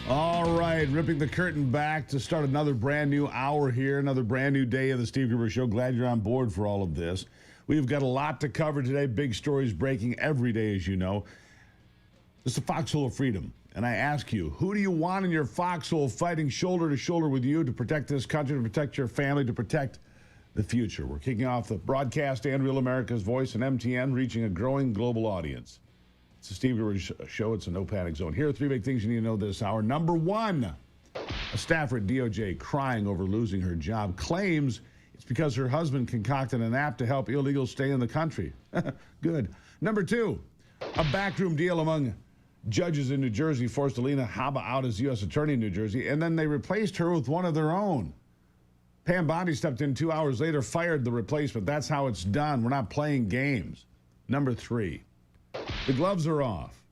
All right, ripping the curtain back to start another brand new hour here, another brand new day of the Steve Gruber Show. Glad you're on board for all of this. We've got a lot to cover today. Big stories breaking every day, as you know. It's the foxhole of freedom. And I ask you, who do you want in your foxhole fighting shoulder to shoulder with you to protect this country, to protect your family, to protect the future? We're kicking off the broadcast and Real America's Voice and MTN, reaching a growing global audience. It's the Steve Gruber Show. It's a no panic zone. Here are three big things you need to know this hour. Number one, a staffer at DOJ crying over losing her job claims it's because her husband concocted an app to help illegals stay in the country. Good. Number two, a backroom deal among judges in New Jersey forced Alina Habba out as U.S. attorney in New Jersey, and then they replaced her with one of their own. Pam Bondi stepped in 2 hours later, fired the replacement. That's how it's done. We're not playing games. Number three, the gloves are off.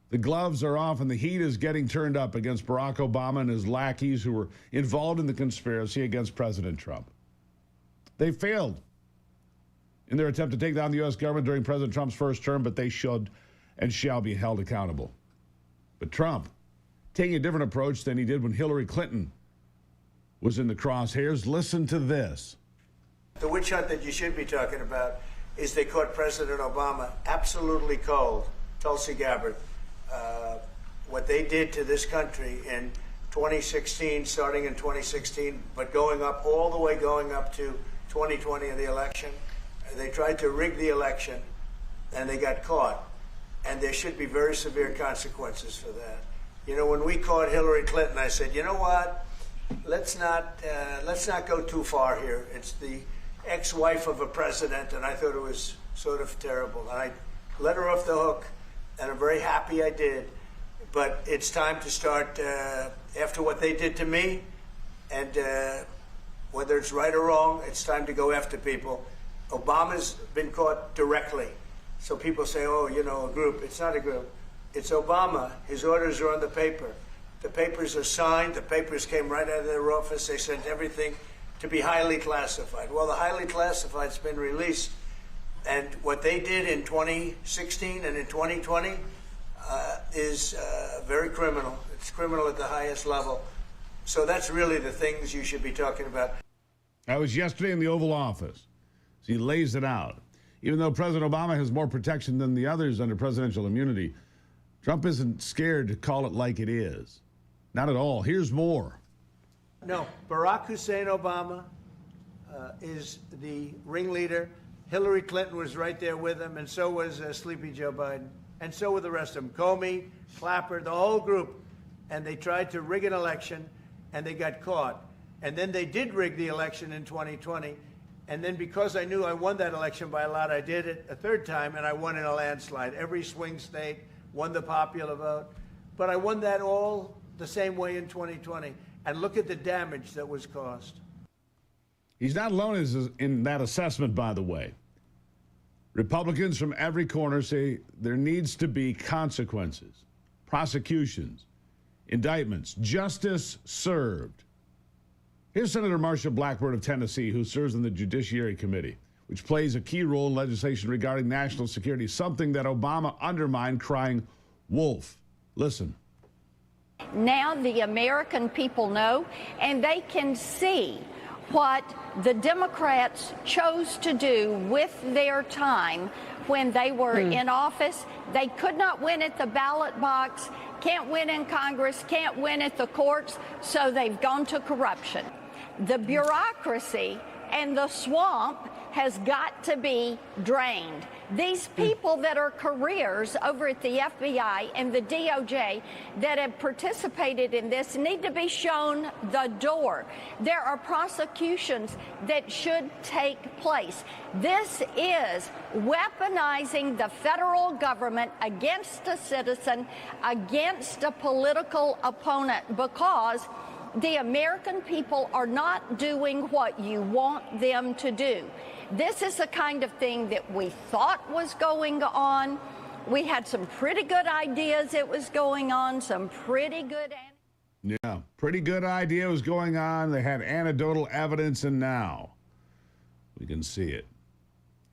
The gloves are off, and the heat is getting turned up against Barack Obama and his lackeys who were involved in the conspiracy against President Trump. They failed in their attempt to take down the U.S. government during President Trump's first term, but they should and shall be held accountable. But Trump, taking a different approach than he did when Hillary Clinton was in the crosshairs. Listen to this. The witch hunt that you should be talking about is they caught President Obama absolutely cold, Tulsi Gabbard. What they did to this country in 2016, starting in 2016, but going up all the way going up to 2020 in the election. They tried to rig the election, and they got caught. And there should be very severe consequences for that. You know, when we caught Hillary Clinton, I said, you know what? Let's not go too far here. It's the ex-wife of a president, and I thought it was sort of terrible. And I let her off the hook, and I'm very happy I did. But it's time to start, after what they did to me, and whether it's right or wrong, it's time to go after people. Obama's been caught directly. So people say, oh, you know, a group. It's not a group. It's Obama. His orders are on the paper. The papers are signed. The papers came right out of their office. They sent everything to be highly classified. Well, the highly classified's been released. And what they did in 2016 and in 2020 is very criminal. It's criminal at the highest level. So that's really the things you should be talking about. I was yesterday in the Oval Office. So he lays it out. Even though President Obama has more protection than the others under presidential immunity, Trump isn't scared to call it like it is. Not at all. Here's more. No, Barack Hussein Obama is the ringleader. Hillary Clinton was right there with him, and so was Sleepy Joe Biden, and so were the rest of them. Comey, Clapper, the whole group. And they tried to rig an election, and they got caught. And then they did rig the election in 2020. And then because I knew I won that election by a lot, I did it a third time, and I won in a landslide. Every swing state won the popular vote. But I won that all the same way in 2020. And look at the damage that was caused. He's not alone in that assessment, by the way. Republicans from every corner say there needs to be consequences, prosecutions, indictments, justice served. Here's Senator Marsha Blackburn of Tennessee, who serves on the Judiciary Committee, which plays a key role in legislation regarding national security, something that Obama undermined, crying wolf. Listen. Now the American people know, and they can see what the Democrats chose to do with their time when they were in office. They could not win at the ballot box, can't win in Congress, can't win at the courts, so they've gone to corruption. The bureaucracy and the swamp has got to be drained. These people that are careers over at the FBI and the DOJ that have participated in this need to be shown the door. There are prosecutions that should take place. This is weaponizing the federal government against a citizen, against a political opponent, because the American people are not doing what you want them to do. This is the kind of thing that we thought was going on. We had some pretty good ideas it was going on, some pretty good. Yeah, pretty good idea was going on. They had anecdotal evidence, and now we can see it.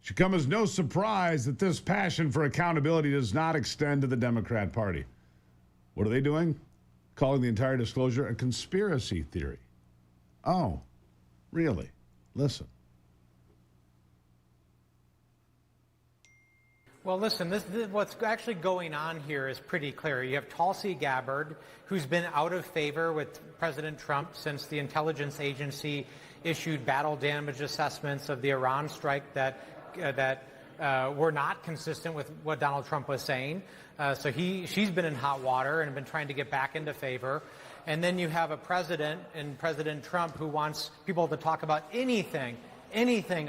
Should come as no surprise that this passion for accountability does not extend to the Democrat Party. What are they doing? Calling the entire disclosure a conspiracy theory. Oh, really? Listen. Well, listen, what's actually going on here is pretty clear. You have Tulsi Gabbard, who's been out of favor with President Trump since the intelligence agency issued battle damage assessments of the Iran strike that were not consistent with what Donald Trump was saying. So she's been in hot water and been trying to get back into favor. And then you have a president and President Trump who wants people to talk about anything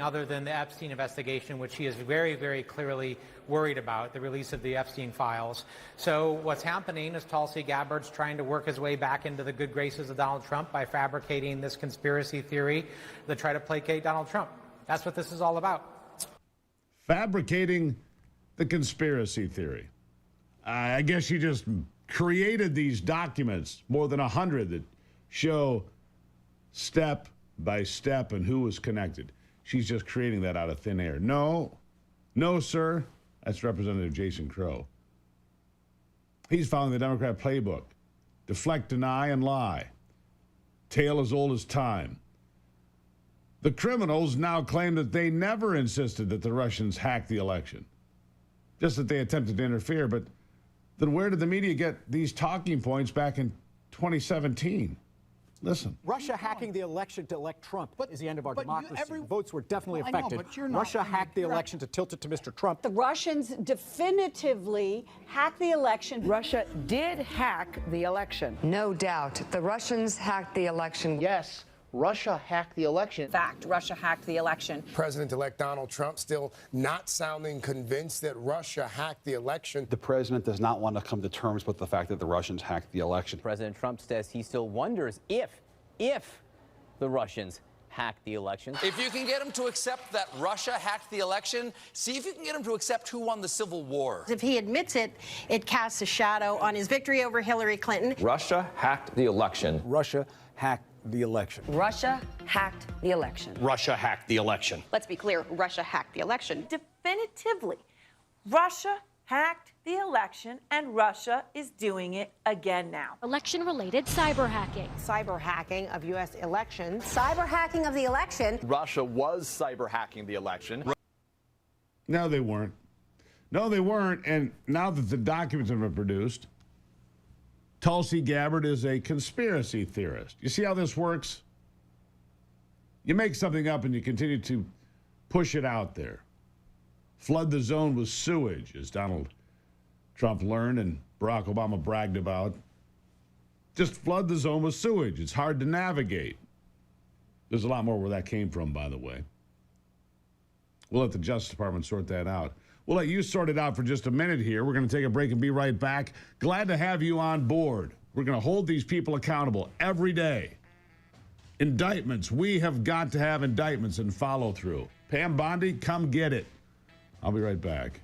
other than the Epstein investigation, which he is very, very clearly worried about, the release of the Epstein files. So what's happening is Tulsi Gabbard's trying to work his way back into the good graces of Donald Trump by fabricating this conspiracy theory to try to placate Donald Trump. That's what this is all about. Fabricating the conspiracy theory. I guess she just created these documents, more than 100, that show step by step and who was connected. She's just creating that out of thin air. No, sir. That's Representative Jason Crow. He's following the Democrat playbook. Deflect, deny, and lie. Tale as old as time. The criminals now claim that they never insisted that the Russians hacked the election, just that they attempted to interfere. But then where did the media get these talking points back in 2017? Listen. Russia hacking the election to elect Trump is the end of our democracy. Votes were definitely affected. Russia hacked the election to tilt it to Mr. Trump. The Russians definitively hacked the election. Russia did hack the election. No doubt. The Russians hacked the election. Yes, Russia hacked the election. Fact, Russia hacked the election. President-elect Donald Trump still not sounding convinced that Russia hacked the election. The president does not want to come to terms with the fact that the Russians hacked the election. President Trump says he still wonders if the Russians hacked the election. If you can get him to accept that Russia hacked the election, see if you can get him to accept who won the Civil War. If he admits it, it casts a shadow on his victory over Hillary Clinton. Russia hacked the election. Russia hacked the election. Russia hacked the election. Russia hacked the election. Let's be clear, Russia hacked the election. Definitively, Russia hacked the election, and Russia is doing it again now. Election-related cyber hacking. Cyber hacking of U.S. elections. Cyber hacking of the election. Russia was cyber hacking the election. No, they weren't. No, they weren't. And now that the documents have been produced, Tulsi Gabbard is a conspiracy theorist. You see how this works? You make something up and you continue to push it out there. Flood the zone with sewage, as Donald Trump learned and Barack Obama bragged about. Just flood the zone with sewage. It's hard to navigate. There's a lot more where that came from, by the way. We'll let the Justice Department sort that out. We'll let you sort it out for just a minute here. We're going to take a break and be right back. Glad to have you on board. We're going to hold these people accountable every day. Indictments. We have got to have indictments and follow through. Pam Bondi, come get it. I'll be right back.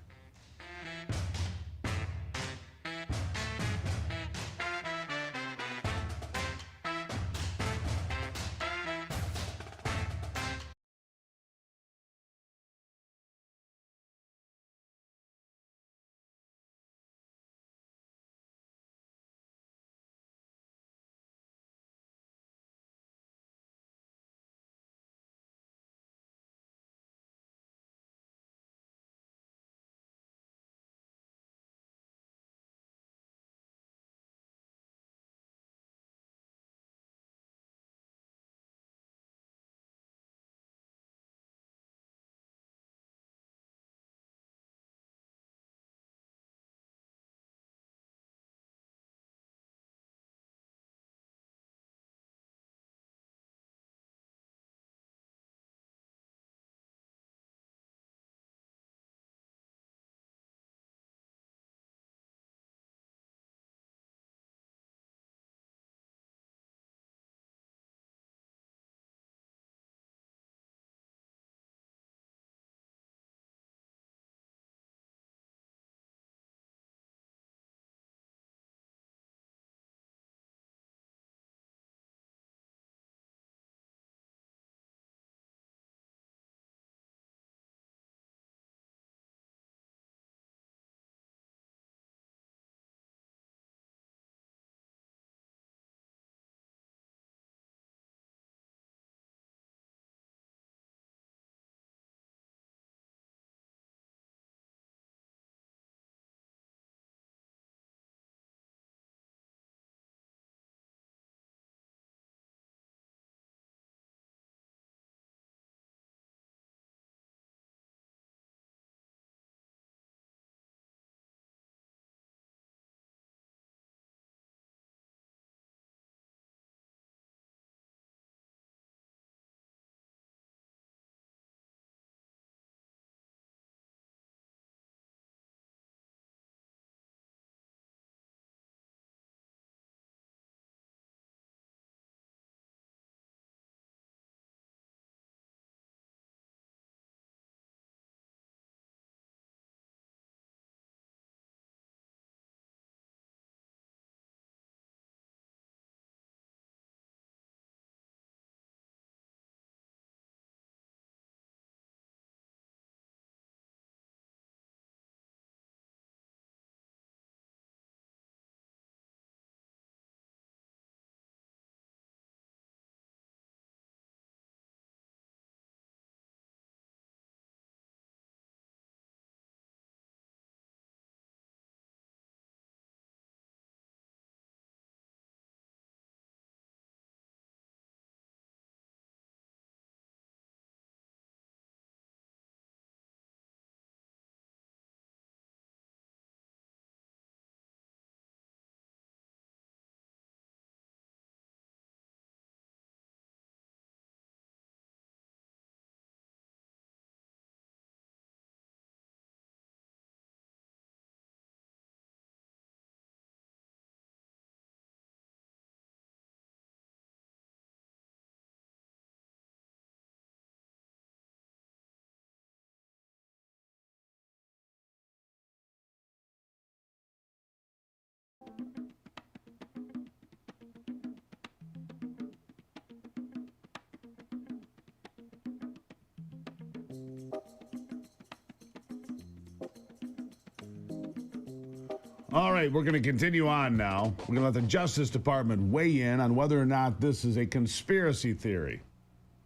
All right, we're going to continue on now. We're going to let the Justice Department weigh in on whether or not this is a conspiracy theory.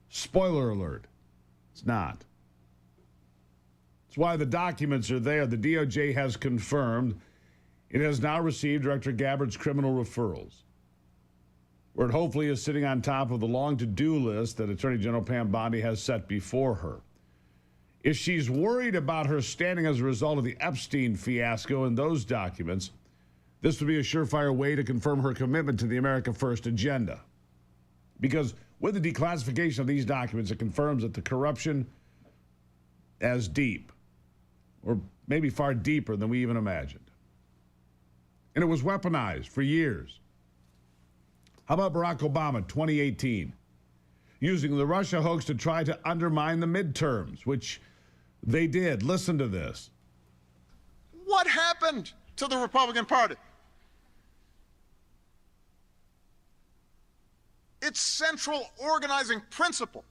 Spoiler alert, it's not. That's why the documents are there. The DOJ has confirmed it has now received Director Gabbard's criminal referrals, where it hopefully is sitting on top of the long to-do list that Attorney General Pam Bondi has set before her. If she's worried about her standing as a result of the Epstein fiasco and those documents, this would be a surefire way to confirm her commitment to the America First agenda. Because with the declassification of these documents, it confirms that the corruption is deep, or maybe far deeper than we even imagined. And it was weaponized for years. How about Barack Obama, 2018, using the Russia hoax to try to undermine the midterms, which they did. Listen to this. What happened to the Republican Party? Its central organizing principle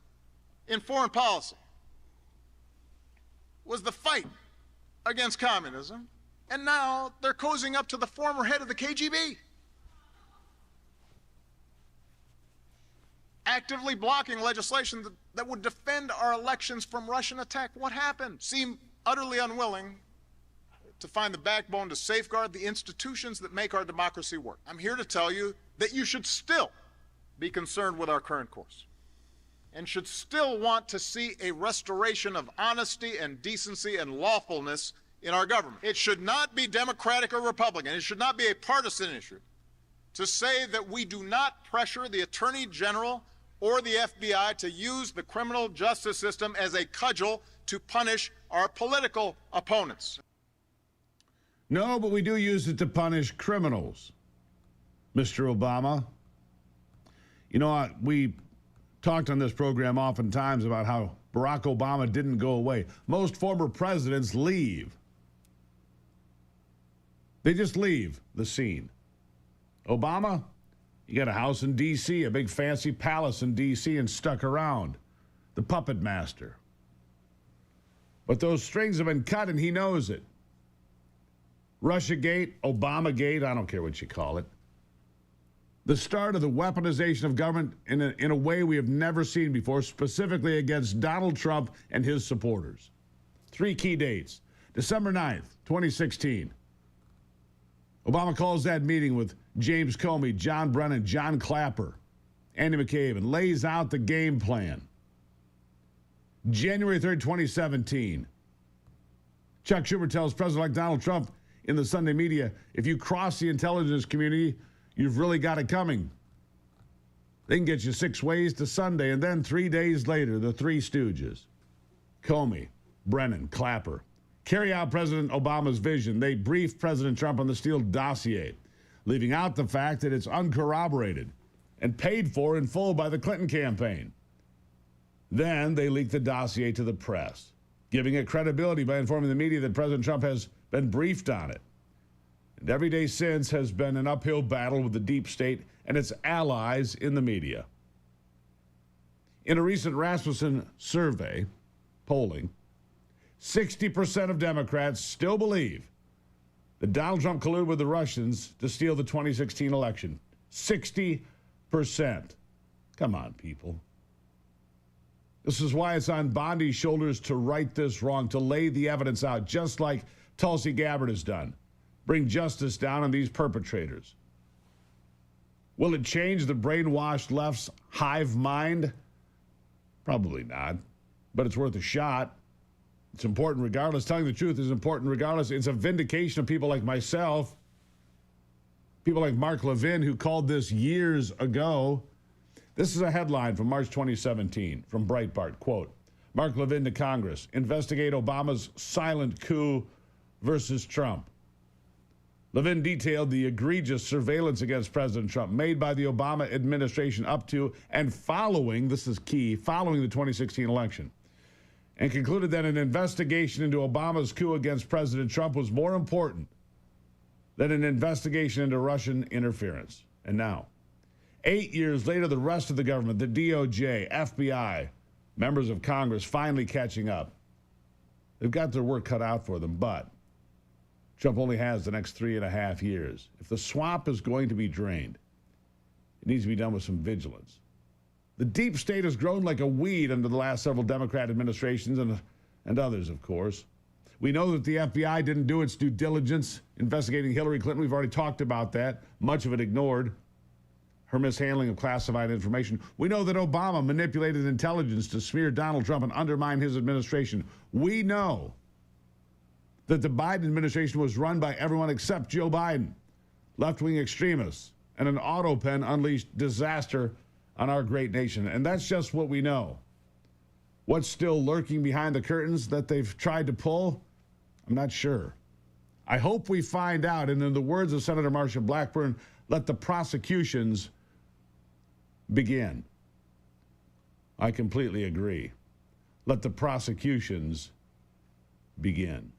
in foreign policy was the fight against communism, and now they're cozying up to the former head of the KGB, actively blocking legislation that would defend our elections from Russian attack. What happened? Seem utterly unwilling to find the backbone to safeguard the institutions that make our democracy work. I'm here to tell you that you should still be concerned with our current course and should still want to see a restoration of honesty and decency and lawfulness in our government. It should not be Democratic or Republican. It should not be a partisan issue to say that we do not pressure the Attorney General or the FBI to use the criminal justice system as a cudgel to punish our political opponents. No, but we do use it to punish criminals, Mr. Obama. You know, we talked on this program oftentimes about how Barack Obama didn't go away. Most former presidents leave. They just leave the scene. Obama, you got a house in D.C., a big fancy palace in D.C., and stuck around. The puppet master. But those strings have been cut, and he knows it. Russiagate, Obamagate, I don't care what you call it. The start of the weaponization of government in a way we have never seen before, specifically against Donald Trump and his supporters. 3 key dates. December 9th, 2016. Obama calls that meeting with James Comey, John Brennan, John Clapper, Andy McCabe, and lays out the game plan. January 3rd, 2017. Chuck Schumer tells President-elect Donald Trump in the Sunday media, if you cross the intelligence community, you've really got it coming. They can get you 6 ways to Sunday. And then 3 days later, the 3 stooges, Comey, Brennan, Clapper, carry out President Obama's vision. They brief President Trump on the Steele dossier, leaving out the fact that it's uncorroborated and paid for in full by the Clinton campaign. Then they leak the dossier to the press, giving it credibility by informing the media that President Trump has been briefed on it. And every day since has been an uphill battle with the deep state and its allies in the media. In a recent Rasmussen survey, polling, 60% of Democrats still believe that Donald Trump colluded with the Russians to steal the 2016 election. 60%. Come on, people. This is why it's on Bondi's shoulders to right this wrong, to lay the evidence out, just like Tulsi Gabbard has done. Bring justice down on these perpetrators. Will it change the brainwashed left's hive mind? Probably not, but it's worth a shot. It's important regardless. Telling the truth is important regardless. It's a vindication of people like myself, people like Mark Levin, who called this years ago. This is a headline from March 2017 from Breitbart. Quote, Mark Levin to Congress, investigate Obama's silent coup versus Trump. Levin detailed the egregious surveillance against President Trump made by the Obama administration up to and following, this is key, following the 2016 election, and concluded that an investigation into Obama's coup against President Trump was more important than an investigation into Russian interference. And now, 8 years later, the rest of the government, the DOJ, FBI, members of Congress finally catching up. They've got their work cut out for them, but Trump only has the next 3.5 years. If the swamp is going to be drained, it needs to be done with some vigilance. The deep state has grown like a weed under the last several Democrat administrations and others, of course. We know that the FBI didn't do its due diligence investigating Hillary Clinton. We've already talked about that, much of it ignored. Her mishandling of classified information. We know that Obama manipulated intelligence to smear Donald Trump and undermine his administration. We know that the Biden administration was run by everyone except Joe Biden, left-wing extremists, and an auto pen unleashed disaster on our great nation. And that's just what we know. What's still lurking behind the curtains that they've tried to pull? I'm not sure. I hope we find out, and in the words of Senator Marsha Blackburn, let the prosecutions begin. I completely agree. Let the prosecutions begin.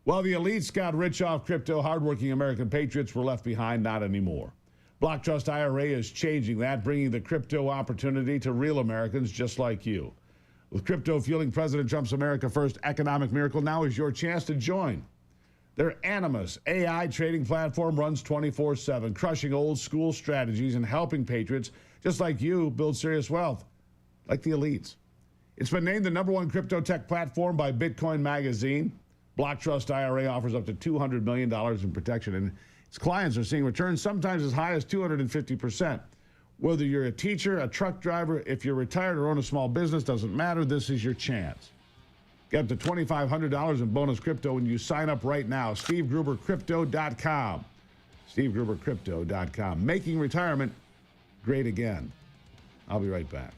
While the elites got rich off crypto, hardworking American patriots were left behind. Not anymore. Block Trust IRA is changing that, bringing the crypto opportunity to real Americans just like you. With crypto fueling President Trump's America First economic miracle, now is your chance to join. Their Animus AI trading platform runs 24/7, crushing old school strategies and helping patriots just like you build serious wealth, like the elites. It's been named the #1 crypto tech platform by Bitcoin Magazine. Block Trust IRA offers up to $200 million in protection, and its clients are seeing returns sometimes as high as 250%. Whether you're a teacher, a truck driver, if you're retired or own a small business, doesn't matter. This is your chance. Get up to $2,500 in bonus crypto when you sign up right now. SteveGruberCrypto.com. SteveGruberCrypto.com. Making retirement great again. I'll be right back.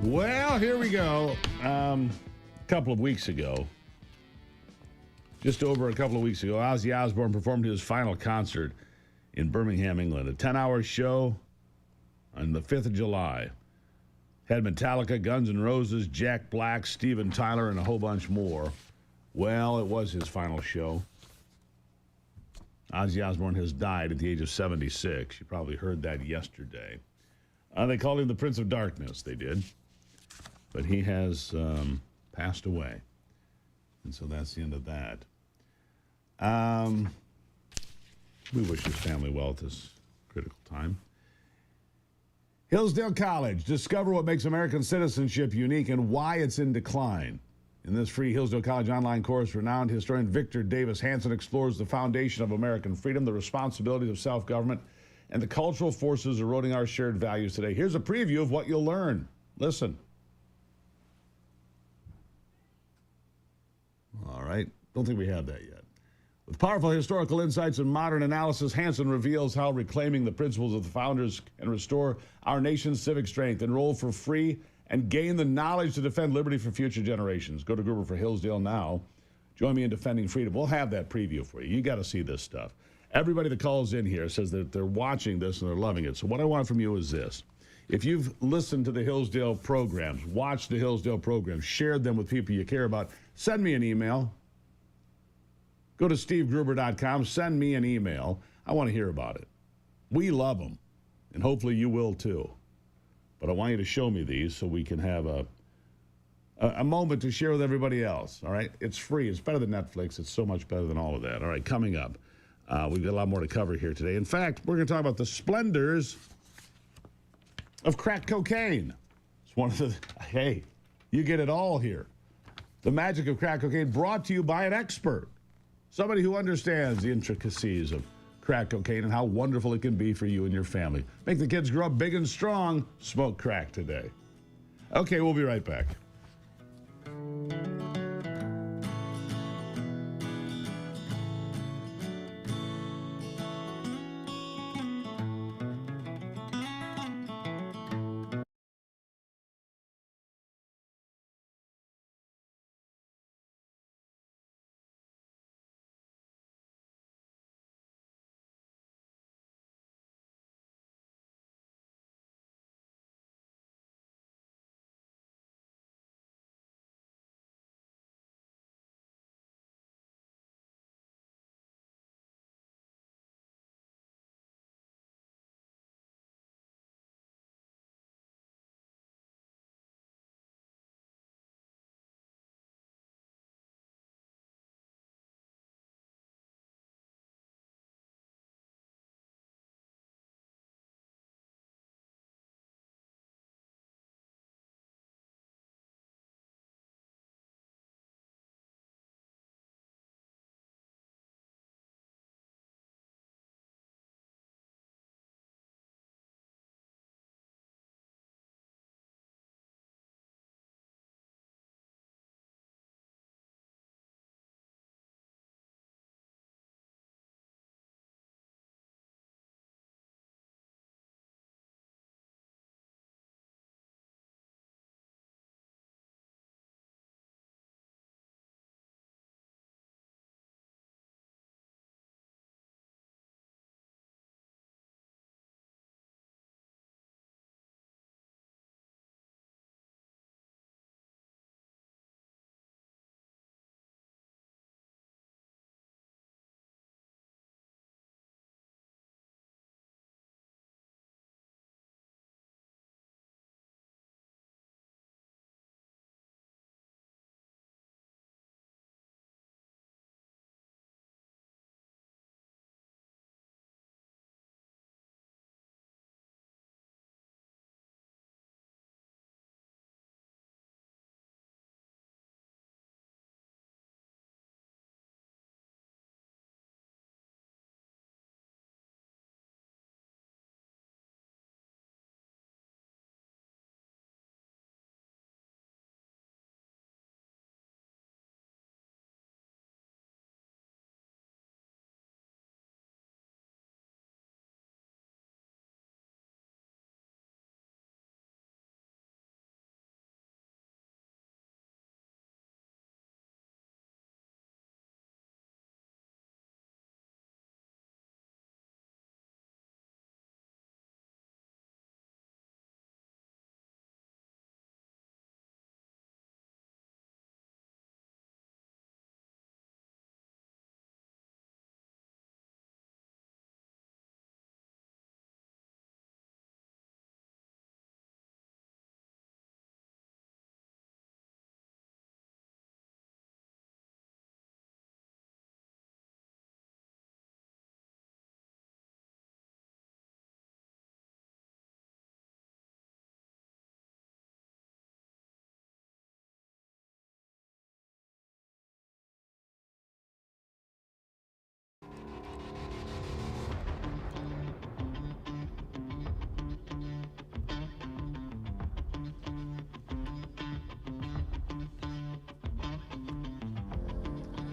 Well, here we go. A couple of weeks ago, just over a couple of weeks ago, Ozzy Osbourne performed his final concert in Birmingham, England. A 10-hour show on the 5th of July. Had Metallica, Guns N' Roses, Jack Black, Steven Tyler, and a whole bunch more. Well, it was his final show. Ozzy Osbourne has died at the age of 76. You probably heard that yesterday. They called him the Prince of Darkness, they did. But he has passed away. And so that's the end of that. We wish his family well at this critical time. Hillsdale College. Discover what makes American citizenship unique and why it's in decline. In this free Hillsdale College online course, renowned historian Victor Davis Hanson explores the foundation of American freedom, the responsibilities of self-government, and the cultural forces eroding our shared values today. Here's a preview of what you'll learn. Listen. All right. Don't think we have that yet. With powerful historical insights and modern analysis, Hanson reveals how reclaiming the principles of the founders can restore our nation's civic strength. Enroll for free and gain the knowledge to defend liberty for future generations. Go to Gruber for Hillsdale now. Join me in defending freedom. We'll have that preview for you. You got to see this stuff. Everybody that calls in here says that they're watching this and they're loving it. So what I want from you is this. If you've listened to the Hillsdale programs, watched the Hillsdale programs, shared them with people you care about, send me an email. Go to stevegruber.com, send me an email. I want to hear about it. We love them, and hopefully you will too. But I want you to show me these so we can have a moment to share with everybody else, all right? It's free. It's better than Netflix. It's so much better than all of that. All right, coming up, we've got a lot more to cover here today. In fact, we're going to talk about the splendors of crack cocaine. It's one of the, hey, you get it all here. The magic of crack cocaine brought to you by an expert, somebody who understands the intricacies of crack cocaine and how wonderful it can be for you and your family. Make the kids grow up big and strong. Smoke crack today. Okay, we'll be right back.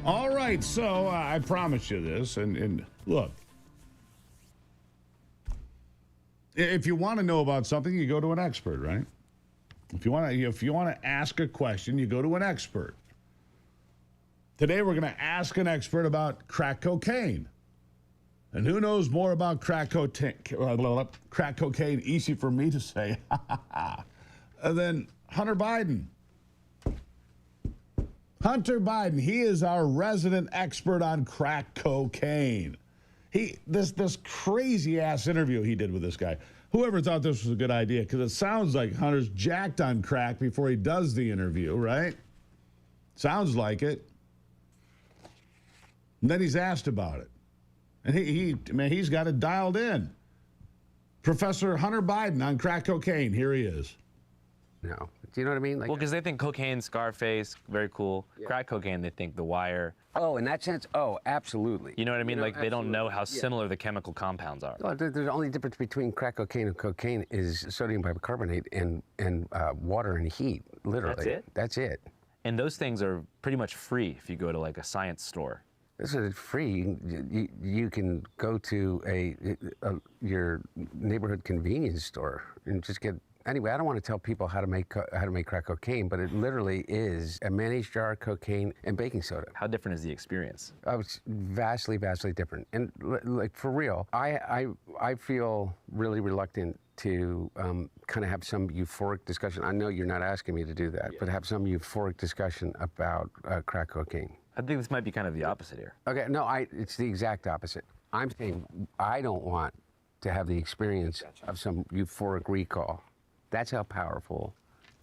All right, so I promised you this, and look, if you want to know about something, you go to an expert, right? If you want to ask a question, you go to an expert. Today, we're going to ask an expert about crack cocaine. And who knows more about crack cocaine, easy for me to say, than Hunter Biden. Hunter Biden, he is our resident expert on crack cocaine. This crazy ass interview he did with this guy. Whoever thought this was a good idea, because it sounds like Hunter's jacked on crack before he does the interview, right? Sounds like it. And then he's asked about it. And he's got it dialed in. Professor Hunter Biden on crack cocaine. Here he is. No. Do you know what I mean? Well, because they think cocaine, Scarface, very cool. Yeah. Crack cocaine, they think The Wire. Oh, in that sense? Oh, absolutely. You know what I mean? Like, they don't know how similar the chemical compounds are. Well, the only difference between crack cocaine and cocaine is sodium bicarbonate and water and heat, literally. That's it? That's it. And those things are pretty much free if you go to, like, a science store. This is free. You can go to your neighborhood convenience store and just get. Anyway, I don't want to tell people how to make crack cocaine, but it literally is a mayonnaise jar, cocaine, and baking soda. How different is the experience? It's vastly, vastly different. And like for real, I feel really reluctant to kind of have some euphoric discussion. I know you're not asking me to do that, but have some euphoric discussion about crack cocaine. I think this might be kind of the opposite here. Okay, no, it's the exact opposite. I'm saying I don't want to have the experience of some euphoric recall. That's how powerful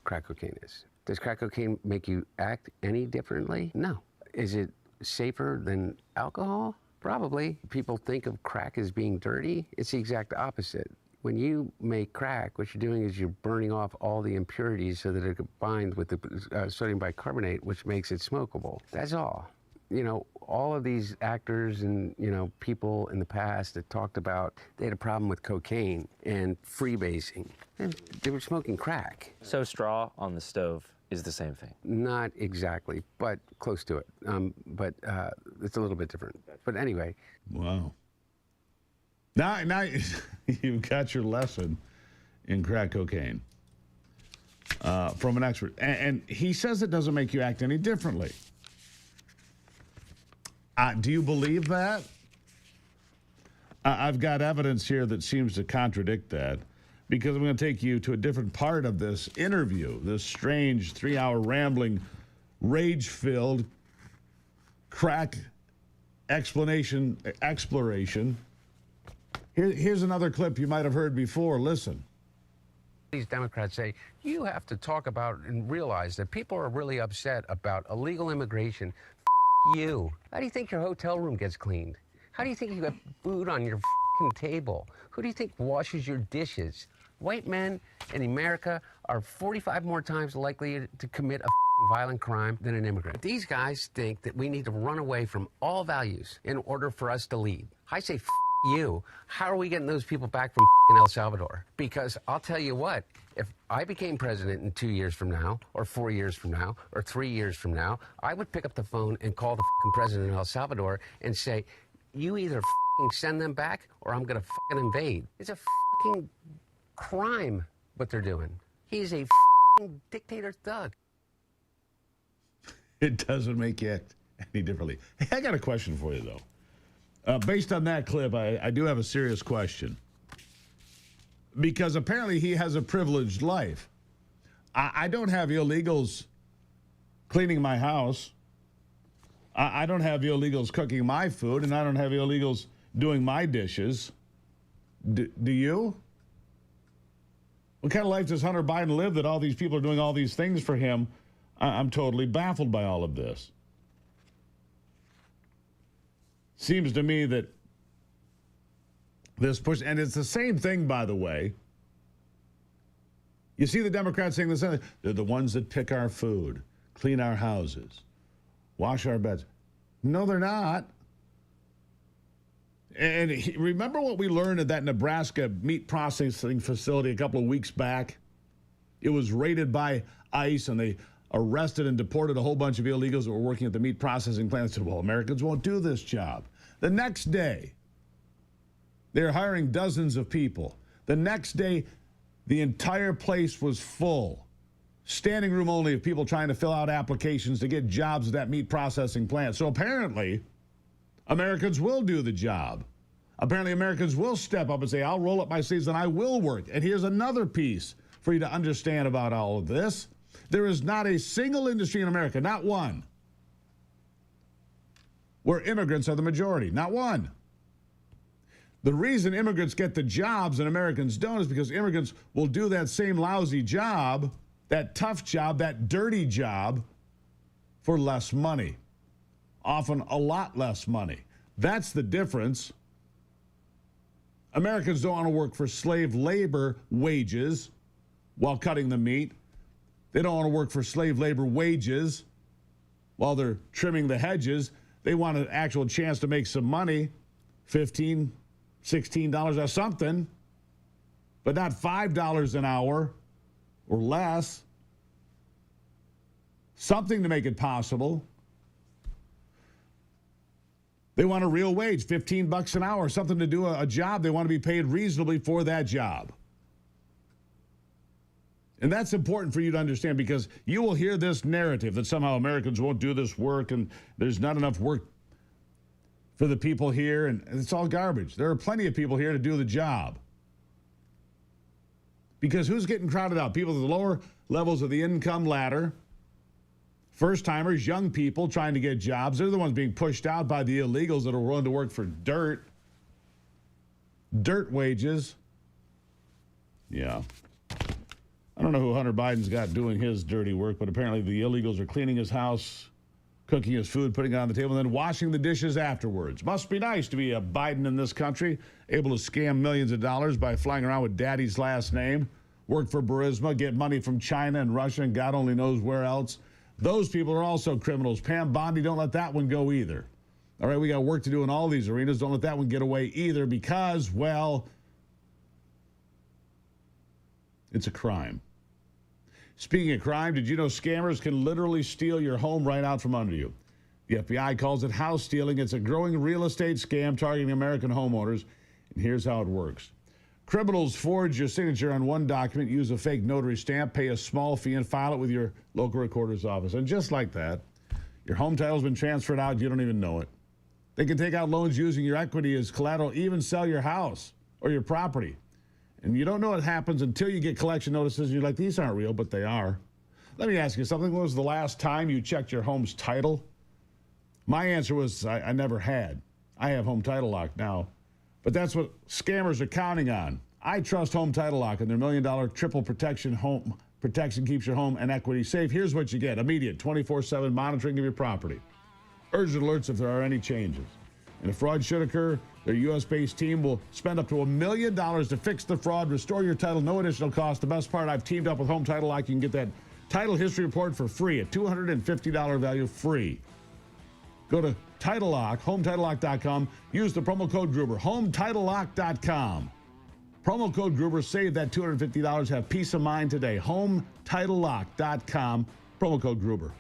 crack cocaine is. Does crack cocaine make you act any differently? No. Is it safer than alcohol? Probably. People think of crack as being dirty. It's the exact opposite. When you make crack, what you're doing is you're burning off all the impurities so that it combines with the sodium bicarbonate, which makes it smokable. That's all. You know, all of these actors and, you know, people in the past that talked about they had a problem with cocaine and freebasing, and they were smoking crack. So straw on the stove is the same thing? Not exactly, but close to it. But it's a little bit different. But anyway. Wow. Now you've got your lesson in crack cocaine from an expert. And he says it doesn't make you act any differently. Do you believe that? I've got evidence here that seems to contradict that, because I'm going to take you to a different part of this interview, this strange 3-hour rambling, rage-filled crack exploration. Here's another clip you might have heard before. Listen. These Democrats say, you have to talk about and realize that people are really upset about illegal immigration. You. How do you think your hotel room gets cleaned? How do you think you got food on your table? Who do you think washes your dishes? White men in America are 45 more times likely to commit a violent crime than an immigrant. These guys think that we need to run away from all values in order for us to lead. I say, you. How are we getting those people back from El Salvador? Because I'll tell you what, if I became president in 2 years from now, or 4 years from now, or 3 years from now, I would pick up the phone and call the president of El Salvador and say, you either send them back or I'm going to invade. It's a crime what they're doing. He's a dictator thug. It doesn't make you act any differently. Hey, I got a question for you, though. Based on that clip, I do have a serious question. Because apparently he has a privileged life. I don't have illegals cleaning my house. I don't have illegals cooking my food, and I don't have illegals doing my dishes. Do you? What kind of life does Hunter Biden live that all these people are doing all these things for him? I'm totally baffled by all of this. Seems to me that this push, and it's the same thing, by the way. You see the Democrats saying the same thing. They're the ones that pick our food, clean our houses, wash our beds. No, they're not. And remember what we learned at that Nebraska meat processing facility a couple of weeks back? It was raided by ICE, and they arrested and deported a whole bunch of illegals that were working at the meat processing plant. They said, well, Americans won't do this job. The next day, they're hiring dozens of people. The next day, the entire place was full. Standing room only of people trying to fill out applications to get jobs at that meat processing plant. So apparently, Americans will do the job. Apparently, Americans will step up and say, I'll roll up my sleeves and I will work. And here's another piece for you to understand about all of this. There is not a single industry in America, not one, where immigrants are the majority. Not one. The reason immigrants get the jobs and Americans don't is because immigrants will do that same lousy job, that tough job, that dirty job, for less money. Often a lot less money. That's the difference. Americans don't want to work for slave labor wages while cutting the meat. They don't want to work for slave labor wages while they're trimming the hedges. They want an actual chance to make some money, $15, $16 or something, but not $5 an hour or less. Something to make it possible. They want a real wage, $15 an hour, something to do a job. They want to be paid reasonably for that job. And that's important for you to understand, because you will hear this narrative that somehow Americans won't do this work and there's not enough work for the people here, and it's all garbage. There are plenty of people here to do the job. Because who's getting crowded out? People at the lower levels of the income ladder, first-timers, young people trying to get jobs. They're the ones being pushed out by the illegals that are willing to work for dirt wages. Yeah. I don't know who Hunter Biden's got doing his dirty work, but apparently the illegals are cleaning his house, cooking his food, putting it on the table, and then washing the dishes afterwards. Must be nice to be a Biden in this country, able to scam millions of dollars by flying around with daddy's last name, work for Burisma, get money from China and Russia and God only knows where else. Those people are also criminals. Pam Bondi, don't let that one go either. All right, we got work to do in all these arenas. Don't let that one get away either, because, well, it's a crime. Speaking of crime, did you know scammers can literally steal your home right out from under you? The FBI calls it house stealing. It's a growing real estate scam targeting American homeowners. And here's how it works. Criminals forge your signature on one document, use a fake notary stamp, pay a small fee, and file it with your local recorder's office. And just like that, your home title's been transferred out. You don't even know it. They can take out loans using your equity as collateral, even sell your house or your property. And you don't know what happens until you get collection notices, and you're like, these aren't real, but they are. Let me ask you something. When was the last time you checked your home's title? My answer was I never had. I have Home Title Lock now. But that's what scammers are counting on. I trust Home Title Lock and their $1 million triple protection home protection keeps your home and equity safe. Here's what you get. Immediate 24/7 monitoring of your property. Urgent alerts if there are any changes. And if fraud should occur, their U.S.-based team will spend up to $1 million to fix the fraud, restore your title, no additional cost. The best part, I've teamed up with Home Title Lock. You can get that title history report for free, a $250 value free. Go to Title Lock, HomeTitleLock.com. Use the promo code Gruber, HomeTitleLock.com. Promo code Gruber, save that $250, have peace of mind today. HomeTitleLock.com, promo code Gruber.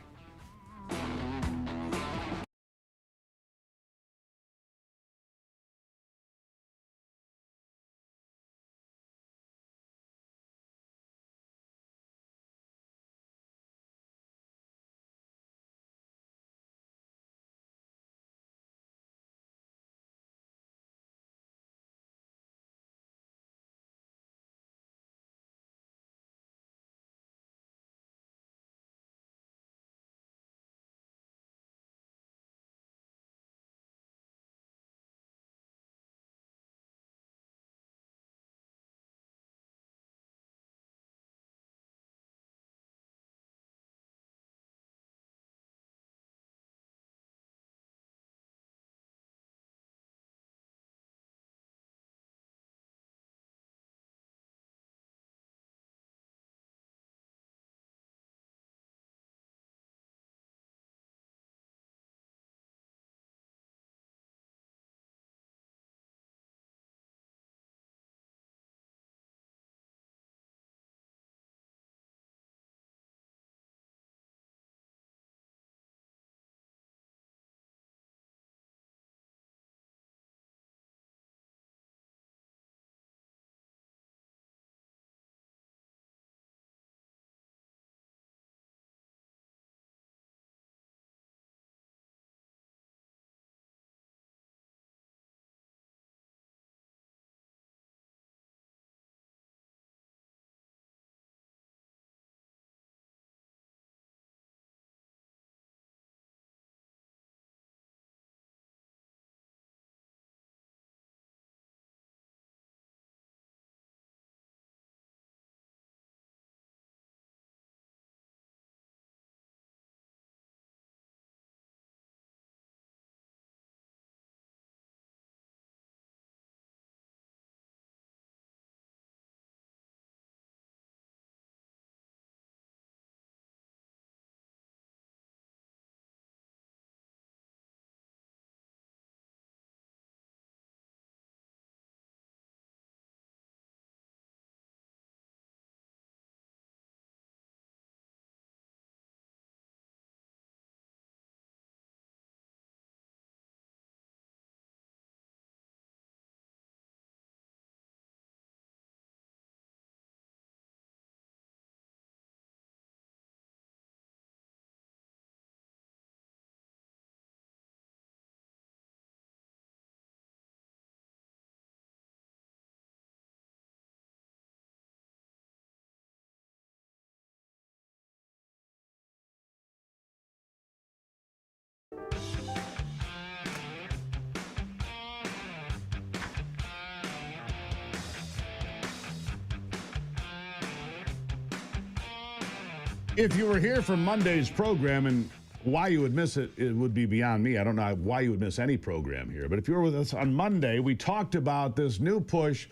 If you were here for Monday's program, and why you would miss it, it would be beyond me. I don't know why you would miss any program here. But if you were with us on Monday, we talked about this new push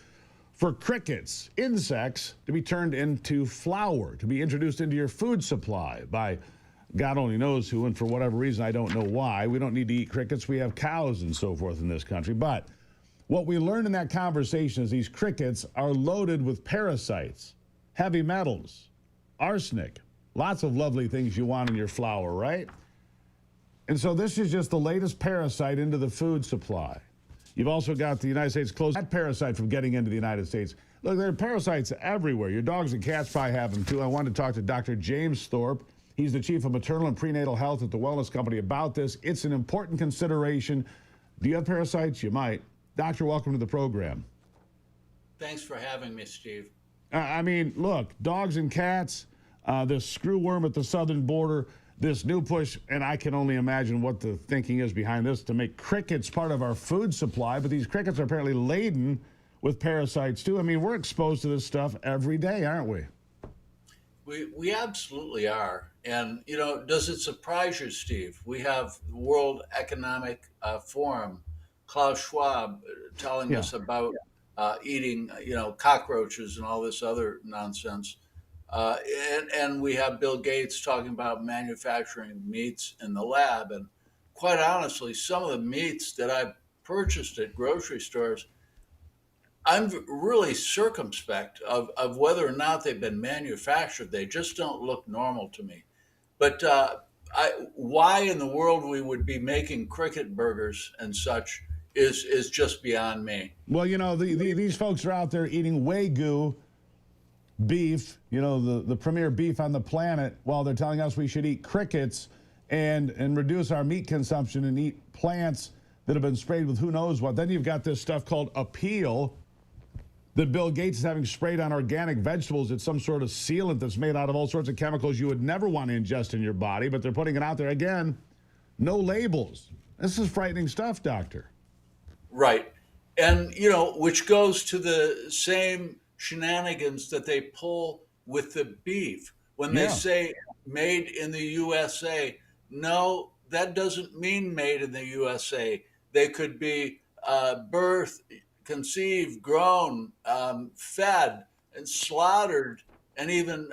for crickets, insects, to be turned into flour, to be introduced into your food supply by God only knows who, and for whatever reason, I don't know why. We don't need to eat crickets. We have cows and so forth in this country. But what we learned in that conversation is these crickets are loaded with parasites, heavy metals, arsenic, lots of lovely things you want in your flour, right? And so this is just the latest parasite into the food supply. You've also got the United States closed that parasite from getting into the United States. Look, there are parasites everywhere. Your dogs and cats probably have them too. I wanted to talk to Dr. James Thorpe. He's the chief of maternal and prenatal health at the Wellness Company about this. It's an important consideration. Do you have parasites? You might. Doctor, welcome to the program. Thanks for having me, Steve. I mean, look, dogs and cats, this screwworm at the southern border, this new push, and I can only imagine what the thinking is behind this, to make crickets part of our food supply, but these crickets are apparently laden with parasites too. I mean, we're exposed to this stuff every day, aren't we? We absolutely are. And, you know, does it surprise you, Steve? We have the World Economic Forum, Klaus Schwab, telling us about eating, you know, cockroaches and all this other nonsense. And we have Bill Gates talking about manufacturing meats in the lab. And quite honestly, some of the meats that I've purchased at grocery stores, I'm really circumspect of whether or not they've been manufactured. They just don't look normal to me. But why in the world we would be making cricket burgers and such is just beyond me. Well, you know, these folks are out there eating Wagyu beef, you know, the premier beef on the planet, while they're telling us we should eat crickets and reduce our meat consumption and eat plants that have been sprayed with who knows what. Then you've got this stuff called Appeal that Bill Gates is having sprayed on organic vegetables. It's some sort of sealant that's made out of all sorts of chemicals you would never want to ingest in your body, but they're putting it out there. Again, no labels. This is frightening stuff, Doctor. Right. And, you know, which goes to the same shenanigans that they pull with the beef. When they say made in the USA, no, that doesn't mean made in the USA. They could be birthed, conceived, grown, fed, and slaughtered, and even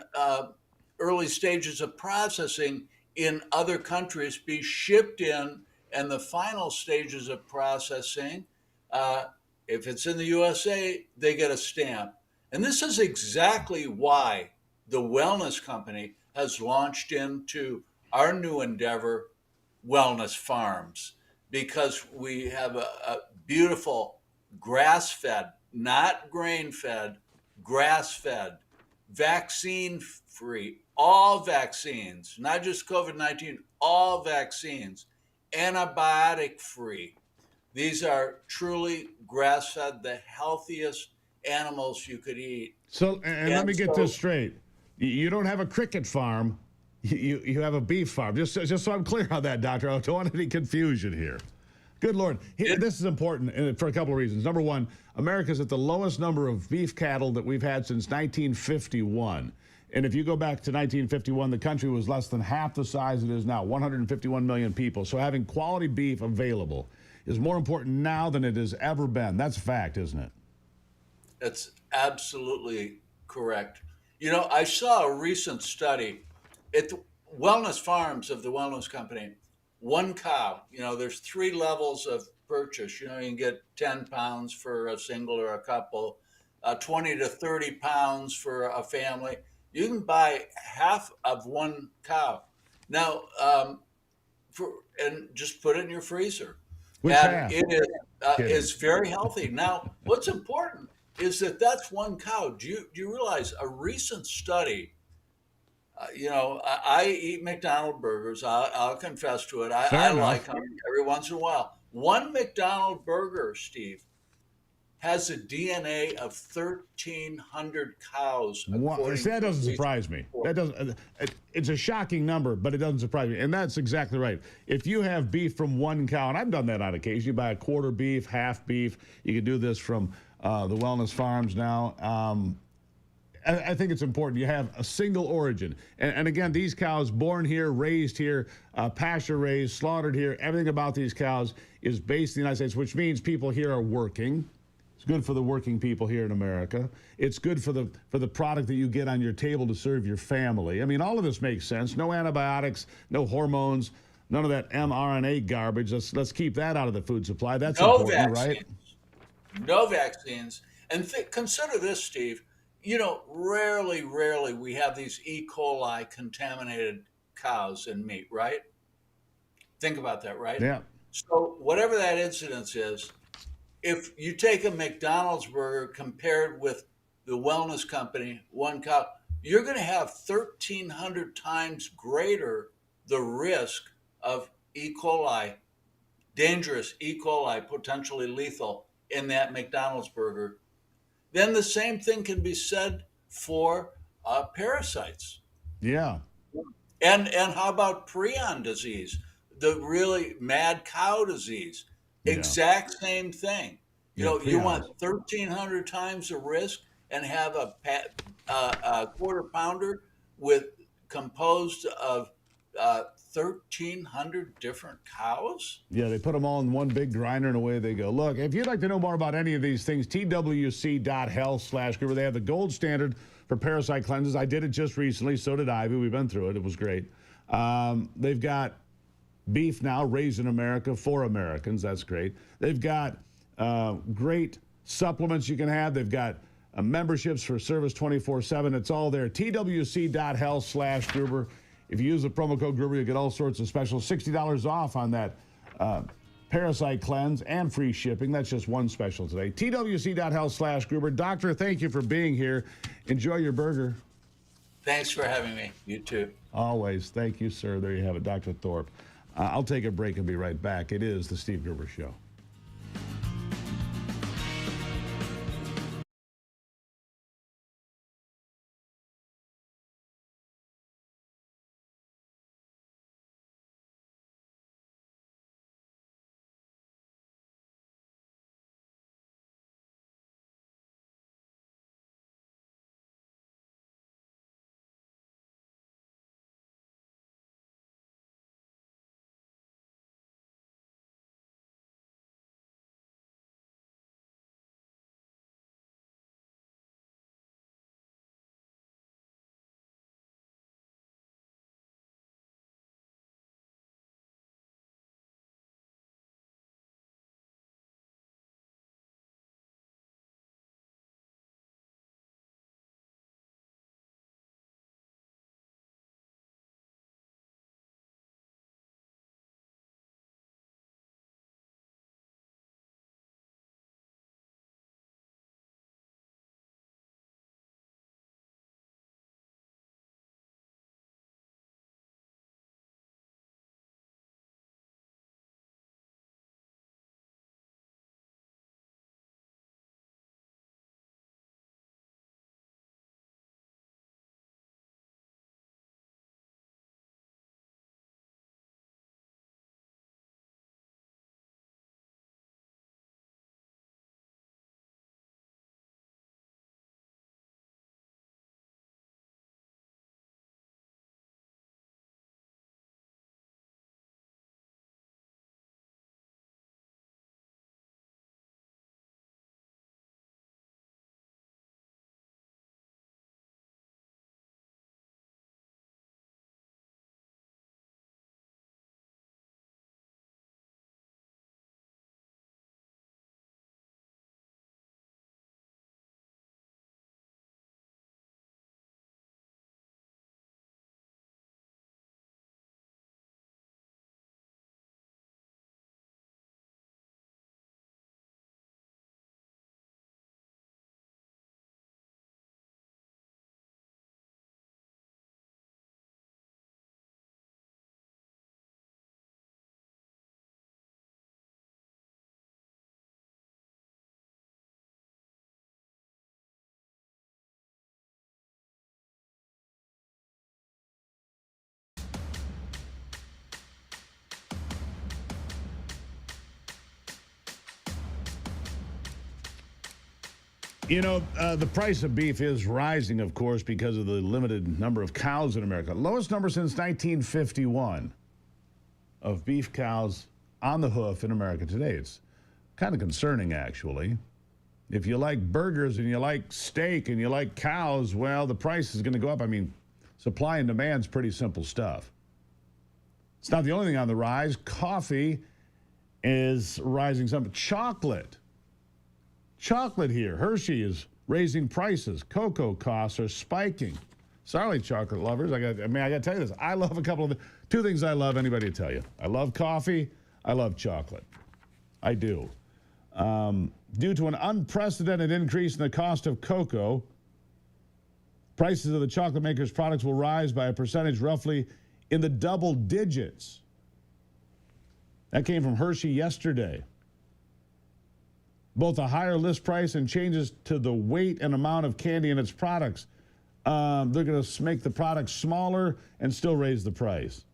early stages of processing in other countries, be shipped in, and the final stages of processing, if it's in the USA, they get a stamp. And this is exactly why the Wellness Company has launched into our new endeavor, Wellness Farms, because we have a beautiful grass-fed, not grain-fed, grass-fed, vaccine-free, all vaccines, not just COVID-19, all vaccines, antibiotic-free. These are truly grass-fed, the healthiest animals you could eat. So, and let me get this straight. You don't have a cricket farm. You have a beef farm. Just so I'm clear on that, Doctor. I don't want any confusion here. Good Lord. This is important for a couple of reasons. Number one, America's at the lowest number of beef cattle that we've had since 1951. And if you go back to 1951, the country was less than half the size it is now, 151 million people. So having quality beef available is more important now than it has ever been. That's a fact, isn't it? That's absolutely correct. You know, I saw a recent study at the Wellness Farms of the Wellness Company. One cow, you know, there's 3 levels of purchase. You know, you can get 10 pounds for a single or a couple, 20 to 30 pounds for a family. You can buy half of one cow. Now, and just put it in your freezer. Which and half? It is very healthy. Now, what's important is that that's one cow. Do you realize a recent study? You know, I eat McDonald's burgers. I'll confess to it. I like them every once in a while. One McDonald's burger, Steve, has a DNA of 1,300 cows. That doesn't surprise me. That doesn't. It's a shocking number, but it doesn't surprise me. And that's exactly right. If you have beef from one cow, and I've done that on occasion, you buy a quarter beef, half beef. You can do this from the Wellness Farms now. I think it's important. You have a single origin. And again, these cows born here, raised here, pasture raised, slaughtered here, everything about these cows is based in the United States, which means people here are working. It's good for the working people here in America. It's good for the product that you get on your table to serve your family. I mean, all of this makes sense. No antibiotics, no hormones, none of that mRNA garbage. Let's keep that out of the food supply. That's No important, vaccines. right? No vaccines. And consider this, Steve. You know, rarely we have these E. coli contaminated cows and meat, right? Think about that, right? Yeah. So whatever that incidence is, if you take a McDonald's burger compared with the wellness company, one cow, you're going to have 1,300 times greater the risk of E. coli, dangerous E. coli, potentially lethal in that McDonald's burger. Then the same thing can be said for parasites. Yeah. And how about prion disease, the really mad cow disease? Yeah. Exact same thing. You know, you prions. want 1,300 times the risk and have a quarter pounder composed of 1,300 different cows? Yeah, they put them all in one big grinder and away they go. Look, if you'd like to know more about any of these things, twc.health/Gruber. They have the gold standard for parasite cleanses. I did it just recently. So did Ivy. We've been through it. It was great. They've got beef now raised in America for Americans. That's great. They've got great supplements you can have. They've got memberships for service 24/7. It's all there. twc.health/Gruber. If you use the promo code Gruber, you get all sorts of specials. $60 off on that parasite cleanse and free shipping. That's just one special today. twc.health/Gruber. Doctor, thank you for being here. Enjoy your burger. Thanks for having me. You too. Always. Thank you, sir. There you have it, Dr. Thorpe. I'll take a break and be right back. It is the Steve Gruber Show. You know, the price of beef is rising, of course, because of the limited number of cows in America. Lowest number since 1951 of beef cows on the hoof in America today. It's kind of concerning, actually. If you like burgers and you like steak and you like cows, well, the price is going to go up. I mean, supply and demand's pretty simple stuff. It's not the only thing on the rise. Coffee is rising some. Chocolate here. Hershey is raising prices. Cocoa costs are spiking. Sorry, chocolate lovers. I got to tell you this. I love two things I love. Anybody tell you? I love coffee. I love chocolate. I do. Due to an unprecedented increase in the cost of cocoa, prices of the chocolate makers' products will rise by a percentage roughly in the double digits. That came from Hershey yesterday. Both a higher list price and changes to the weight and amount of candy in its products. They're going to make the products smaller and still raise the price.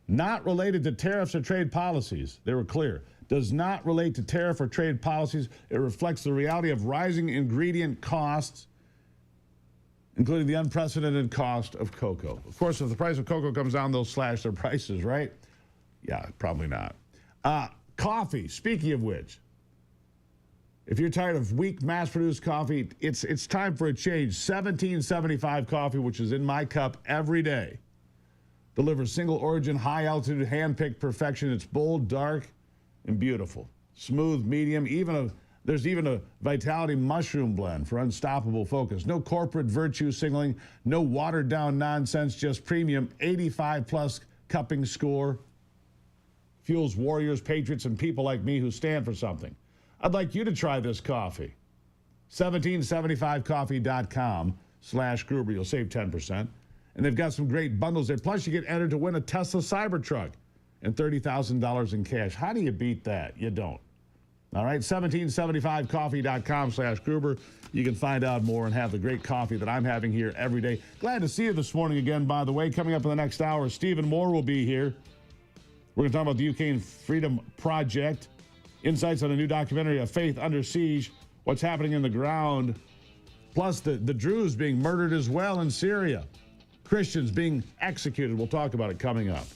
Not related to tariffs or trade policies. They were clear. Does not relate to tariff or trade policies. It reflects the reality of rising ingredient costs, including the unprecedented cost of cocoa. Of course, if the price of cocoa comes down, they'll slash their prices, right? Yeah, probably not. Coffee, speaking of which, if you're tired of weak mass-produced coffee, it's time for a change. 1775 coffee, which is in my cup every day, delivers single-origin, high-altitude, hand-picked perfection. It's bold, dark, and beautiful. Smooth, medium, there's even a Vitality mushroom blend for unstoppable focus. No corporate virtue signaling, no watered-down nonsense, just premium 85-plus cupping score. Fuels warriors, patriots, and people like me who stand for something. I'd like you to try this coffee. 1775coffee.com/Gruber. You'll save 10%. And they've got some great bundles there. Plus, you get entered to win a Tesla Cybertruck and $30,000 in cash. How do you beat that? You don't. All right, 1775coffee.com/Gruber. You can find out more and have the great coffee that I'm having here every day. Glad to see you this morning again, by the way. Coming up in the next hour, Stephen Moore will be here. We're going to talk about the Ukraine Freedom Project, insights on a new documentary, A Faith Under Siege, what's happening in the ground, plus the Druze being murdered as well in Syria, Christians being executed. We'll talk about it coming up.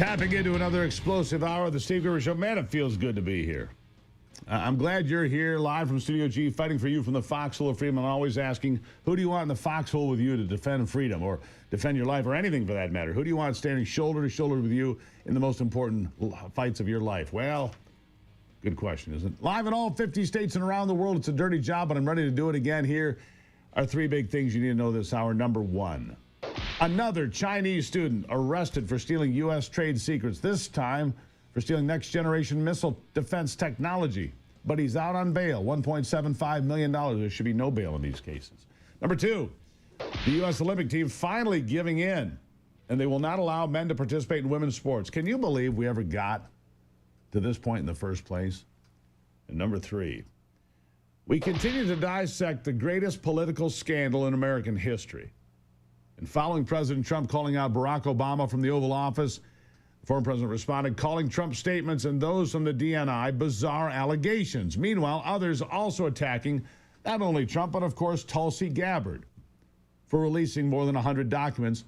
Tapping into another explosive hour of the Steve Gruber Show. Man, it feels good to be here. I'm glad you're here live from Studio G, fighting for you from the foxhole of freedom. I'm always asking, who do you want in the foxhole with you to defend freedom or defend your life or anything for that matter? Who do you want standing shoulder to shoulder with you in the most important fights of your life? Well, good question, isn't it? Live in all 50 states and around the world. It's a dirty job, but I'm ready to do it again. Here are three big things you need to know this hour. Number one, another Chinese student arrested for stealing U.S. trade secrets, this time for stealing next-generation missile defense technology. But he's out on bail, $1.75 million. There should be no bail in these cases. Number two, the U.S. Olympic team finally giving in, and they will not allow men to participate in women's sports. Can you believe we ever got to this point in the first place? And number three, we continue to dissect the greatest political scandal in American history. And following President Trump calling out Barack Obama from the Oval Office, the former president responded, calling Trump's statements and those from the DNI bizarre allegations. Meanwhile, others also attacking not only Trump, but of course Tulsi Gabbard for releasing more than 100 documents.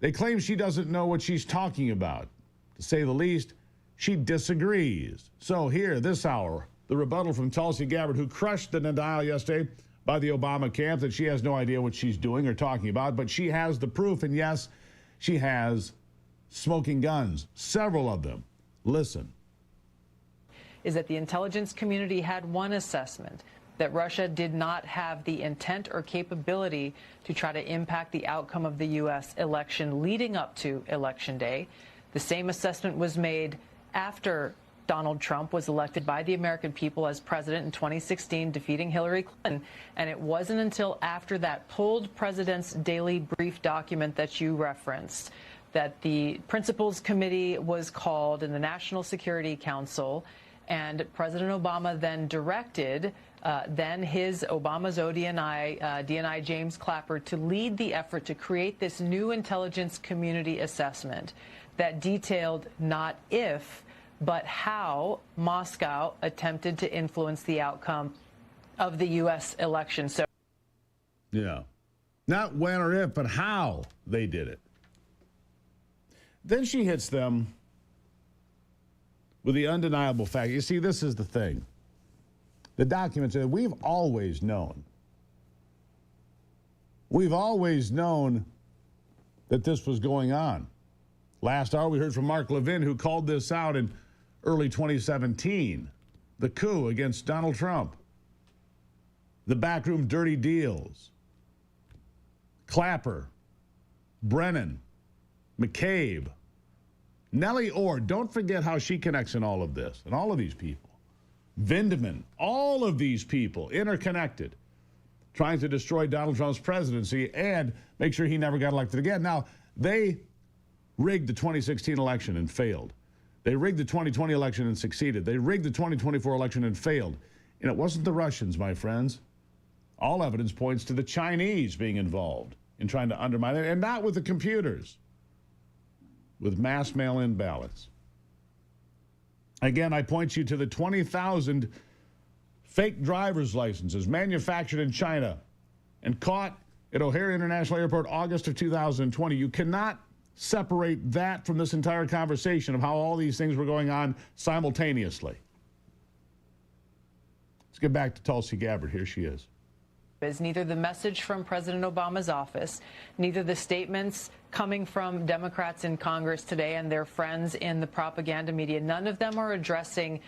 They claim she doesn't know what she's talking about. To say the least, she disagrees. So here, this hour, the rebuttal from Tulsi Gabbard, who crushed the denial yesterday by the Obama camp that she has no idea what she's doing or talking about, but she has the proof, and yes, she has smoking guns, several of them. Listen. Is that the intelligence community had one assessment, that Russia did not have the intent or capability to try to impact the outcome of the U.S. election leading up to Election Day. The same assessment was made after Donald Trump was elected by the American people as president in 2016, defeating Hillary Clinton. And it wasn't until after that pulled President's Daily Brief document that you referenced that the Principals Committee was called in the National Security Council, and President Obama then directed Obama's DNI James Clapper to lead the effort to create this new intelligence community assessment that detailed not if, but how Moscow attempted to influence the outcome of the U.S. election. So, yeah, not when or if, but how they did it. Then she hits them with the undeniable fact. You see, this is the thing. The documents that we've always known. We've always known that this was going on. Last hour, we heard from Mark Levin, who called this out in early 2017. The coup against Donald Trump. The backroom dirty deals. Clapper. Brennan. McCabe, Nellie Orr, don't forget how she connects in all of this, and all of these people. Vindman, all of these people interconnected, trying to destroy Donald Trump's presidency and make sure he never got elected again. Now, they rigged the 2016 election and failed. They rigged the 2020 election and succeeded. They rigged the 2024 election and failed. And it wasn't the Russians, my friends. All evidence points to the Chinese being involved in trying to undermine it, and not with the computers. With mass mail-in ballots. Again, I point you to the 20,000 fake driver's licenses manufactured in China and caught at O'Hare International Airport August of 2020. You cannot separate that from this entire conversation of how all these things were going on simultaneously. Let's get back to Tulsi Gabbard. Here she is. Is neither the message from President Obama's office, neither the statements coming from Democrats in Congress today and their friends in the propaganda media, none of them are addressing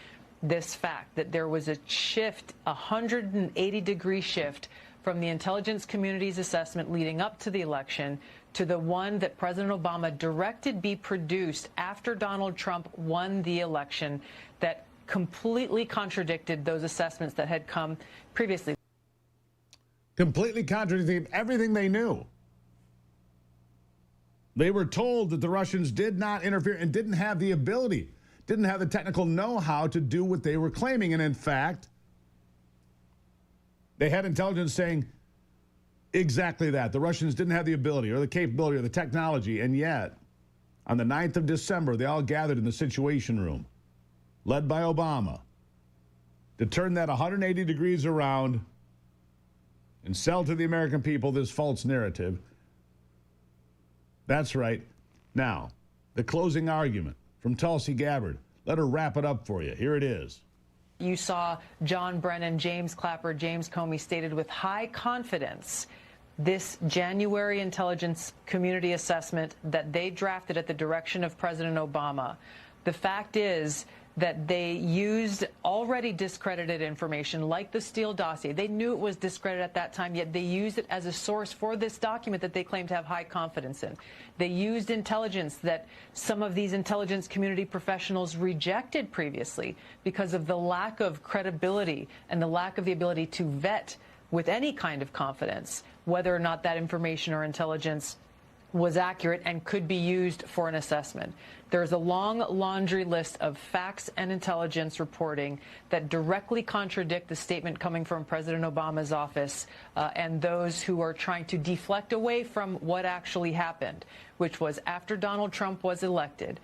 this fact that there was a shift, a 180-degree shift from the intelligence community's assessment leading up to the election to the one that President Obama directed be produced after Donald Trump won the election that completely contradicted those assessments that had come previously. Completely contradicting everything they knew. They were told that the Russians did not interfere and didn't have the ability, didn't have the technical know-how to do what they were claiming. And in fact, they had intelligence saying exactly that. The Russians didn't have the ability or the capability or the technology. And yet, on the 9th of December, they all gathered in the Situation Room, led by Obama, to turn that 180 degrees around and sell to the American people this false narrative. That's right. Now, the closing argument. from Tulsi Gabbard. Let her wrap it up for you. Here it is. You saw John Brennan, James Clapper, James Comey stated with high confidence this January intelligence community assessment that they drafted at the direction of President Obama. The fact is that they used already discredited information like the Steele dossier. They knew it was discredited at that time, yet they used it as a source for this document that they claim to have high confidence in. They used intelligence that some of these intelligence community professionals rejected previously because of the lack of credibility and the lack of the ability to vet with any kind of confidence whether or not that information or intelligence was accurate and could be used for an assessment. There's a long laundry list of facts and intelligence reporting that directly contradict the statement coming from President Obama's office and those who are trying to deflect away from what actually happened, which was after Donald Trump was elected,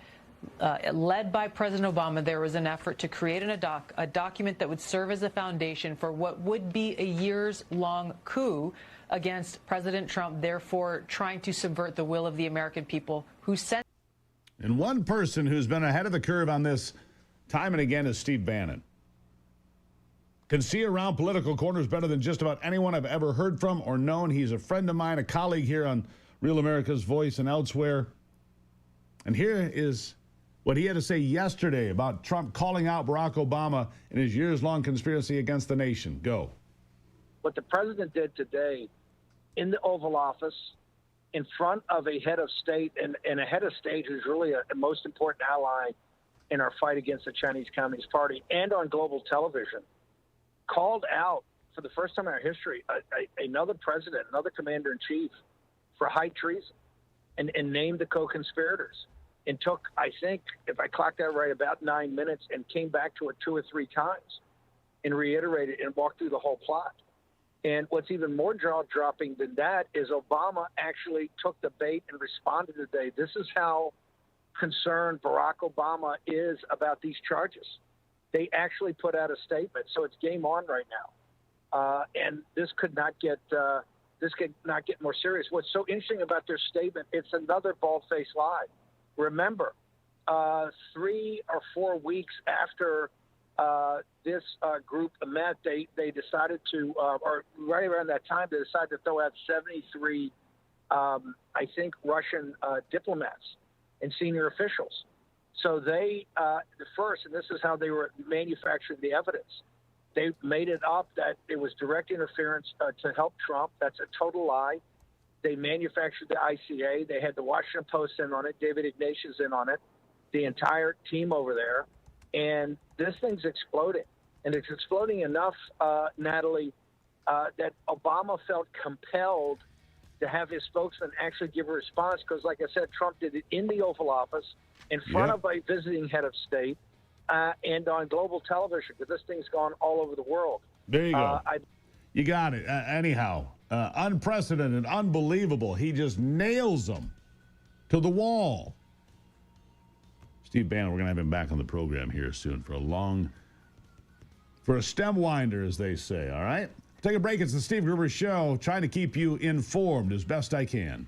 led by President Obama, there was an effort to create a document that would serve as a foundation for what would be a years-long coup against President Trump, therefore trying to subvert the will of the American people who sent. And one person who's been ahead of the curve on this time and again is Steve Bannon. Can see around political corners better than just about anyone I've ever heard from or known. He's a friend of mine, a colleague here on Real America's Voice and elsewhere. And here is what he had to say yesterday about Trump calling out Barack Obama in his years-long conspiracy against the nation. Go. What the president did today in the Oval Office, in front of a head of state, and a head of state who's really a most important ally in our fight against the Chinese Communist Party, and on global television, called out for the first time in our history another president, another commander-in-chief for high treason, and named the co-conspirators. And took, I think, if I clocked that right, about 9 minutes, and came back to it 2 or 3 times and reiterated and walked through the whole plot. And what's even more jaw-dropping than that is Obama actually took the bait and responded today. This is how concerned Barack Obama is about these charges. They actually put out a statement, so it's game on right now. And this could not get more serious. What's so interesting about their statement? It's another bald-faced lie. Remember, 3 or 4 weeks after this group met, they decided to, or right around that time, they decided to throw out 73, I think, Russian diplomats and senior officials. So they, the first, and this is how they were manufacturing the evidence, they made it up that it was direct interference to help Trump. That's a total lie. They manufactured the ICA. They had the Washington Post in on it, David Ignatius in on it, the entire team over there. And this thing's exploding. And it's exploding enough, Natalie, that Obama felt compelled to have his spokesman actually give a response because, like I said, Trump did it in the Oval Office in front of a visiting head of state and on global television because this thing's gone all over the world. There you go. You got it. Anyhow, unprecedented, unbelievable. He just nails them to the wall. Steve Bannon, we're going to have him back on the program here soon for a stem winder, as they say, all right? Take a break. It's the Steve Gruber Show, trying to keep you informed as best I can.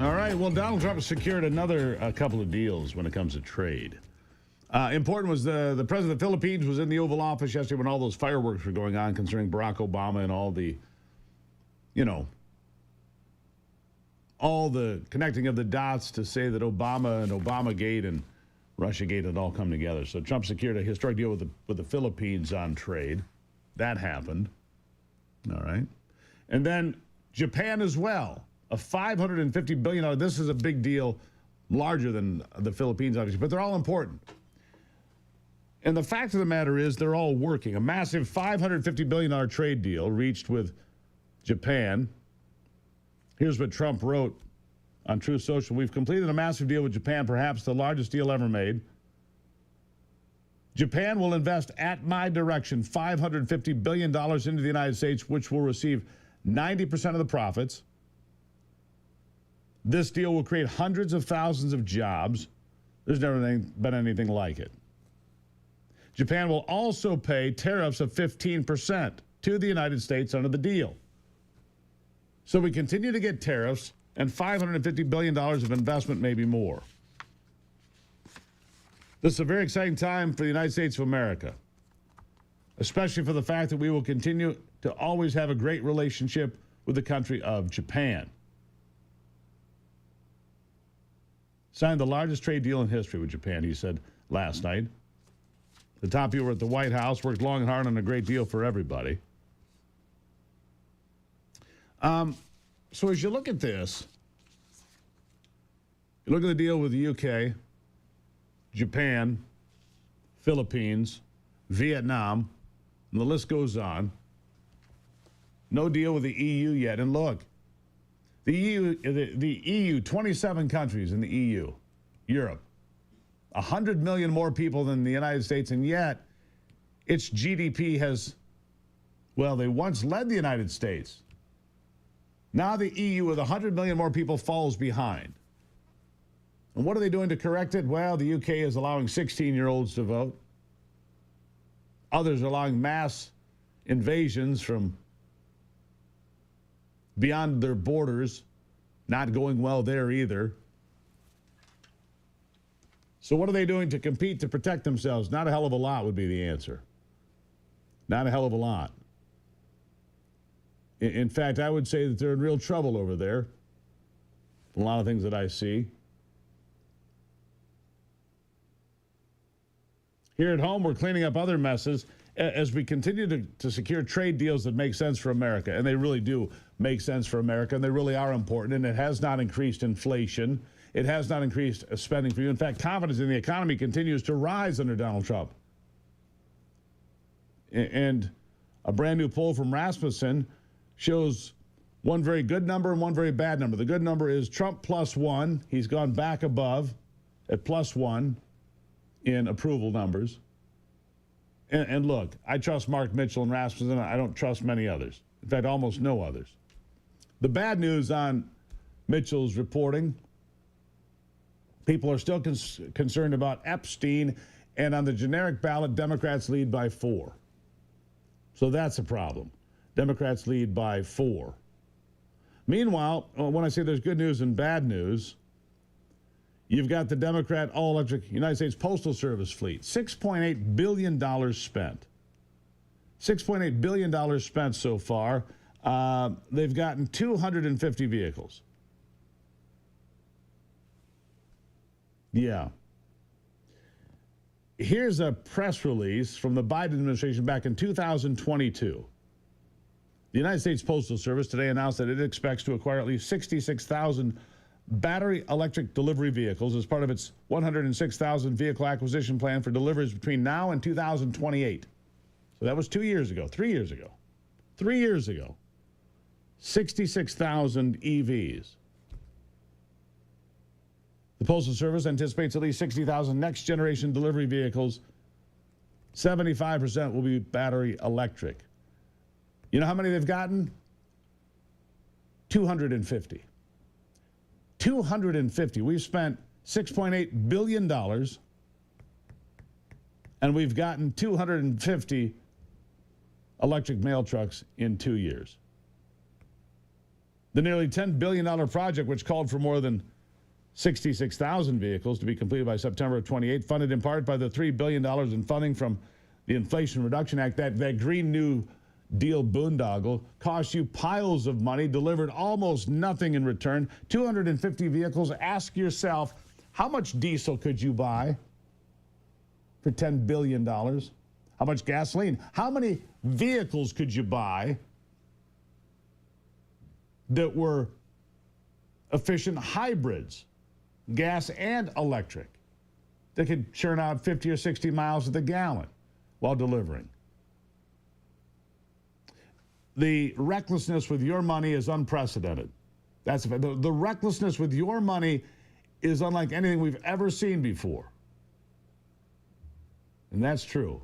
All right. Well, Donald Trump secured another couple of deals when it comes to trade. Important was the president of the Philippines was in the Oval Office yesterday when all those fireworks were going on concerning Barack Obama and all the, all the connecting of the dots to say that Obama and Obamagate and Russiagate had all come together. So Trump secured a historic deal with the Philippines on trade. That happened. All right. And then Japan as well. A $550 billion. This is a big deal, larger than the Philippines, obviously, but they're all important. And the fact of the matter is they're all working. A massive $550 billion trade deal reached with Japan. Here's what Trump wrote on Truth Social. We've completed a massive deal with Japan, perhaps the largest deal ever made. Japan will invest at my direction $550 billion into the United States, which will receive 90% of the profits. This deal will create hundreds of thousands of jobs. There's never been anything like it. Japan will also pay tariffs of 15% to the United States under the deal. So we continue to get tariffs and $550 billion of investment, maybe more. This is a very exciting time for the United States of America, especially for the fact that we will continue to always have a great relationship with the country of Japan. Signed the largest trade deal in history with Japan, he said last night. The top people at the White House worked long and hard on a great deal for everybody. So as you look at this, you look at the deal with the UK, Japan, Philippines, Vietnam, and the list goes on. No deal with the EU yet. And look, the EU, 27 countries in the EU, Europe, 100 million more people than the United States, and yet its GDP has, well, they once led the United States. Now the EU with 100 million more people falls behind. And what are they doing to correct it? Well, the UK is allowing 16-year-olds to vote. Others are allowing mass invasions from beyond their borders. Not going well there either. So what are they doing to compete to protect themselves? Not a hell of a lot would be the answer. Not a hell of a lot. In fact, I would say that they're in real trouble over there. A lot of things that I see. Here at home, we're cleaning up other messes as we continue to secure trade deals that make sense for America. And they really do make sense for America, and they really are important. And it has not increased inflation. It has not increased spending for you. In fact, confidence in the economy continues to rise under Donald Trump. And a brand new poll from Rasmussen shows one very good number and one very bad number. The good number is Trump +1. He's gone back above at +1 in approval numbers. And look, I trust Mark Mitchell and Rasmussen. I don't trust many others. In fact, almost no others. The bad news on Mitchell's reporting, people are still concerned about Epstein, and on the generic ballot, Democrats lead by 4. So that's a problem. Democrats lead by 4. Meanwhile, when I say there's good news and bad news, you've got the Democrat all-electric United States Postal Service fleet. $6.8 billion spent. $6.8 billion spent so far. They've gotten 250 vehicles. Yeah. Here's a press release from the Biden administration back in 2022. The United States Postal Service today announced that it expects to acquire at least 66,000 battery electric delivery vehicles as part of its 106,000 vehicle acquisition plan for deliveries between now and 2028. So that was 2 years ago, 3 years ago. 3 years ago. 66,000 EVs. The Postal Service anticipates at least 60,000 next-generation delivery vehicles. 75% will be battery electric. You know how many they've gotten? 250. 250. We've spent $6.8 billion, and we've gotten 250 electric mail trucks in 2 years. The nearly $10 billion project, which called for more than 66,000 vehicles to be completed by September of 28, funded in part by the $3 billion in funding from the Inflation Reduction Act, that Green New Deal boondoggle, cost you piles of money, delivered almost nothing in return. 250 vehicles. Ask yourself, how much diesel could you buy for $10 billion? How much gasoline? How many vehicles could you buy that were efficient hybrids, gas and electric, that could churn out 50 or 60 miles to the gallon while delivering? The recklessness with your money is unprecedented. That's the recklessness with your money is unlike anything we've ever seen before. And that's true.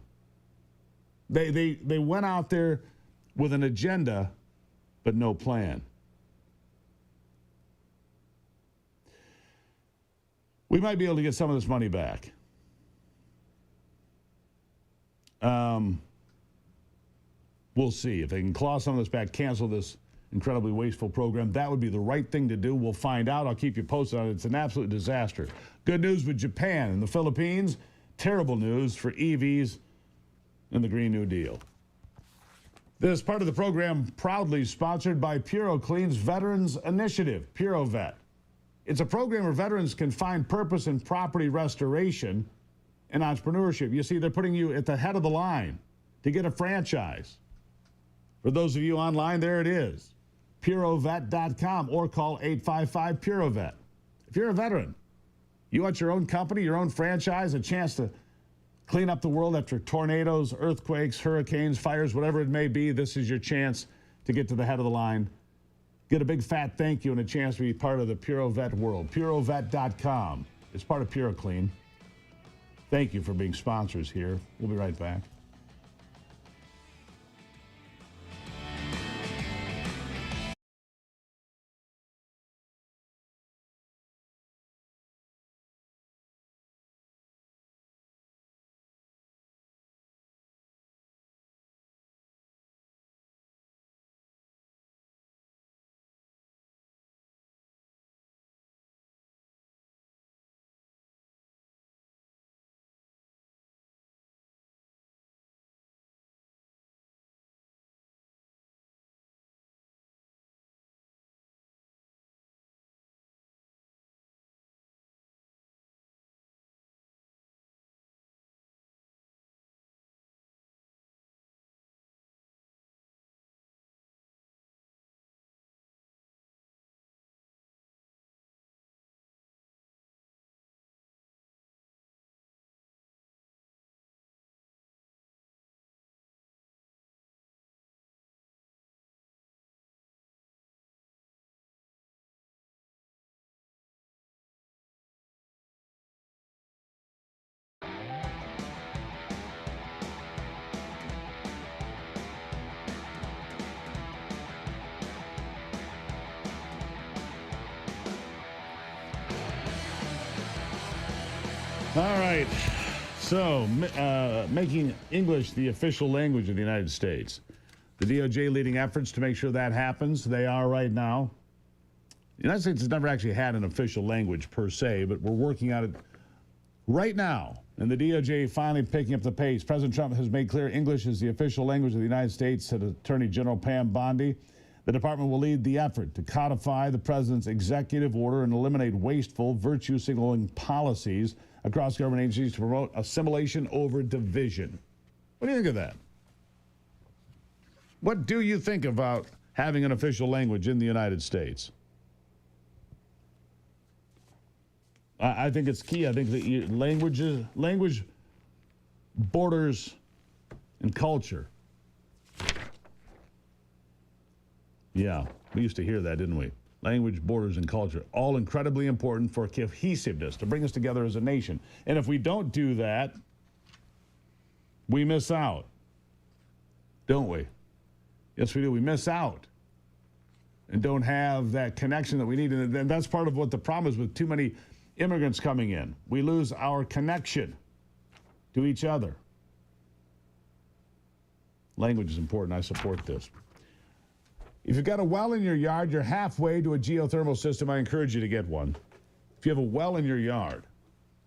They went out there with an agenda, but no plan. We might be able to get some of this money back. We'll see. If they can claw some of this back, cancel this incredibly wasteful program, that would be the right thing to do. We'll find out. I'll keep you posted on it. It's an absolute disaster. Good news with Japan and the Philippines. Terrible news for EVs and the Green New Deal. This part of the program proudly sponsored by PuroClean's Veterans Initiative, PuroVet. It's a program where veterans can find purpose in property restoration and entrepreneurship. You see, they're putting you at the head of the line to get a franchise. For those of you online, there it is, purovet.com, or call 855-PuroVet. If you're a veteran, you want your own company, your own franchise, a chance to clean up the world after tornadoes, earthquakes, hurricanes, fires, whatever it may be, this is your chance to get to the head of the line. Get a big fat thank you and a chance to be part of the PuroVet world. purovet.com. It's part of PuroClean. Thank you for being sponsors here. We'll be right back. All right, so making English the official language of the United States. The DOJ leading efforts to make sure that happens. They are right now. The United States has never actually had an official language per se, but we're working on it right now. And the DOJ finally picking up the pace. President Trump has made clear English is the official language of the United States, said Attorney General Pam Bondi. The department will lead the effort to codify the president's executive order and eliminate wasteful, virtue-signaling policies across government agencies to promote assimilation over division. What do you think of that? What do you think about having an official language in the United States? I think it's key. I think that language borders and culture. Yeah, we used to hear that, didn't we? Language, borders, and culture, all incredibly important for cohesiveness, to bring us together as a nation. And if we don't do that, we miss out, don't we? Yes, we do. We miss out and don't have that connection that we need. And that's part of what the problem is with too many immigrants coming in. We lose our connection to each other. Language is important. I support this. If you've got a well in your yard, you're halfway to a geothermal system. I encourage you to get one. If you have a well in your yard,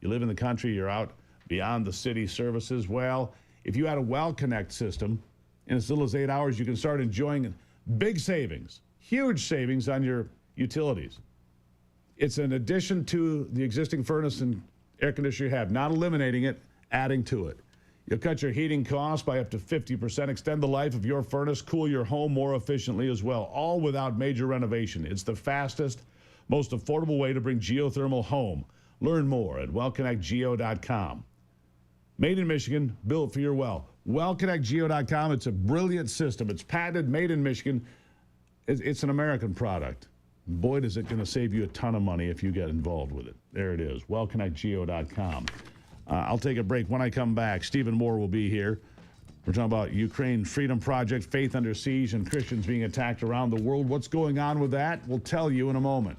you live in the country, you're out beyond the city services, well, if you had a well connect system, in as little as 8 hours, you can start enjoying big savings, huge savings on your utilities. It's an addition to the existing furnace and air conditioner you have, not eliminating it, adding to it. You'll cut your heating costs by up to 50%, extend the life of your furnace, cool your home more efficiently as well, all without major renovation. It's the fastest, most affordable way to bring geothermal home. Learn more at wellconnectgeo.com. Made in Michigan, built for your well. Wellconnectgeo.com. It's a brilliant system. It's patented, made in Michigan. It's an American product. Boy, is it going to save you a ton of money if you get involved with it. There it is, wellconnectgeo.com. I'll take a break. When I come back, Stephen Moore will be here. We're talking about Ukraine Freedom Project, faith under siege, and Christians being attacked around the world. What's going on with that? We'll tell you in a moment.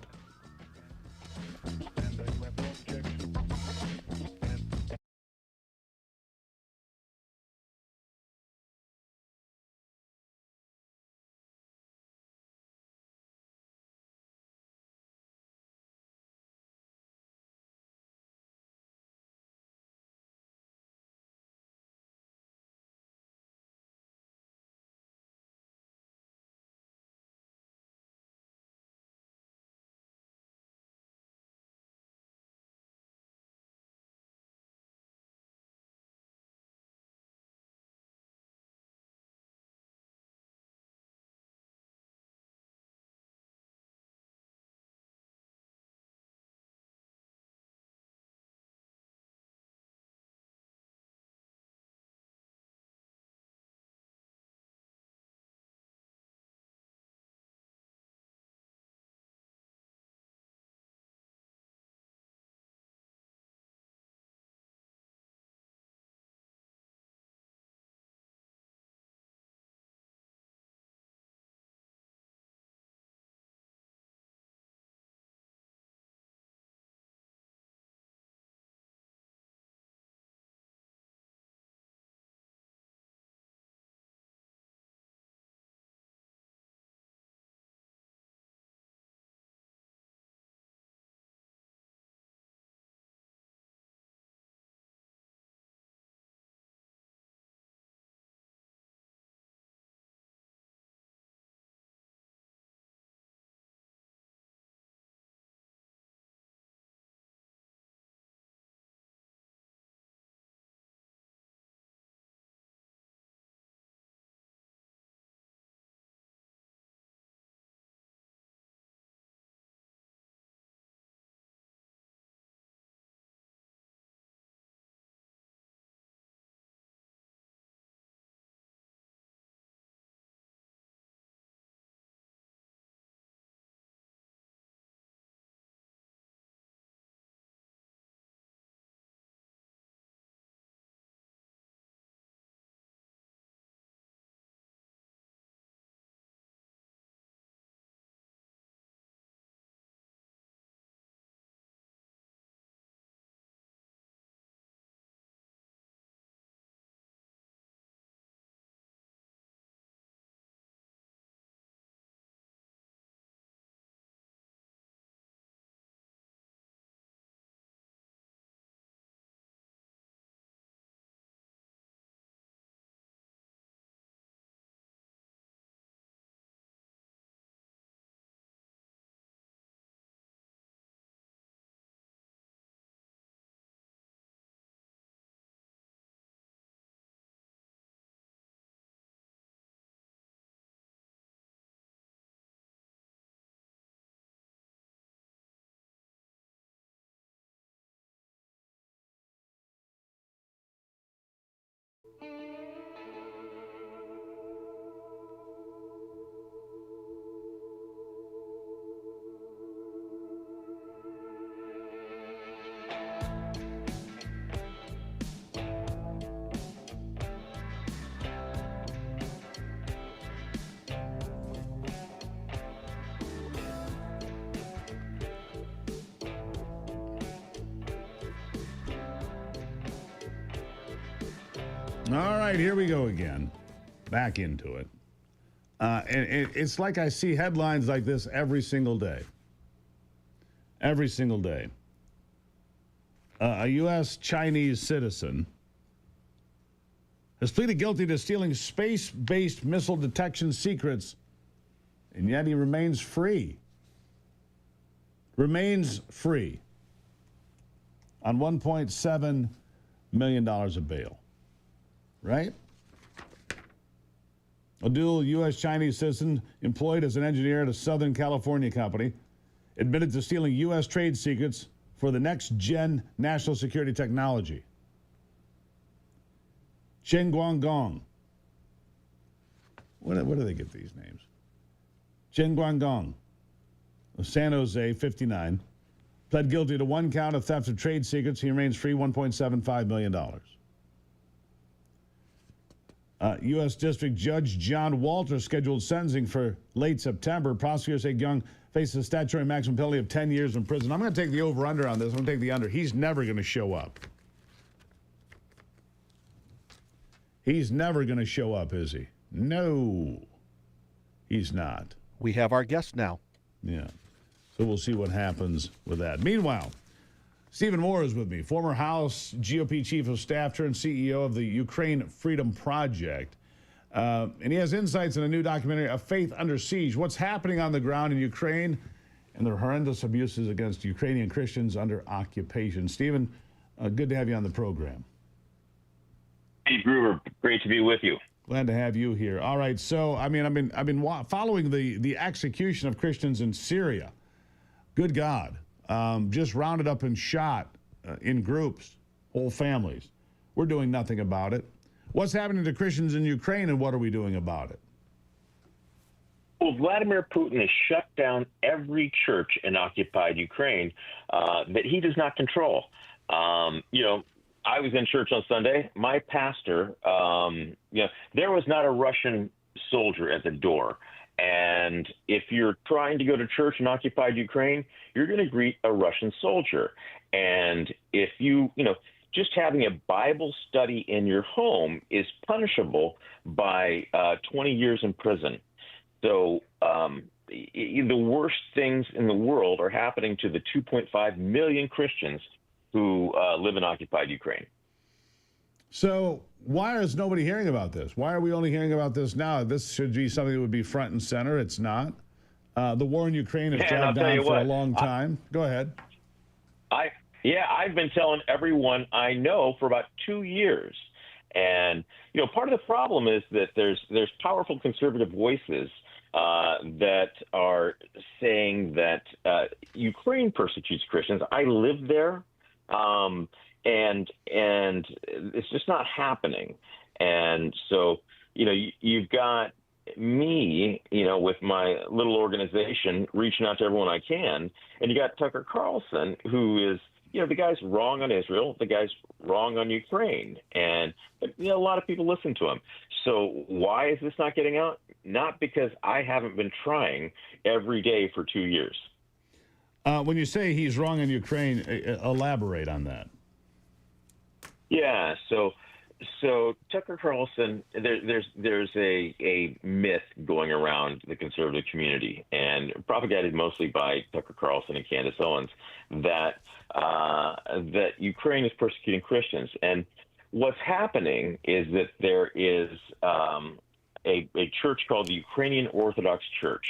All right, here we go again. Back into it. And it's like I see headlines like this every single day. Every single day. A U.S. Chinese citizen has pleaded guilty to stealing space-based missile detection secrets, and yet he remains free. Remains free on $1.7 million of bail. Right? A dual U.S.-Chinese citizen employed as an engineer at a Southern California company admitted to stealing U.S. trade secrets for the next-gen national security technology. Chen Guangdong. Where do they get these names? Chen Guangdong of San Jose, 59, pled guilty to one count of theft of trade secrets. He remains free, $1.75 million. U.S. District Judge John Walter scheduled sentencing for late September. Prosecutors say Young faces a statutory maximum penalty of 10 years in prison. I'm going to take the over-under on this. I'm going to take the under. He's never going to show up. He's never going to show up, is he? No, he's not. We have our guest now. Yeah. So we'll see what happens with that. Meanwhile, Stephen Moore is with me, former House GOP Chief of Staff turned CEO of the Ukraine Freedom Project. And he has insights in a new documentary, A Faith Under Siege, what's happening on the ground in Ukraine and the horrendous abuses against Ukrainian Christians under occupation. Stephen, good to have you on the program. Hey, Gruber, great to be with you. Glad to have you here. All right, so I've been following the execution of Christians in Syria. Good God, just rounded up and shot in groups, whole families. We're doing nothing about it. What's happening to Christians in Ukraine, and what are we doing about it? Well, Vladimir Putin has shut down every church in occupied Ukraine that he does not control. I was in church on Sunday. My pastor, there was not a Russian soldier at the door. And if you're trying to go to church in occupied Ukraine, you're going to greet a Russian soldier. And if just having a Bible study in your home is punishable by 20 years in prison. So the worst things in the world are happening to the 2.5 million Christians who live in occupied Ukraine. So why is nobody hearing about this? Why are we only hearing about this now? This should be something that would be front and center. It's not. The war in Ukraine has dragged on for a long time. Go ahead. I've been telling everyone I know for about 2 years. And, part of the problem is that there's powerful conservative voices that are saying that Ukraine persecutes Christians. I live there. And it's just not happening. And so, you've got me, with my little organization reaching out to everyone I can. And you got Tucker Carlson, who is, the guy's wrong on Israel. The guy's wrong on Ukraine. And, a lot of people listen to him. So why is this not getting out? Not because I haven't been trying every day for 2 years. When you say he's wrong on Ukraine, elaborate on that. Yeah, so Tucker Carlson, there's a myth going around the conservative community, and propagated mostly by Tucker Carlson and Candace Owens, that Ukraine is persecuting Christians. And what's happening is that there is a church called the Ukrainian Orthodox Church.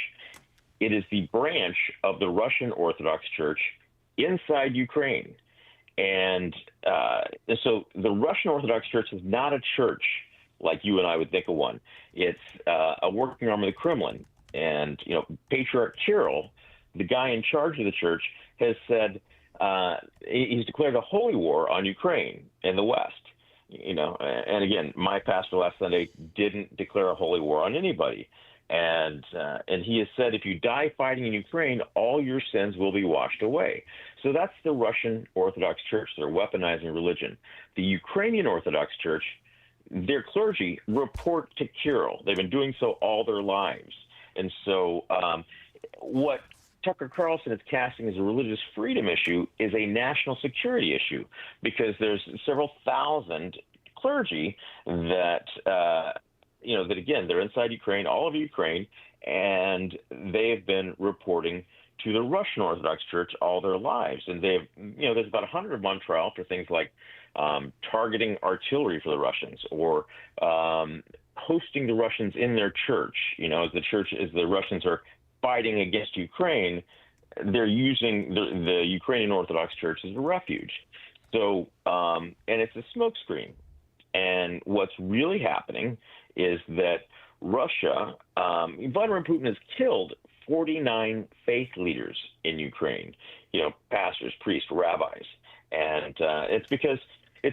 It is the branch of the Russian Orthodox Church inside Ukraine. And so the Russian Orthodox Church is not a church like you and I would think of one. It's a working arm of the Kremlin. And, Patriarch Kirill, the guy in charge of the church, has said he's declared a holy war on Ukraine and the West. And again, my pastor last Sunday didn't declare a holy war on anybody. And he has said, if you die fighting in Ukraine, all your sins will be washed away. So that's the Russian Orthodox Church. They're weaponizing religion. The Ukrainian Orthodox Church, their clergy report to Kirill. They've been doing so all their lives. And so what Tucker Carlson is casting as a religious freedom issue is a national security issue, because there's several thousand clergy that that again, they're inside Ukraine, all of Ukraine, and they've been reporting to the Russian Orthodox Church all their lives. And they've, there's about 100 of them on trial for things like targeting artillery for the Russians, or hosting the Russians in their church. As the Russians are fighting against Ukraine, they're using the Ukrainian Orthodox Church as a refuge. So, and it's a smokescreen. And what's really happening is that Russia, Vladimir Putin has killed 49 faith leaders in Ukraine, pastors, priests, rabbis. And it's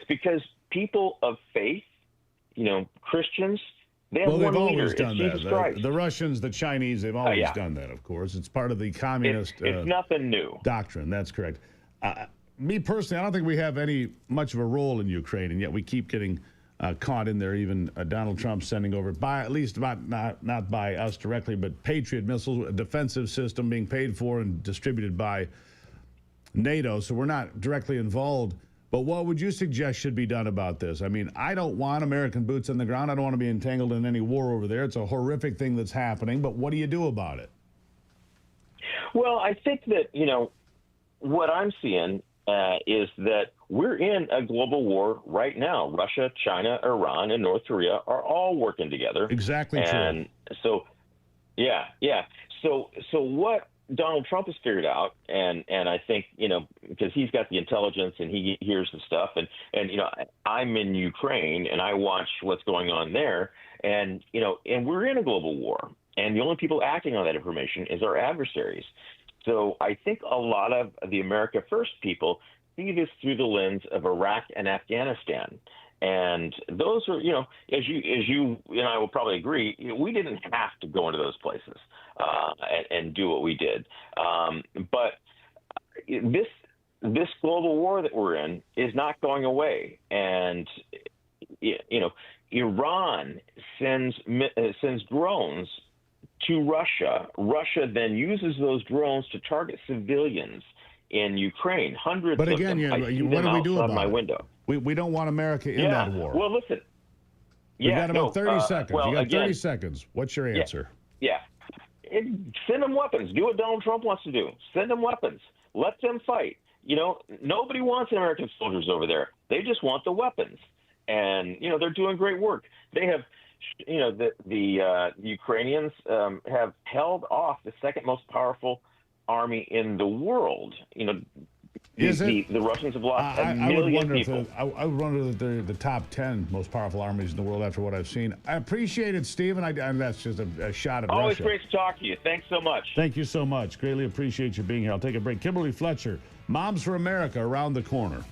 because people of faith, Christians, they have one leader. Always done it's Jesus Christ. The Russians, the Chinese, they've always done that, of course. It's part of the communist it's nothing new. Doctrine. That's correct. Me personally, I don't think we have any much of a role in Ukraine, and yet we keep getting caught in there. Even Donald Trump sending over, at least not by us directly, but Patriot missiles, a defensive system being paid for and distributed by NATO. So we're not directly involved. But what would you suggest should be done about this? I mean, I don't want American boots on the ground. I don't want to be entangled in any war over there. It's a horrific thing that's happening. But what do you do about it? Well, I think that, what I'm seeing is that we're in a global war right now. Russia, China, Iran, and North Korea are all working together. Exactly true. And so, yeah. So what Donald Trump has figured out, and I think, because he's got the intelligence and he hears the stuff, and I'm in Ukraine and I watch what's going on there, and we're in a global war, and the only people acting on that information is our adversaries. So I think a lot of the America First people see this through the lens of Iraq and Afghanistan. And those are, as you and I will probably agree, we didn't have to go into those places and do what we did. But this global war that we're in is not going away. And, Iran sends drones to Russia. Russia then uses those drones to target civilians in Ukraine. Hundreds but of again, them. what do we do about my it? window. We don't want America in that war. Well, listen. We've got about 30 seconds. Well, you got again, 30 seconds. What's your answer? Yeah. Send them weapons. Do what Donald Trump wants to do. Send them weapons. Let them fight. Nobody wants American soldiers over there. They just want the weapons. And, they're doing great work. They have, the Ukrainians have held off the second most powerful army in the world. The Russians have lost a million people. I would wonder that they're the top 10 most powerful armies in the world after what I've seen. I appreciate it, Stephen. And that's just a shot at Always Russia. great to talk to you. Thanks so much. Thank you so much. Greatly appreciate you being here. I'll take a break. Kimberly Fletcher, Moms for America, around the corner.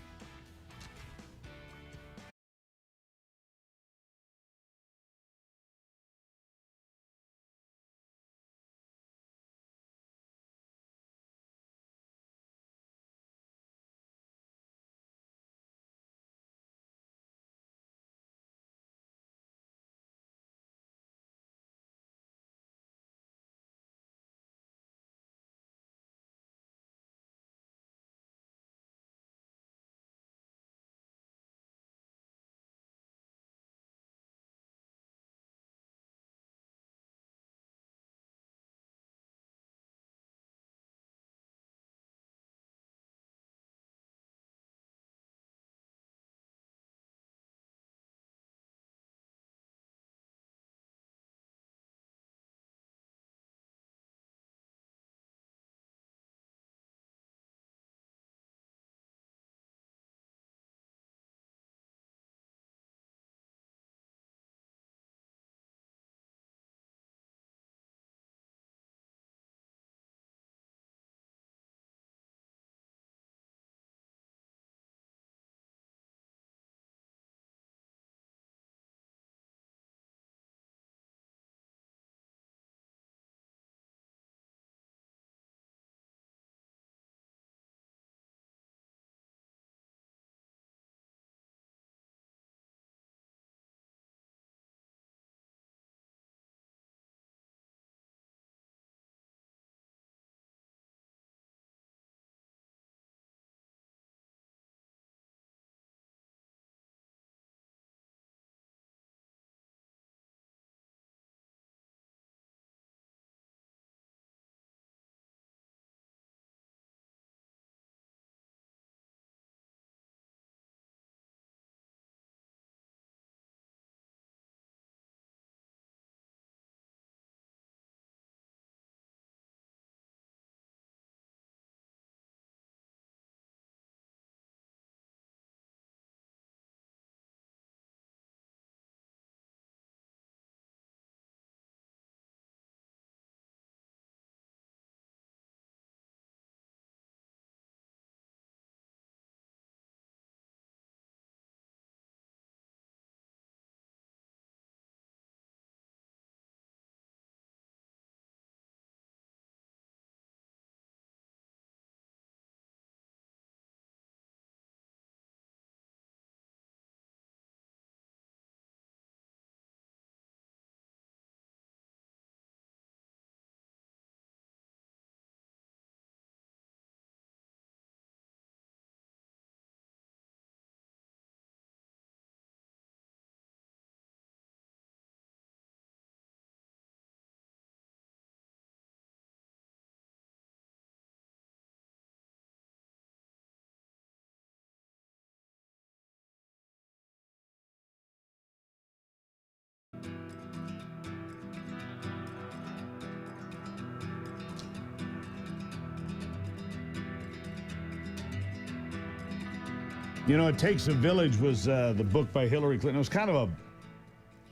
You know, It Takes a Village was the book by Hillary Clinton. It was kind of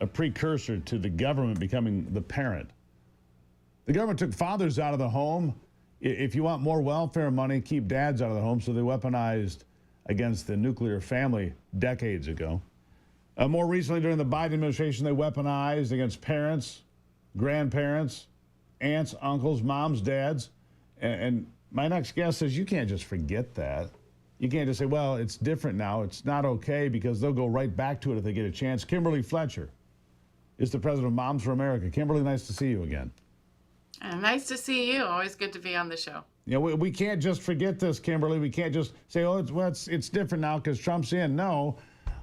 a precursor to the government becoming the parent. The government took fathers out of the home. If you want more welfare money, keep dads out of the home. So they weaponized against the nuclear family decades ago. More recently, during the Biden administration, they weaponized against parents, grandparents, aunts, uncles, moms, dads. And my next guest says you can't just forget that. You can't just say, well, it's different now. It's not okay, because they'll go right back to it if they get a chance. Kimberly Fletcher is the president of Moms for America. Kimberly, nice to see you again. Nice to see you. Always good to be on the show. You know, we can't just forget this, Kimberly. We can't just say, oh, it's different now because Trump's in. No,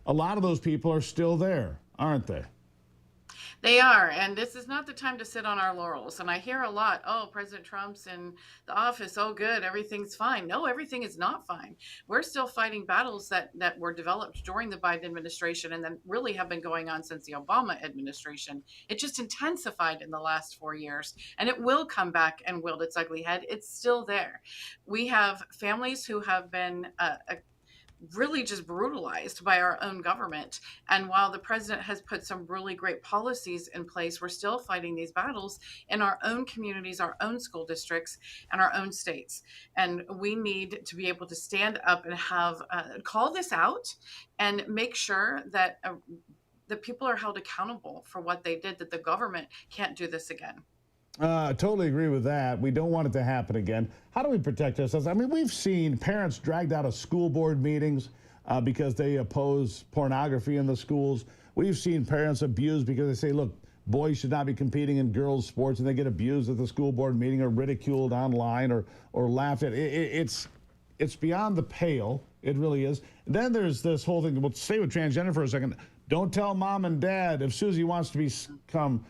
a lot of those people are still there, aren't they? They are, and this is not the time to sit on our laurels. And I hear a lot, oh, President Trump's in the office, oh, good, everything's fine. No, everything is not fine. We're still fighting battles that were developed during the Biden administration and then really have been going on since the Obama administration. It just intensified in the last 4 years, and it will come back and wield its ugly head. It's still there. We have families who have been really just brutalized by our own government. And while the president has put some really great policies in place, we're still fighting these battles in our own communities, our own school districts, and our own states. And we need to be able to stand up and have call this out and make sure that the people are held accountable for what they did, that the government can't do this again. Totally agree with that. We don't want it to happen again. How do we protect ourselves? I mean, we've seen parents dragged out of school board meetings because they oppose pornography in the schools. We've seen parents abused because they say, look, boys should not be competing in girls' sports, and they get abused at the school board meeting or ridiculed online or laughed at. It's beyond the pale. It really is. And then there's this whole thing. We'll stay with transgender for a second. Don't tell mom and dad if Susie wants to become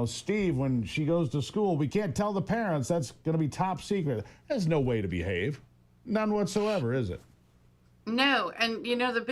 Steve when she goes to school. We can't tell the parents. That's going to be top secret. There's no way to behave. None whatsoever, is it? No, and the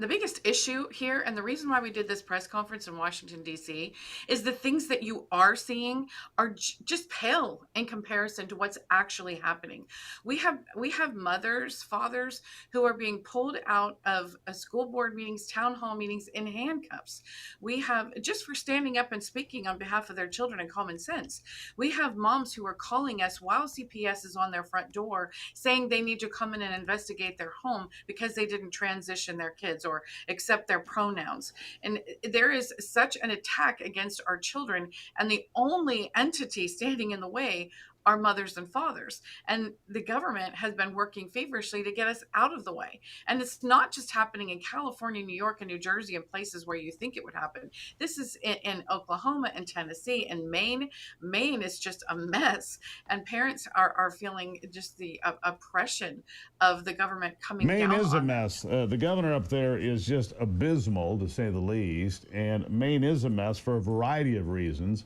biggest issue here, and the reason why we did this press conference in Washington, D.C., is the things that you are seeing are just pale in comparison to what's actually happening. We have mothers, fathers who are being pulled out of school board meetings, town hall meetings in handcuffs. We have, just for standing up and speaking on behalf of their children and common sense. We have moms who are calling us while CPS is on their front door saying they need to come in and investigate their home because they didn't transition their kids or accept their pronouns. And there is such an attack against our children, and the only entity standing in the way are mothers and fathers. And the government has been working feverishly to get us out of the way. And it's not just happening in California, New York, and New Jersey, and places where you think it would happen. This is in Oklahoma and Tennessee and Maine. Maine is just a mess. And parents are feeling just the oppression of the government coming down. Maine is a mess. The governor up there is just abysmal, to say the least. And Maine is a mess for a variety of reasons.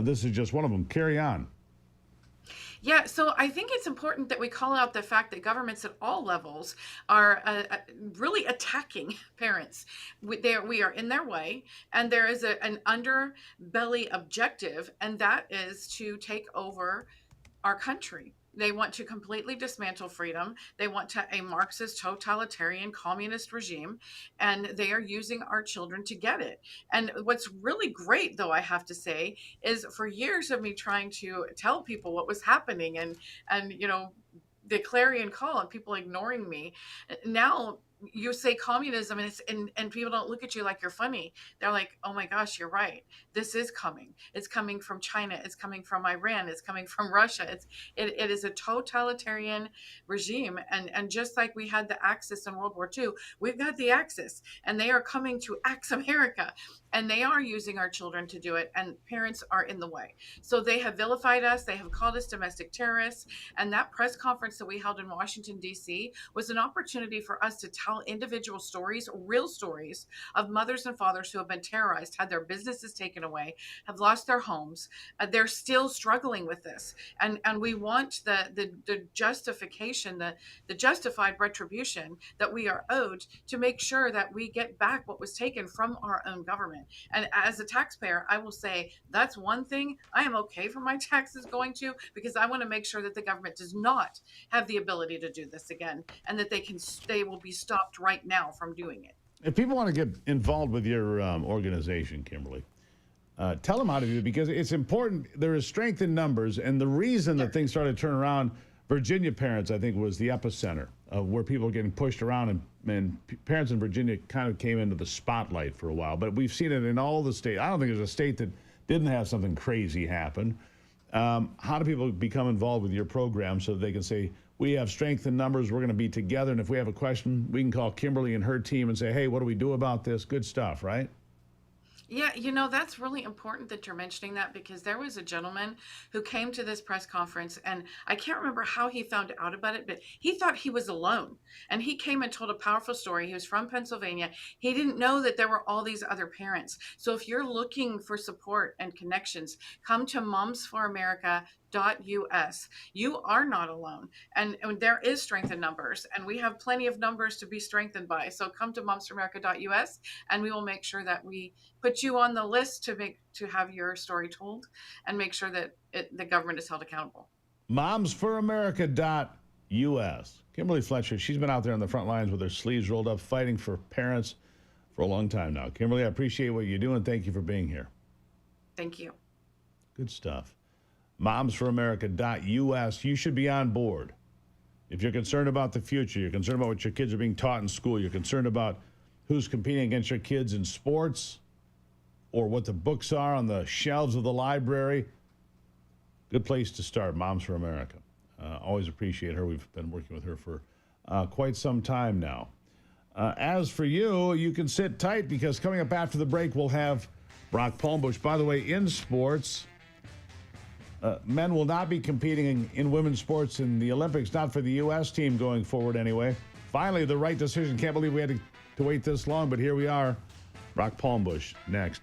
This is just one of them. Carry on. Yeah, so I think it's important that we call out the fact that governments at all levels are really attacking parents. We are in their way, and there is an underbelly objective, and that is to take over our country. They want to completely dismantle freedom. They want a Marxist, totalitarian, communist regime, and they are using our children to get it. And what's really great, though, I have to say, is for years of me trying to tell people what was happening and the clarion call and people ignoring me. Now you say communism and people don't look at you like you're funny. They're like, oh my gosh, you're right. This is coming. It's coming from China. It's coming from Iran. It's coming from Russia. It is a totalitarian regime. And just like we had the Axis in World War II, we've got the Axis, and they are coming to axe America, and they are using our children to do it, and parents are in the way. So they have vilified us. They have called us domestic terrorists. And that press conference that we held in Washington, D.C. was an opportunity for us to tell individual stories, real stories of mothers and fathers who have been terrorized, had their businesses taken away, have lost their homes. They're still struggling with this. And we want the justification, the justified retribution that we are owed to make sure that we get back what was taken from our own government. And as a taxpayer, I will say that's one thing I am okay for my taxes going to, because I want to make sure that the government does not have the ability to do this again, and that they will be stopped stopped right now from doing it. If people want to get involved with your organization, Kimberly, tell them how to do it, because it's important. There is strength in numbers, and the reason that things started to turn around, Virginia parents, I think, was the epicenter of where people were getting pushed around, and parents in Virginia kind of came into the spotlight for a while. But we've seen it in all the states. I don't think there's a state that didn't have something crazy happen. How do people become involved with your program so that they can say, we have strength in numbers, we're going to be together, and if we have a question, we can call Kimberly and her team and say, hey, what do we do about this? Good stuff, right? Yeah, that's really important that you're mentioning that, because there was a gentleman who came to this press conference, and I can't remember how he found out about it, but he thought he was alone. And he came and told a powerful story. He was from Pennsylvania. He didn't know that there were all these other parents. So if you're looking for support and connections, come to momsforamerica.us. You are not alone. And there is strength in numbers, and we have plenty of numbers to be strengthened by. So come to momsforamerica.us, and we will make sure that we put you on the list to have your story told, and make sure that the government is held accountable. momsforamerica.us. Kimberly Fletcher, she's been out there on the front lines with her sleeves rolled up, fighting for parents for a long time now. Kimberly, I appreciate what you do, and thank you for being here. Thank you. Good stuff. momsforamerica.us. You should be on board. If you're concerned about the future, you're concerned about what your kids are being taught in school, you're concerned about who's competing against your kids in sports, or what the books are on the shelves of the library, good place to start, Moms for America. Always appreciate her. We've been working with her for quite some time now. As for you, you can sit tight, because coming up after the break, we'll have Brock Palmbush. By the way, in sports, men will not be competing in women's sports in the Olympics, not for the U.S. team going forward anyway. Finally, the right decision. Can't believe we had to wait this long, but here we are. Brock Palmbush next.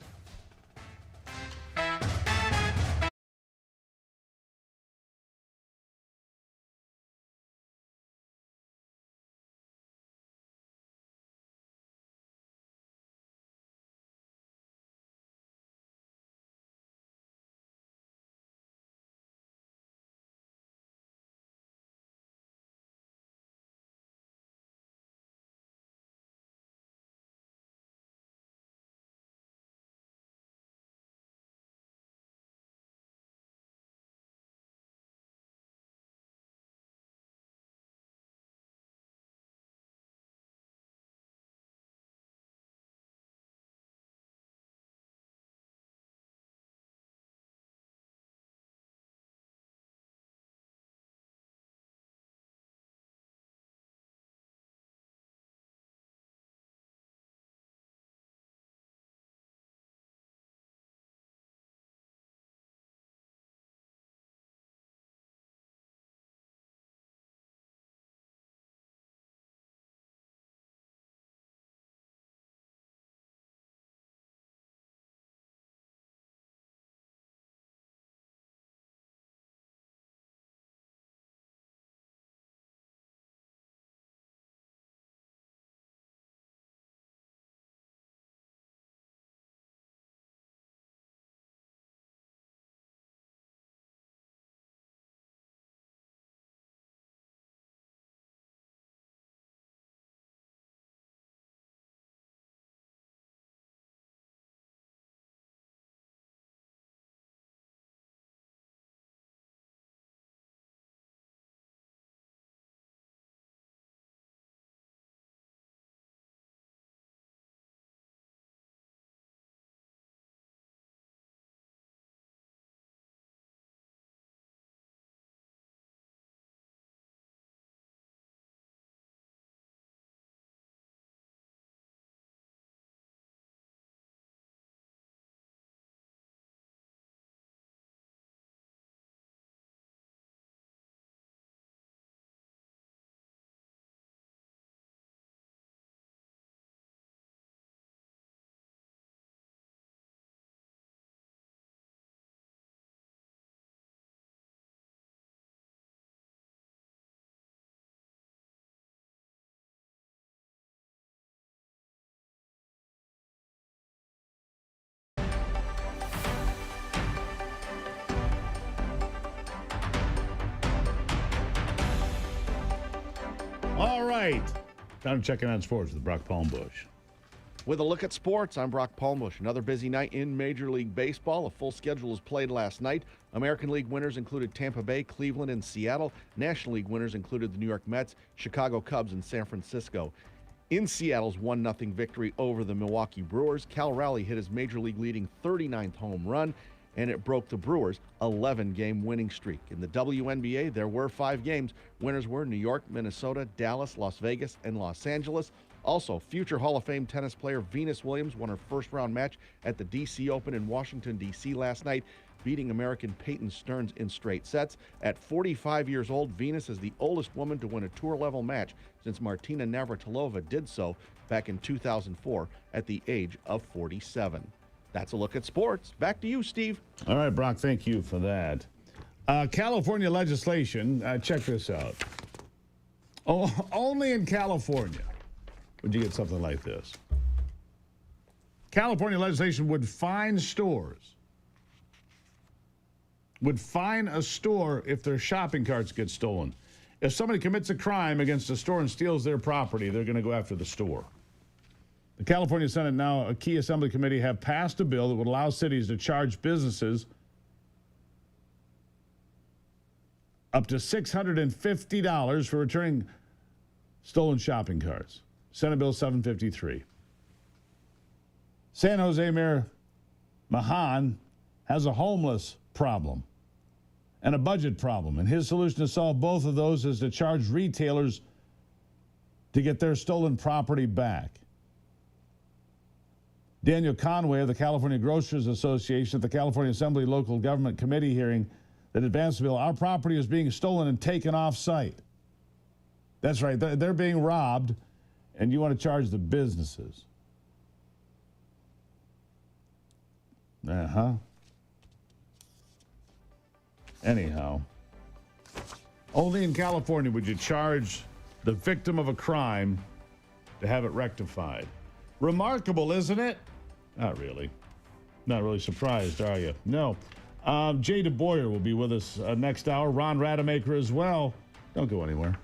All right. Time to check in on sports with Brock Palmbush. With a look at sports, I'm Brock Palmbush. Another busy night in Major League Baseball. A full schedule was played last night. American League winners included Tampa Bay, Cleveland, and Seattle. National League winners included the New York Mets, Chicago Cubs, and San Francisco. In Seattle's 1-0 victory over the Milwaukee Brewers, Cal Raleigh hit his Major League leading 39th home run, and it broke the Brewers' 11-game winning streak. In the WNBA, there were 5 games. Winners were New York, Minnesota, Dallas, Las Vegas, and Los Angeles. Also, future Hall of Fame tennis player Venus Williams won her first-round match at the D.C. Open in Washington, D.C. last night, beating American Peyton Stearns in straight sets. At 45 years old, Venus is the oldest woman to win a tour-level match since Martina Navratilova did so back in 2004 at the age of 47. That's a look at sports. Back to you, Steve. All right, Brock, thank you for that. California legislation, check this out. Oh, only in California would you get something like this. California legislation would fine a store if their shopping carts get stolen. If somebody commits a crime against a store and steals their property, they're going to go after the store. The California Senate, now a key assembly committee, have passed a bill that would allow cities to charge businesses up to $650 for returning stolen shopping carts. Senate Bill 753. San Jose Mayor Mahan has a homeless problem and a budget problem, and his solution to solve both of those is to charge retailers to get their stolen property back. Daniel Conway of the California Grocers Association at the California Assembly Local Government Committee hearing that advanced the bill, our property is being stolen and taken off-site. That's right, they're being robbed, and you want to charge the businesses. Anyhow, only in California would you charge the victim of a crime to have it rectified. Remarkable, isn't it? Not really. Not really surprised, are you? No. Jay DeBoyer will be with us next hour. Ron Rademacher as well. Don't go anywhere.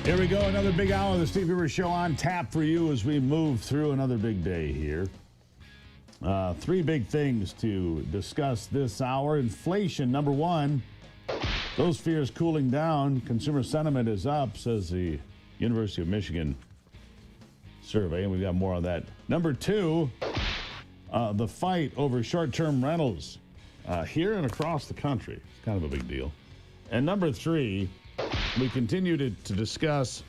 Here we go, another big hour of the Steve Gruber Show on tap for you as we move through another big day here. Three big things to discuss this hour. Inflation, number one. Those fears cooling down. Consumer sentiment is up, says the University of Michigan survey, and we've got more on that. Number two, the fight over short-term rentals here and across the country. It's kind of a big deal. And number three, we continue to discuss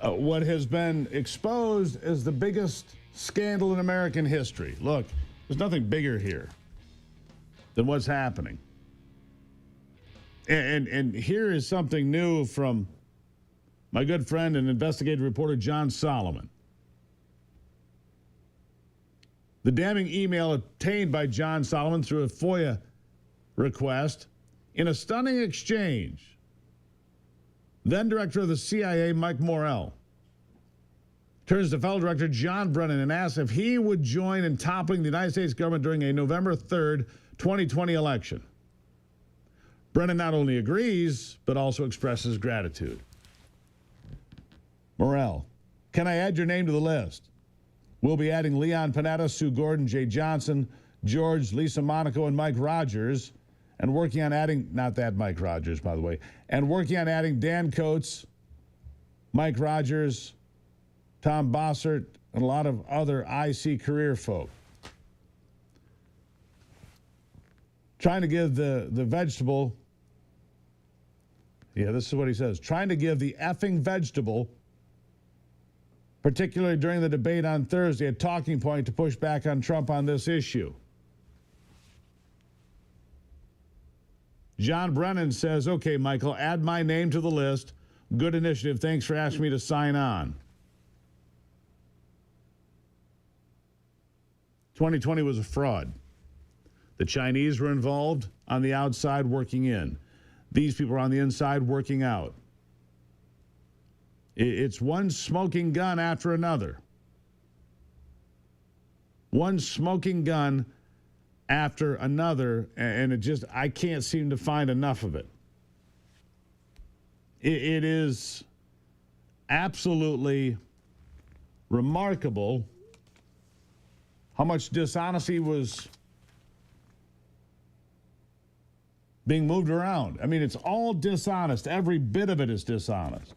what has been exposed as the biggest scandal in American history. Look, there's nothing bigger here than what's happening. And here is something new from my good friend and investigative reporter John Solomon. The damning email obtained by John Solomon through a FOIA request in a stunning exchange. Then Director of the CIA, Mike Morrell, turns to fellow director John Brennan and asks if he would join in toppling the United States government during a November 3rd, 2020 election. Brennan not only agrees, but also expresses gratitude. Morrell, can I add your name to the list? We'll be adding Leon Panetta, Sue Gordon, Jay Johnson, George, Lisa Monaco, and Mike Rogers, and working on adding, not that Mike Rogers, by the way, and working on adding Dan Coates, Mike Rogers, Tom Bossert, and a lot of other IC career folk. Trying to give the vegetable, yeah, this is what he says, trying to give the effing vegetable, particularly during the debate on Thursday, a talking point to push back on Trump on this issue. John Brennan says, okay, Michael, add my name to the list. Good initiative. Thanks for asking me to sign on. 2020 was a fraud. The Chinese were involved on the outside working in. These people are on the inside working out. It's one smoking gun after another. One smoking gun after another, and it just, I can't seem to find enough of it. It is absolutely remarkable how much dishonesty was being moved around. I mean, it's all dishonest. Every bit of it is dishonest.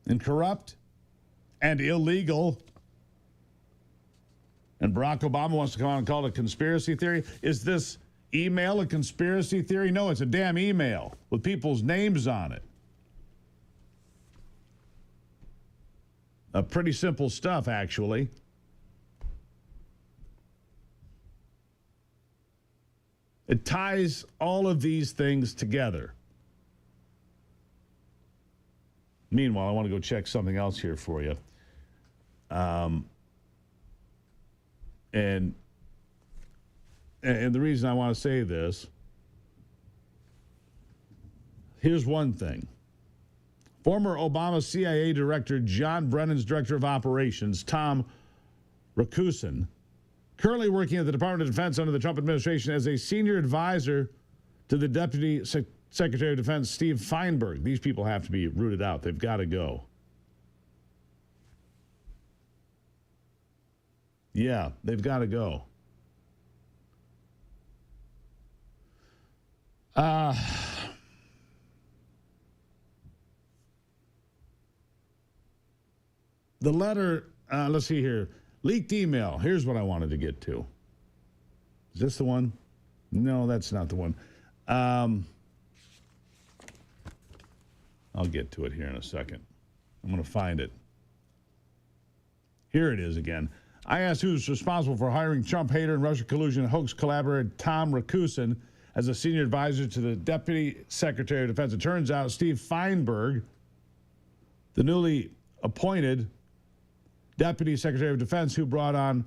And corrupt and illegal. And Barack Obama wants to come on and call it a conspiracy theory. Is this email a conspiracy theory? No, it's a damn email with people's names on it. Pretty simple stuff, actually. It ties all of these things together. Meanwhile, I want to go check something else here for you. And the reason I want to say this, here's one thing. Former Obama CIA Director John Brennan's Director of Operations, Tom Rakusin, currently working at the Department of Defense under the Trump administration as a senior advisor to the Deputy Secretary of Defense, Steve Feinberg. These people have to be rooted out. They've got to go. Yeah, they've got to go. The letter, let's see here. Leaked email. Here's what I wanted to get to. Is this the one? No, that's not the one. I'll get to it here in a second. I'm going to find it. Here it is again. I asked who's responsible for hiring Trump hater and Russia collusion hoax collaborator Tom Rakusin as a senior advisor to the Deputy Secretary of Defense. It turns out Steve Feinberg, the newly appointed Deputy Secretary of Defense who brought on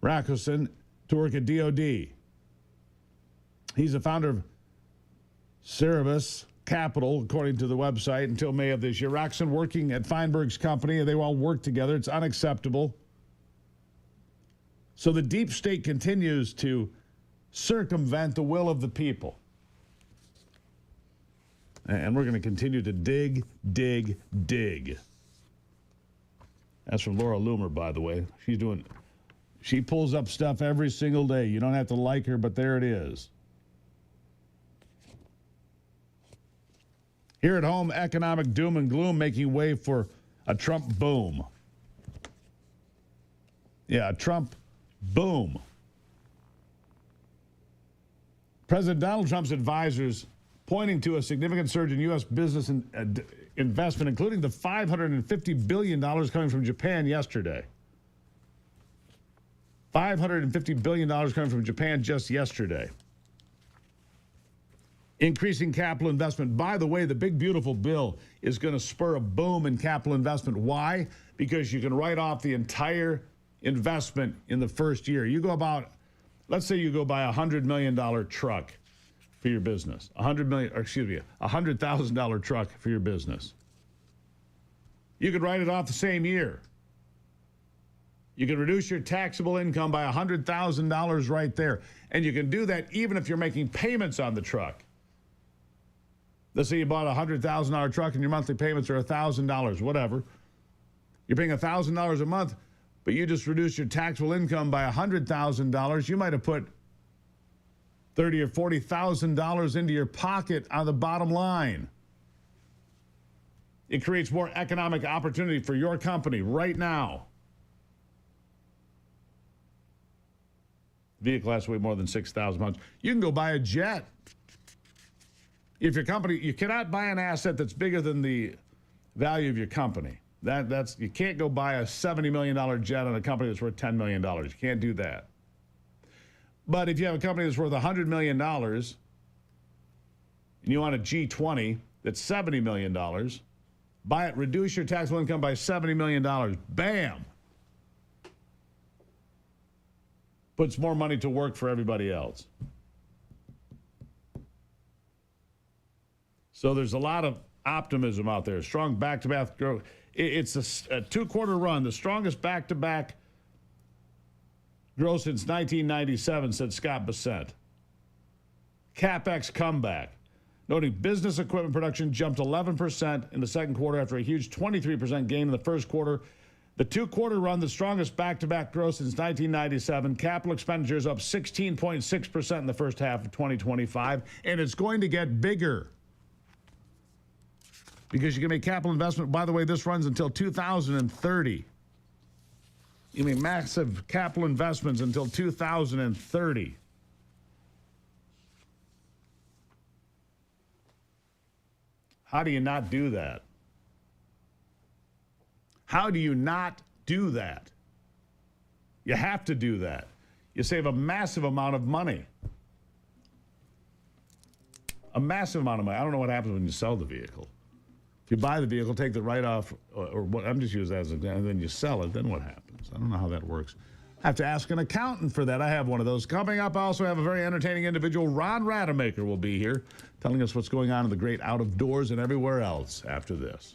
Rakusin to work at DOD. He's the founder of Cerebus Capital, according to the website, until May of this year. Rakusin working at Feinberg's company, and they all work together. It's unacceptable. So the deep state continues to circumvent the will of the people. And we're going to continue to dig, dig, dig. That's from Laura Loomer, by the way. She pulls up stuff every single day. You don't have to like her, but there it is. Here at home, economic doom and gloom making way for a Trump boom. Yeah, a Trump boom. President Donald Trump's advisors pointing to a significant surge in U.S. business investment, including the $550 billion coming from Japan yesterday. $550 billion coming from Japan just yesterday. Increasing capital investment. By the way, the big, beautiful bill is going to spur a boom in capital investment. Why? Because you can write off the entire investment in the first year. You go about, let's say you go buy a $100 million truck for your business. a $100,000 truck for your business. You could write it off the same year. You can reduce your taxable income by $100,000 right there. And you can do that even if you're making payments on the truck. Let's say you bought a $100,000 truck and your monthly payments are $1,000, whatever. You're paying $1,000 a month, but you just reduced your taxable income by $100,000. You might have put $30,000 or $40,000 into your pocket on the bottom line. It creates more economic opportunity for your company right now. Vehicle has to weigh more than 6,000 pounds. You can go buy a jet. If your company, you cannot buy an asset that's bigger than the value of your company. You can't go buy a $70 million jet on a company that's worth $10 million. You can't do that. But if you have a company that's worth $100 million and you want a G20 that's $70 million, buy it, reduce your taxable income by $70 million. Bam! Puts more money to work for everybody else. So there's a lot of optimism out there. Strong back-to-back growth. It's a two-quarter run, the strongest back-to-back growth since 1997, said Scott Bessent. CapEx comeback. Noting business equipment production jumped 11% in the second quarter after a huge 23% gain in the first quarter. The two-quarter run, the strongest back-to-back growth since 1997. Capital expenditures up 16.6% in the first half of 2025, and it's going to get bigger. Because you can make capital investment. By the way, this runs until 2030. You mean massive capital investments until 2030. How do you not do that? How do you not do that? You have to do that. You save a massive amount of money. A massive amount of money. I don't know what happens when you sell the vehicle. If you buy the vehicle, take the write-off, or what I'm just using as an example, and then you sell it, then what happens? I don't know how that works. I have to ask an accountant for that. I have one of those. Coming up, I also have a very entertaining individual. Ron Rademacher will be here telling us what's going on in the great out of doors and everywhere else after this.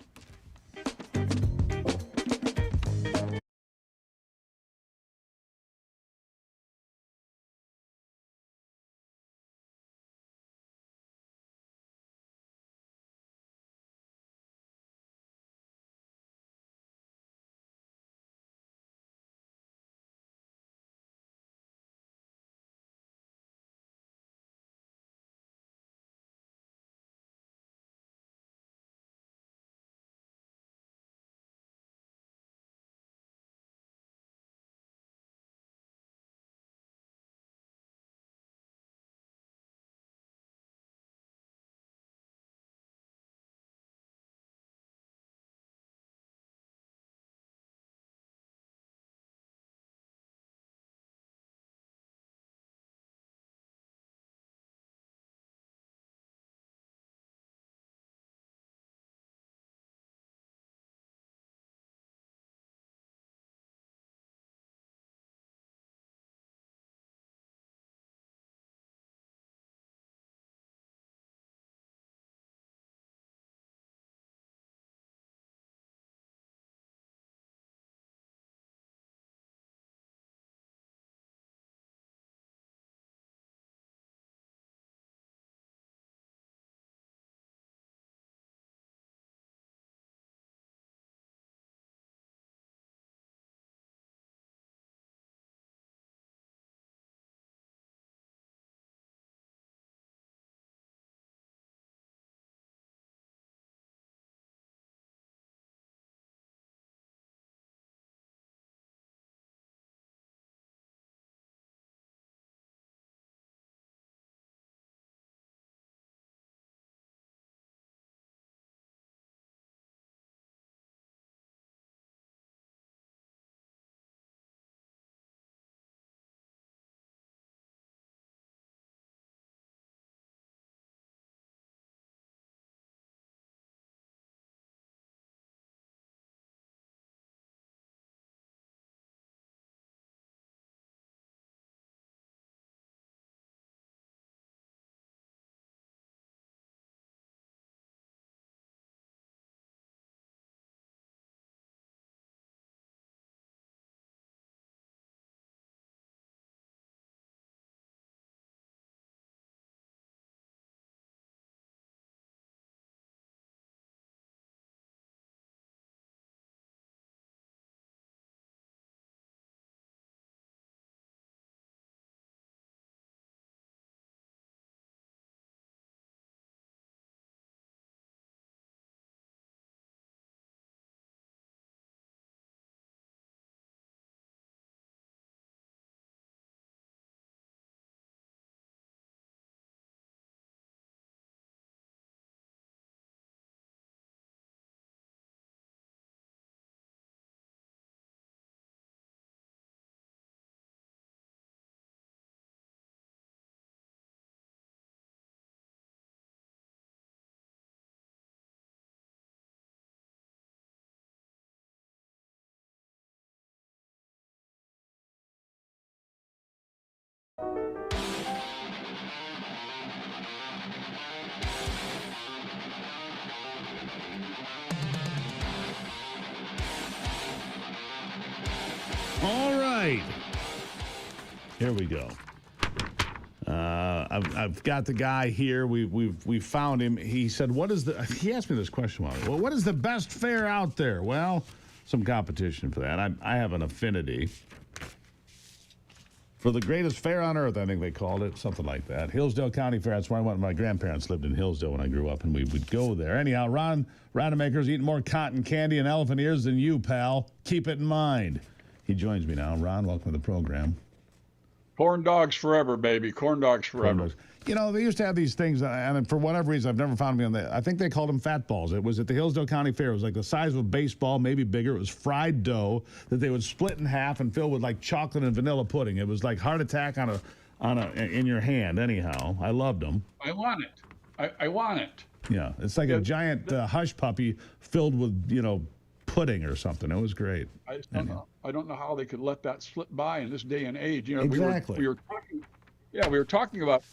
All right. Here we go. I've got the guy here. We found him. He said, he asked me this question. Well, what is the best fair out there? Well, some competition for that. I have an affinity for the greatest fair on earth, I think they called it, something like that. Hillsdale County Fair. That's where I went. My grandparents lived in Hillsdale when I grew up, and we would go there. Anyhow, Ron Rademacher's eating more cotton candy and elephant ears than you, pal. Keep it in mind. He joins me now. Ron, welcome to the program. Corn dogs forever, baby. Corn dogs forever. You know, they used to have these things, and for whatever reason, I've never found them on the. I think they called them fat balls. It was at the Hillsdale County Fair. It was like the size of a baseball, maybe bigger. It was fried dough that they would split in half and fill with like chocolate and vanilla pudding. It was like heart attack in your hand. Anyhow, I loved them. I want it. I want it. Yeah, it's like a giant hush puppy filled with pudding or something. It was great. I just don't know. I don't know how they could let that slip by in this day and age. You know, exactly. we were talking about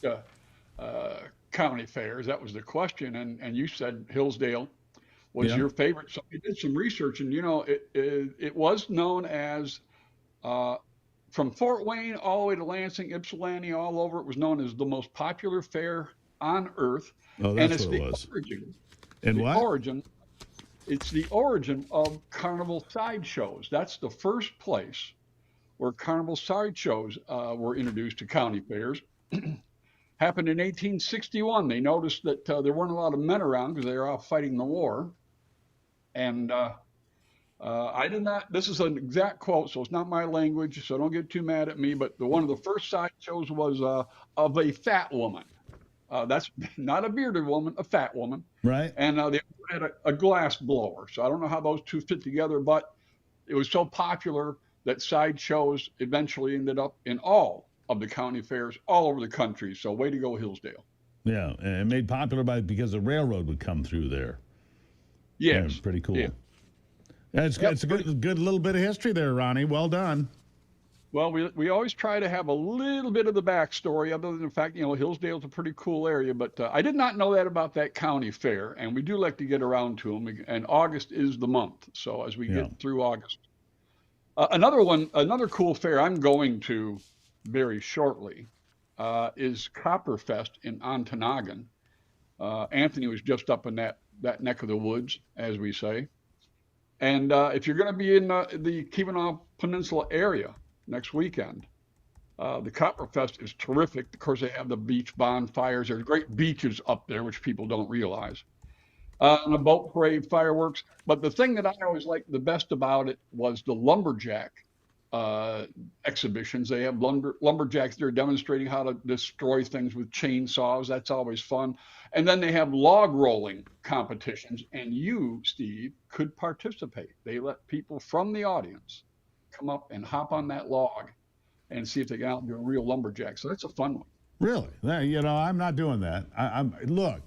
county fairs. That was the question, and you said Hillsdale was your favorite. So we did some research, and it was known as from Fort Wayne all the way to Lansing, Ypsilanti, all over. It was known as the most popular fair on earth. Oh, that's what it was. It's the origin of carnival sideshows. That's the first place where carnival sideshows were introduced to county fairs. Happened in 1861. They noticed that there weren't a lot of men around because they were off fighting the war. And I did not, this is an exact quote, so it's not my language, so don't get too mad at me, but one of the first sideshows was of a fat woman. That's not a bearded woman, a fat woman. Right. And they had a glass blower. So I don't know how those two fit together, but it was so popular that sideshows eventually ended up in all of the county fairs all over the country. So way to go, Hillsdale. Yeah, and made popular because the railroad would come through there. Yes. Yeah, pretty cool. Yeah. It's a good little bit of history there, Ronnie. Well done. Well, we always try to have a little bit of the backstory, other than the fact, Hillsdale's a pretty cool area. But I did not know that about that county fair, and we do like to get around to them. And August is the month, so as we get through August. Another cool fair I'm going to very shortly is Copperfest in Ontonagon. Anthony was just up in that neck of the woods, as we say. And if you're going to be in the Keweenaw Peninsula area next weekend, the Copperfest is terrific. Of course, they have the beach bonfires. There's great beaches up there, which people don't realize. And a boat parade, fireworks. But the thing that I always liked the best about it was the lumberjack exhibitions. They have lumberjacks there demonstrating how to destroy things with chainsaws. That's always fun. And then they have log rolling competitions, and you, Steve, could participate. They let people from the audience come up and hop on that log and see if they can outdo a real lumberjack. So that's a fun one. Really? I'm not doing that. Look,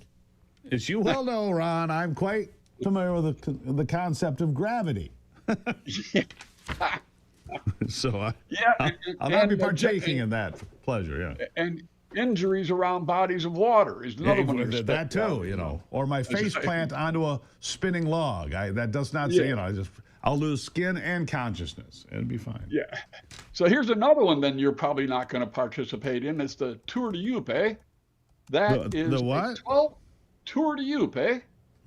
as you well know, Ron, I'm quite familiar with the concept of gravity. So I'll not be partaking in that pleasure. Yeah. And injuries around bodies of water is another one. That too, or my face plant onto a spinning log. That does not say, I'll lose skin and consciousness. It'll be fine. Yeah. So here's another one then you're probably not going to participate in. It's the Tour de Youp, eh? That is the what? Tour de Youp, eh?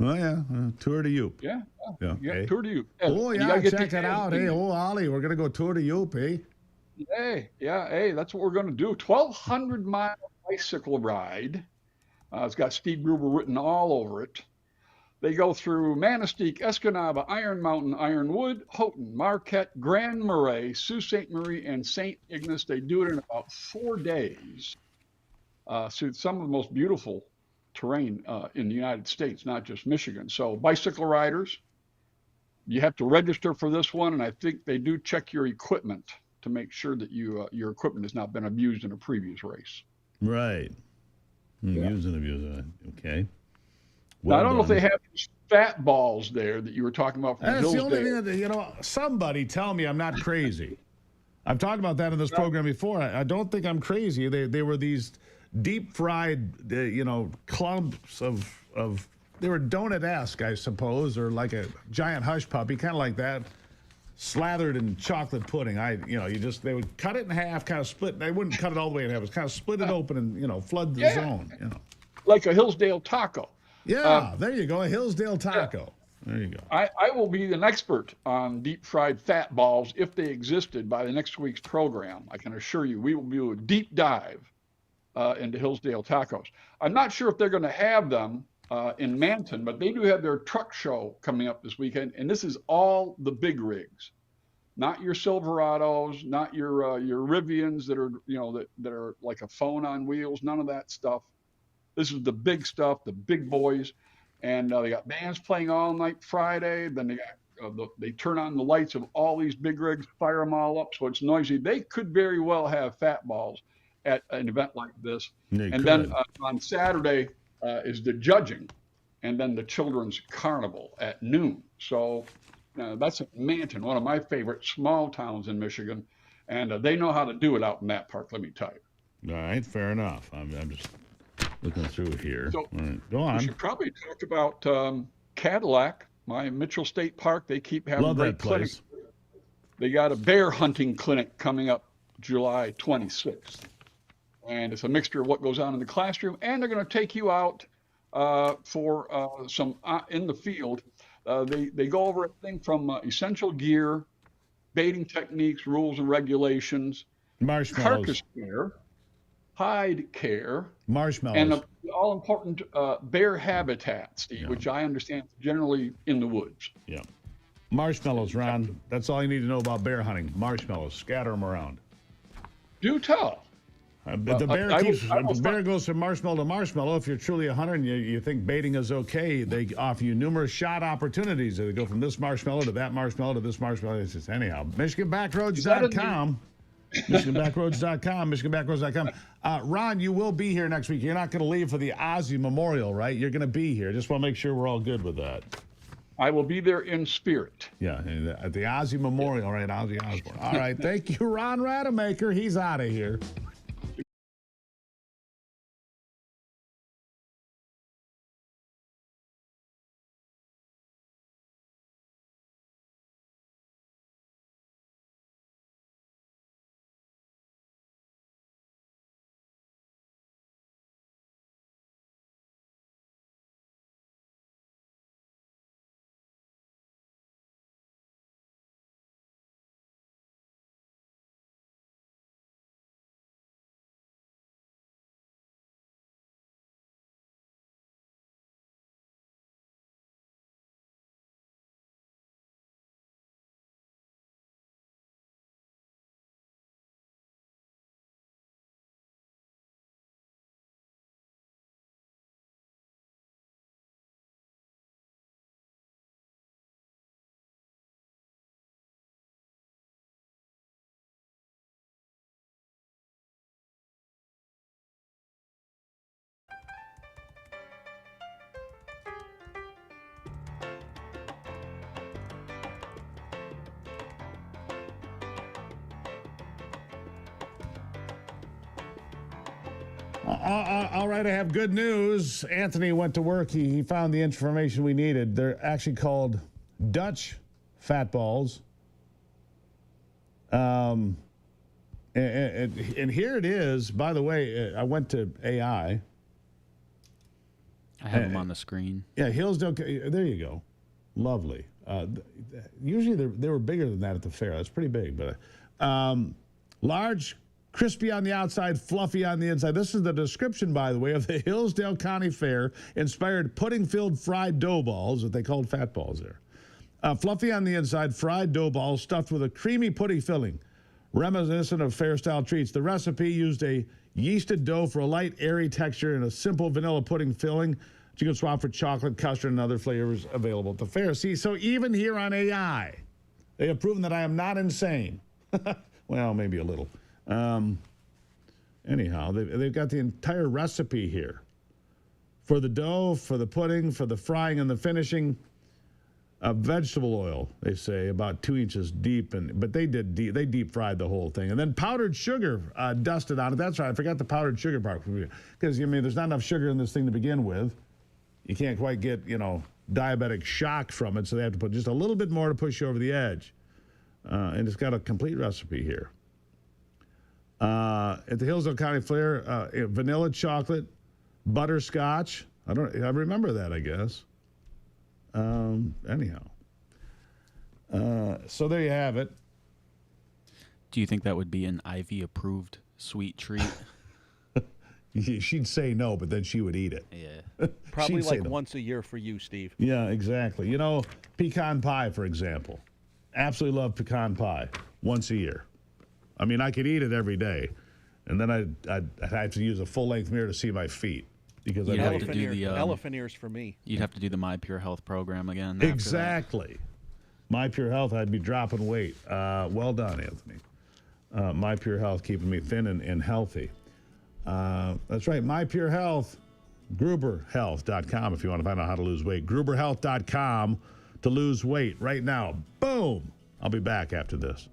Oh, yeah. Tour de Youp. Yeah. Okay. Tour de Youp. Oh, yeah. Check it out. Hey, Ollie, we're going to go Tour de Youp, eh? Hey, that's what we're going to do. 1,200-mile bicycle ride. It's got Steve Gruber written all over it. They go through Manistee, Escanaba, Iron Mountain, Ironwood, Houghton, Marquette, Grand Marais, Sault Ste. Marie, and St. Ignace. They do it in about 4 days. So some of the most beautiful terrain in the United States, not just Michigan. So bicycle riders, you have to register for this one, and I think they do check your equipment to make sure that your equipment has not been abused in a previous race. Right. Used and abused. Okay. Well, now, I don't know if they have fat balls there that you were talking about from That's Hillsdale. the only thing that, somebody tell me I'm not crazy. I've talked about that in this program before. I don't think I'm crazy. They were these deep fried, clumps of they were donut-esque, I suppose, or like a giant hush puppy, kind of like that. slathered in chocolate pudding. They would cut it in half, kind of split. They wouldn't cut it all the way in half. It was kind of split it open and, flood the zone. Like a Hillsdale taco. Yeah, there you go, a Hillsdale taco. There you go. I will be an expert on deep fried fat balls if they existed by the next week's program. I can assure you we will do a deep dive into Hillsdale tacos. I'm not sure if they're going to have them in Manton, but they do have their truck show coming up this weekend, and this is all the big rigs, not your Silverados, not your Rivians that are that are like a phone on wheels. None of that stuff. This is the big stuff, the big boys, and they got bands playing all night Friday. Then they got they turn on the lights of all these big rigs, fire them all up so it's noisy. They could very well have fat balls at an event like this. Then on Saturday is the judging, and then the children's carnival at noon. So that's Manton, one of my favorite small towns in Michigan, and they know how to do it out in that park, let me tell you. All right, fair enough. I'm just looking through here. So all right, go on. We should probably talk about Cadillac, my Mitchell State Park. They keep having great clinics. They got a bear hunting clinic coming up July 26th. And it's a mixture of what goes on in the classroom, and they're going to take you out for some in the field. They go over everything from essential gear, baiting techniques, rules and regulations, carcass care, hide care, marshmallows, and the all-important bear habitat, Steve, which I understand is generally in the woods. Yeah. Marshmallows, Ron. That's all you need to know about bear hunting. Marshmallows. Scatter them around. Do tell. The bear goes from marshmallow to marshmallow. If you're truly a hunter and you think baiting is okay, they offer you numerous shot opportunities. They go from this marshmallow to that marshmallow to this marshmallow. It's just anyhow. MichiganBackroads.com. MichiganBackroads.com. MichiganBackroads.com. Ron, you will be here next week. You're not going to leave for the Ozzy Memorial, right? You're going to be here. Just want to make sure we're all good with that. I will be there in spirit. Yeah, at the Ozzy Memorial, right? Ozzy Osbourne. All right. Thank you, Ron Rademacher. He's out of here. All right, I have good news. Anthony went to work. He found the information we needed. They're actually called Dutch fat balls. And here it is. By the way, I went to AI. I have them on the screen. Yeah, Hillsdale. There you go. Lovely. Usually they were bigger than that at the fair. That's pretty big. But large, crispy on the outside, fluffy on the inside. This is the description, by the way, of the Hillsdale County Fair inspired pudding-filled fried dough balls, that they called fat balls there. Fluffy on the inside, fried dough balls stuffed with a creamy pudding filling, reminiscent of fair-style treats. The recipe used a yeasted dough for a light, airy texture and a simple vanilla pudding filling. You can swap for chocolate, custard, and other flavors available at the fair. See, so even here on AI, they have proven that I am not insane. Well, maybe a little. Anyhow, they've got the entire recipe here. For the dough, for the pudding, for the frying and the finishing. Vegetable oil, they say, about 2 inches deep, but they deep fried the whole thing. And then powdered sugar dusted on it. That's right, I forgot the powdered sugar part. Because, there's not enough sugar in this thing to begin with. You can't quite get, diabetic shock from it, so they have to put just a little bit more to push you over the edge. And it's got a complete recipe here. At the Hillsdale County Fair, vanilla chocolate, butterscotch. I remember that, I guess. Anyhow. So there you have it. Do you think that would be an Ivy-approved sweet treat? She'd say no, but then she would eat it. Yeah. Probably like no. once a year for you, Steve. Yeah, exactly. You know, pecan pie, for example. Absolutely love pecan pie once a year. I mean, I could eat it every day, and then I'd have to use a full-length mirror to see my feet because I have to do the elephant ears for me. You'd have to do the My Pure Health program again. Exactly. My Pure Health, I'd be dropping weight. Well done, Anthony. My Pure Health, keeping me thin and healthy. That's right. My Pure Health, GruberHealth.com if you want to find out how to lose weight. GruberHealth.com to lose weight right now. Boom. I'll be back after this.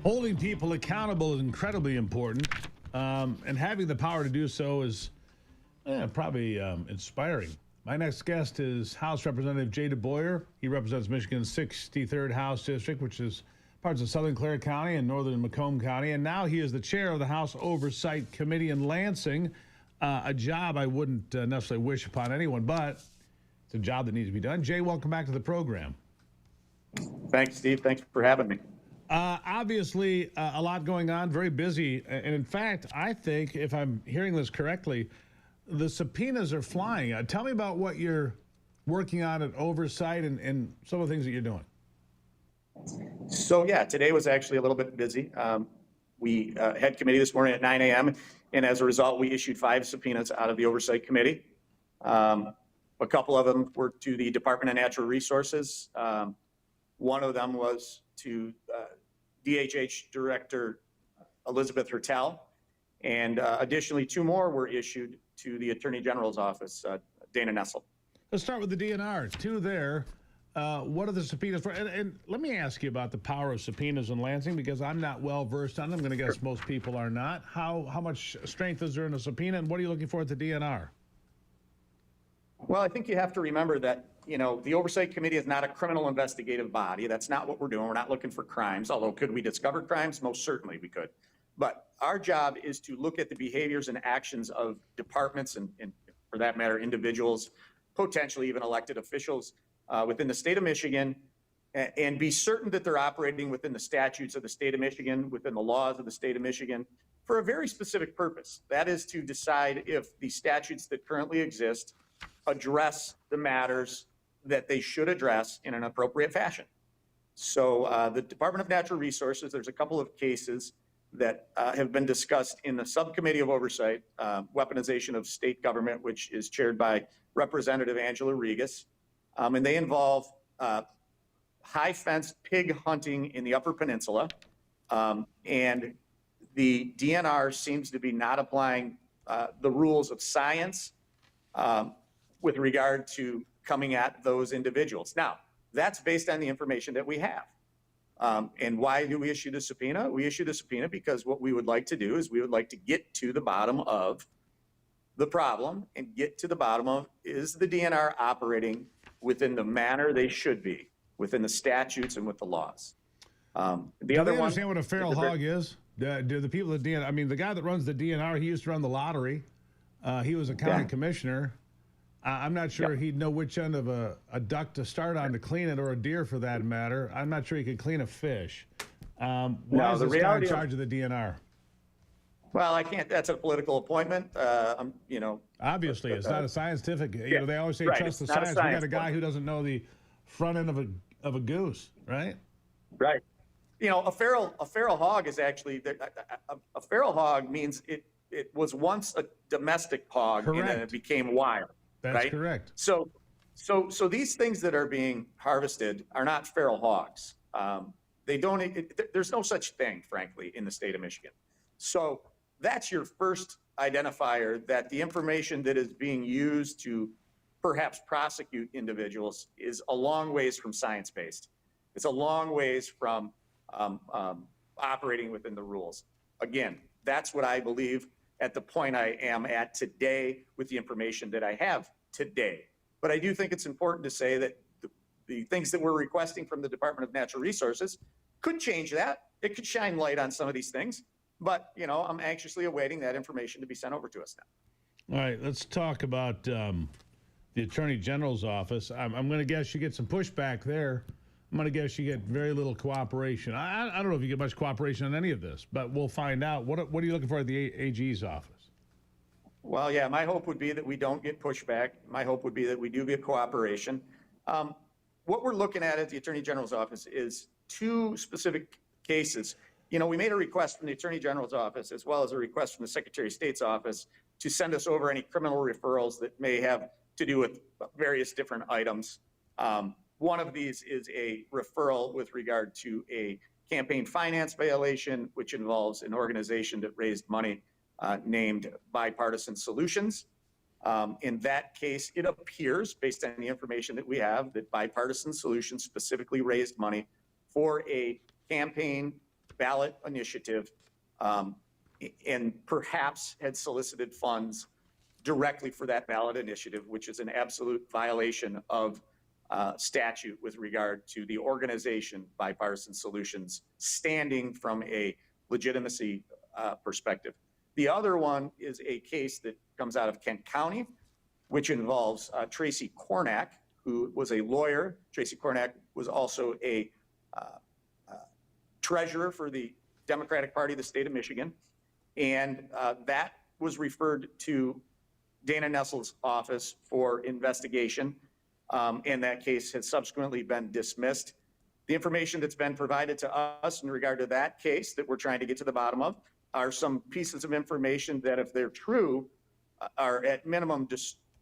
Holding people accountable is incredibly important, and having the power to do so is probably inspiring. My next guest is House Representative Jay DeBoyer. He represents Michigan's 63rd House District, which is parts of southern Clare County and northern Macomb County, and now he is the chair of the House Oversight Committee in Lansing, a job I wouldn't necessarily wish upon anyone, but it's a job that needs to be done. Jay, welcome back to the program. Thanks, Steve. Thanks for having me. Obviously, a lot going on, very busy. And in fact, I think, if I'm hearing this correctly, the subpoenas are flying. Tell me about what you're working on at Oversight and some of the things that you're doing. So, yeah, today was actually a little bit busy. We had committee this morning at 9 a.m., and as a result, we issued 5 subpoenas out of the Oversight Committee. A couple of them were to the Department of Natural Resources. One of them was to DHH Director Elizabeth Hertel, and additionally 2 more were issued to the Attorney General's office, Dana Nessel. Let's start with the DNR. 2 there. What are the subpoenas for? And let me ask you about the power of subpoenas in Lansing, because I'm not well versed on them. I'm going to guess most people are not. How much strength is there in a subpoena, and what are you looking for at the DNR? Well, I think you have to remember that, you know, the Oversight Committee is not a criminal investigative body. That's not what we're doing. We're not looking for crimes, although could we discover crimes? Most certainly we could. But our job is to look at the behaviors and actions of departments and for that matter, individuals, potentially even elected officials within the state of Michigan, and be certain that they're operating within the statutes of the state of Michigan, within the laws of the state of Michigan, for a very specific purpose. That is to decide if the statutes that currently exist address the matters that they should address in an appropriate fashion. So the Department of Natural Resources, there's a couple of cases that have been discussed in the Subcommittee of Oversight, Weaponization of State Government, which is chaired by Representative Angela Regas. And they involve high-fenced pig hunting in the Upper Peninsula. And the DNR seems to be not applying the rules of science with regard to coming at those individuals. Now, that's based on the information that we have. And why do we issue the subpoena? We issue the subpoena because what we would like to do is we would like to get to the bottom of the problem and get to the bottom of, is the DNR operating within the manner they should be, within the statutes and with the laws. Do they understand what a feral hog is? Do the people at DNR, I mean, the guy that runs the DNR, he used to run the lottery. He was a county commissioner. I'm not sure he'd know which end of a duck to start on to clean it, or a deer for that matter. I'm not sure he could clean a fish. Why is this guy in charge of the DNR? Well, I can't, that's a political appointment. You know. Obviously, it's not a scientific, you know, they always say trust the science. We got a guy who doesn't know the front end of a goose, right? Right. You know, a feral hog is actually, a feral hog means it was once a domestic hog. Correct. And then it became wild. That's right? Correct. So these things that are being harvested are not feral hogs. They don't, there's no such thing, frankly, in the state of Michigan. So that's your first identifier that the information that is being used to perhaps prosecute individuals is a long ways from science-based. It's a long ways from operating within the rules. Again, that's what I believe at the point I am at today with the information that I have today. But I do think it's important to say that the things that we're requesting from the Department of Natural Resources could change that. It could shine light on some of these things. But, you know, I'm anxiously awaiting that information to be sent over to us now. All right, let's talk about the Attorney General's office. I'm going to guess you get some pushback there. I'm going to guess you get very little cooperation. I don't know if you get much cooperation on any of this, but we'll find out. What are you looking for at the AG's office? Well, yeah, my hope would be that we don't get pushback. My hope would be that we do get cooperation. What we're looking at the Attorney General's office is 2 specific cases. You know, we made a request from the Attorney General's office as well as a request from the Secretary of State's office to send us over any criminal referrals that may have to do with various different items. One of these is a referral with regard to a campaign finance violation, which involves an organization that raised money named Bipartisan Solutions. In that case, it appears, based on the information that we have, that Bipartisan Solutions specifically raised money for a campaign ballot initiative and perhaps had solicited funds directly for that ballot initiative, which is an absolute violation of statute with regard to the organization Bipartisan Solutions standing from a legitimacy perspective. The other one is a case that comes out of Kent County, which involves Tracy Kornack, who was a lawyer. Tracy Kornack was also a treasurer for the Democratic Party of the state of Michigan. And that was referred to Dana Nessel's office for investigation. And that case has subsequently been dismissed. The information that's been provided to us in regard to that case that we're trying to get to the bottom of are some pieces of information that, if they're true, are at minimum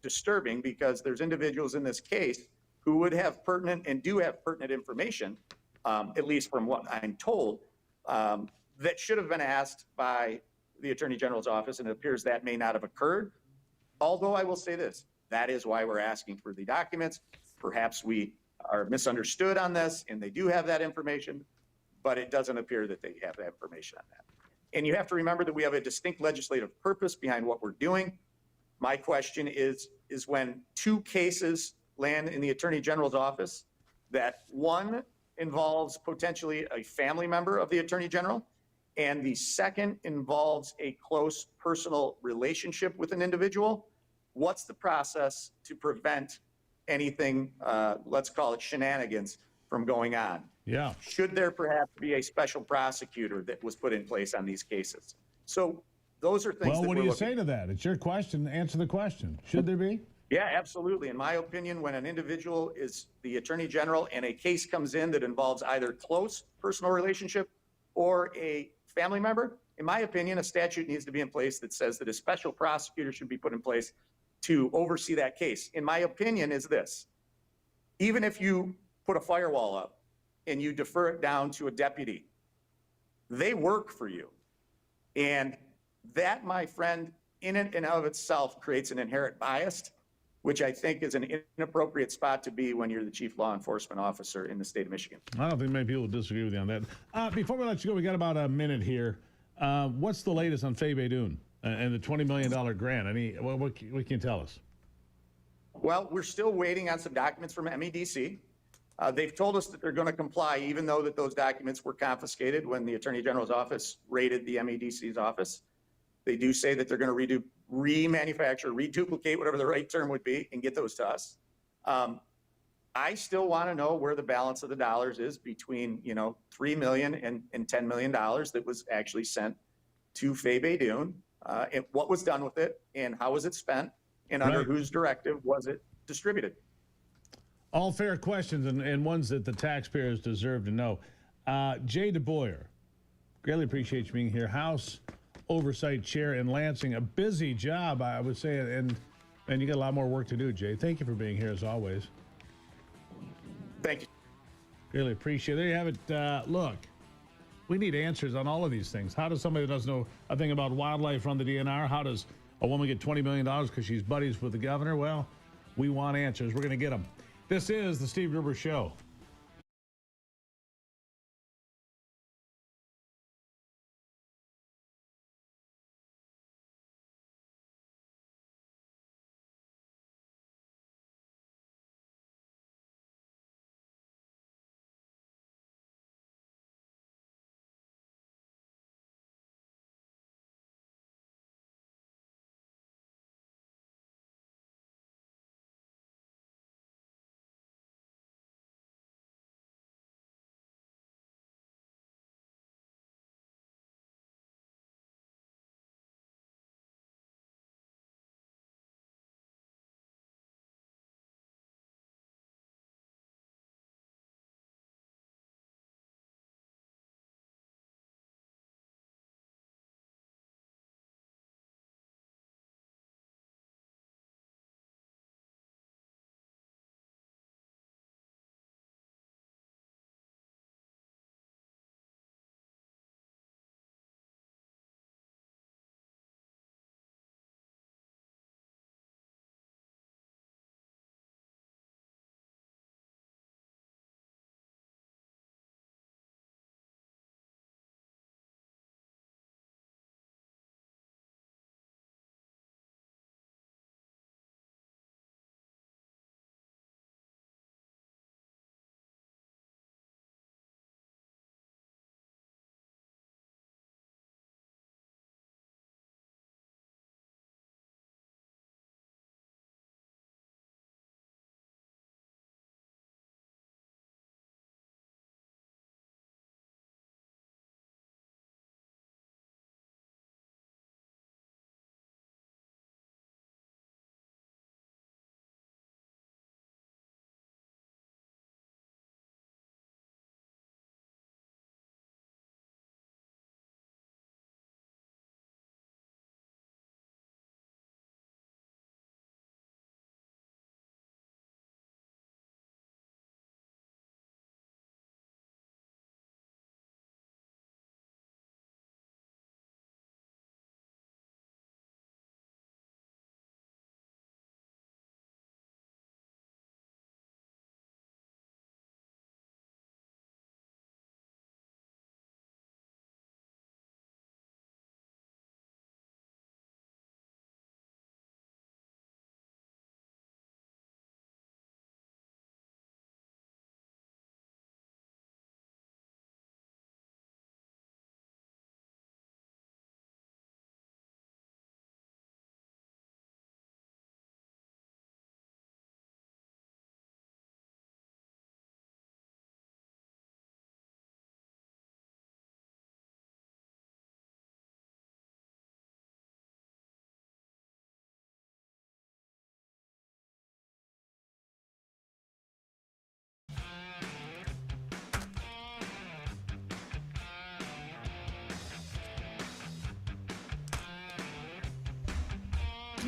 disturbing, because there's individuals in this case who would have pertinent and do have pertinent information, at least from what I'm told, that should have been asked by the Attorney General's office, and it appears that may not have occurred. Although I will say this, that is why we're asking for the documents. Perhaps we are misunderstood on this and they do have that information, but it doesn't appear that they have that information on that. And you have to remember that we have a distinct legislative purpose behind what we're doing. My question is when two cases land in the Attorney General's office, that one involves potentially a family member of the Attorney General, and the second involves a close personal relationship with an individual, what's the process to prevent anything, let's call it shenanigans, from going on? Yeah. Should there perhaps be a special prosecutor that was put in place on these cases? So those are things. Well, that what do we're you looking say to that? It's your question. Answer the question. Should there be? Yeah, absolutely. In my opinion, when an individual is the Attorney General and a case comes in that involves either close personal relationship or a family member, in my opinion, a statute needs to be in place that says that a special prosecutor should be put in place to oversee that case. In my opinion, is this: even if you put a firewall up and you defer it down to a deputy, they work for you. And that, my friend, in and of itself creates an inherent bias, which I think is an inappropriate spot to be when you're the chief law enforcement officer in the state of Michigan. I don't think many people disagree with you on that. Before we let you go, we got about a minute here. What's the latest on Faye Baydoun and the $20 million grant? What can you tell us? Well, we're still waiting on some documents from MEDC. They've told us that they're going to comply, even though that those documents were confiscated when the Attorney General's office raided the MEDC's office. They do say that they're going to remanufacture, reduplicate, whatever the right term would be, and get those to us. I still want to know where the balance of the dollars is between, $3 million and $10 million that was actually sent to Faye Baydoun, and what was done with it, and how was it spent, and under whose directive was it distributed. All fair questions and ones that the taxpayers deserve to know. Jay DeBoyer, greatly appreciate you being here. House Oversight Chair in Lansing, a busy job, I would say, and you got a lot more work to do, Jay. Thank you for being here as always. Thank you. Really appreciate it. There you have it. Look, we need answers on all of these things. How does somebody that doesn't know a thing about wildlife run the DNR? How does a woman get $20 million because she's buddies with the governor? Well, we want answers. We're going to get them. This is the Steve Gruber Show.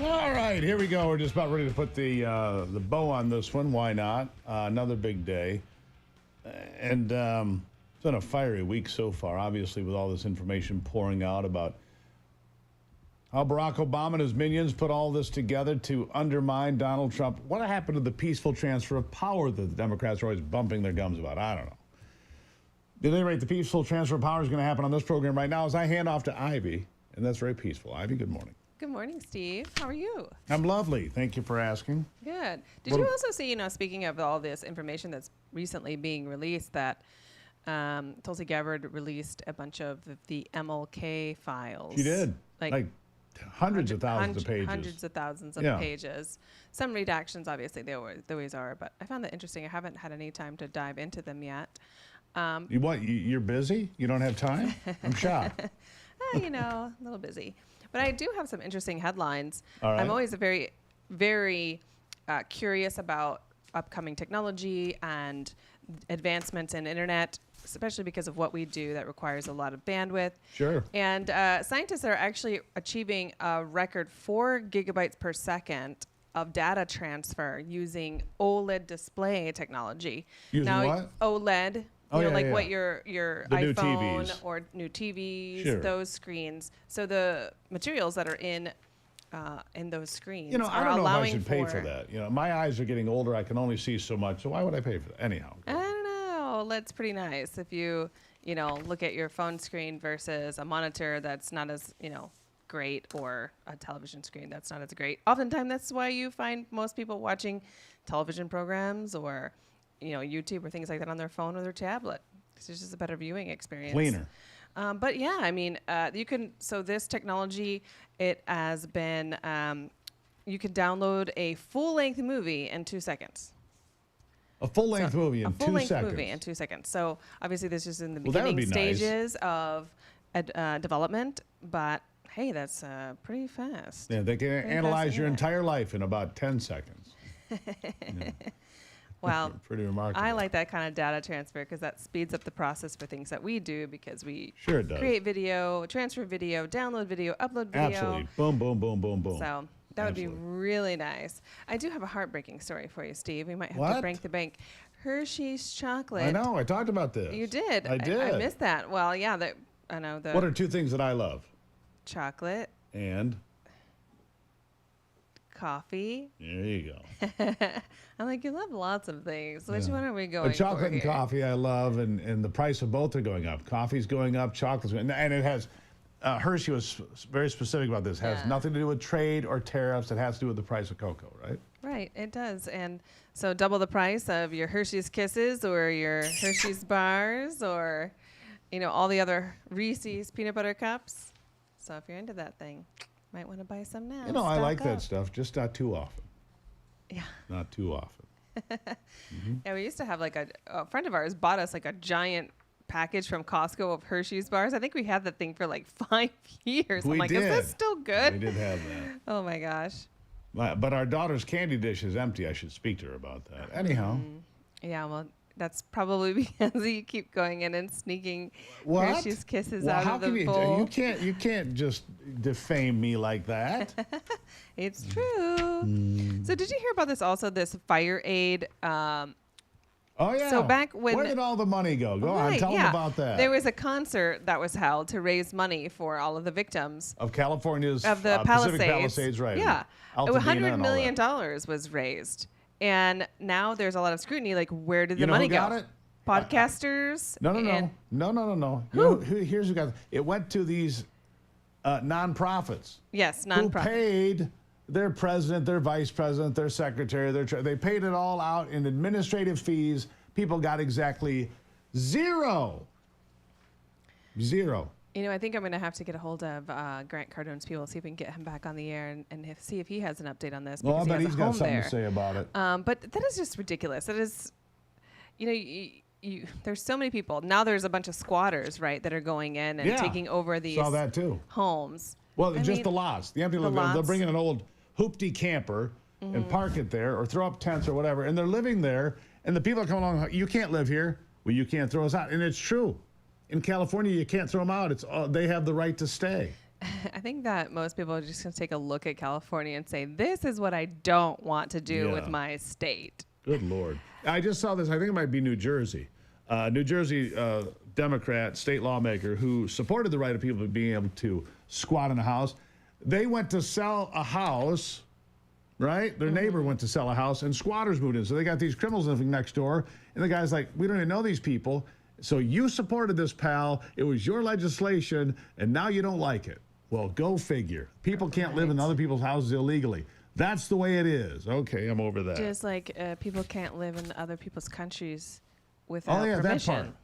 All right, here we go. We're just about ready to put the bow on this one. Why not? Another big day. And it's been a fiery week so far, obviously, with all this information pouring out about how Barack Obama and his minions put all this together to undermine Donald Trump. What happened to the peaceful transfer of power that the Democrats are always bumping their gums about? I don't know. At any rate, the peaceful transfer of power is going to happen on this program right now as I hand off to Ivy. And that's very peaceful. Ivy, good morning. Good morning, Steve. How are you? I'm lovely. Thank you for asking. Good. Did you also see, speaking of all this information that's recently being released, that Tulsi Gabbard released a bunch of the MLK files? She did. Like hundreds of thousands of pages. Hundreds of thousands of pages. Some redactions, obviously, they always are, but I found that interesting. I haven't had any time to dive into them yet. You're busy? You don't have time? I'm shocked. A little busy. But I do have some interesting headlines. All right. I'm always very, very curious about upcoming technology and advancements in internet, especially because of what we do that requires a lot of bandwidth. Sure. And scientists are actually achieving a record 4 gigabytes per second of data transfer using OLED display technology. Using what? OLED. What your the iPhone or new TVs, sure. Those screens. So the materials that are in those screens are I don't know if I allowing should pay for that. My eyes are getting older. I can only see so much. So why would I pay for that? Anyhow. I don't know. That's pretty nice. If you look at your phone screen versus a monitor that's not as, great, or a television screen that's not as great. Oftentimes that's why you find most people watching television programs or YouTube or things like that on their phone or their tablet. It's just a better viewing experience. Cleaner. But yeah, you can. So this technology, it has been. You can download a full-length movie in 2 seconds. A full-length movie in 2 seconds. A full-length movie in 2 seconds. So obviously this is in the beginning stages of development, but hey, that's pretty fast. Yeah, they can analyze your entire life in about 10 seconds. Well, pretty remarkable. I like that kind of data transfer because that speeds up the process for things that we do because we it does. Create video, transfer video, download video, upload video. Absolutely. Boom, boom, boom, boom, boom. So that would be really nice. I do have a heartbreaking story for you, Steve. We might have to break the bank. Hershey's chocolate. I know. I talked about this. You did. I did. I missed that. Well, yeah. I know. What are 2 things that I love? Chocolate. And? Coffee. There you go. I'm like, you love lots of things. Which one are we going for? Chocolate and coffee I love, and the price of both are going up. Coffee's going up, chocolate's going up. And it has, Hershey was very specific about this. It has nothing to do with trade or tariffs. It has to do with the price of cocoa, right? Right, it does. And so double the price of your Hershey's Kisses or your Hershey's Bars or, all the other Reese's peanut butter cups. So if you're into that thing, might want to buy some now. I like that stuff, just not too often. Yeah. Not too often. Yeah, we used to have a friend of ours bought us a giant package from Costco of Hershey's bars. I think we had that thing for 5 years. I'm like, is this still good? We did have that. Oh my gosh. But our daughter's candy dish is empty. I should speak to her about that. Anyhow. Yeah, well, that's probably because you keep going in and sneaking Hershey's Kisses out of the bowl. You can't just defame me like that. It's true. So did you hear about this also, this fire aid? Oh, yeah. So back when... Where did all the money go? Go on, tell them about that. There was a concert that was held to raise money for all of the victims. Of California's... Of the Pacific Palisades, right. Yeah. Altadena $100 million was raised. And now there's a lot of scrutiny, where did the money go? Got it? Podcasters? No. Here's who got it. It went to these nonprofits. Yes, nonprofits. Who paid their president, their vice president, their secretary, they paid it all out in administrative fees. People got exactly zero. I think I'm going to have to get a hold of Grant Cardone's people, see if we can get him back on the air and see if he has an update on this. Well, I bet he's got something there to say about it. But that is just ridiculous. That is, there's so many people. Now there's a bunch of squatters, right, that are going in and taking over these homes. Well, the lots. The empty lots. They'll bring in an old hoopty camper and park it there or throw up tents or whatever, and they're living there, and the people come along, you can't live here. Well, you can't throw us out. And it's true. In California, you can't throw them out. They have the right to stay. I think that most people are just going to take a look at California and say, this is what I don't want to do with my state. Good Lord. I just saw this. I think it might be New Jersey. New Jersey Democrat, state lawmaker who supported the right of people being able to squat in a house. They went to sell a house, right? Their neighbor went to sell a house and squatters moved in. So they got these criminals living next door. And the guy's like, we don't even know these people. So you supported this, pal. It was your legislation, and now you don't like it. Well, go figure. People can't live in other people's houses illegally. That's the way it is. Okay, I'm over that. Just like people can't live in other people's countries without permission. That part.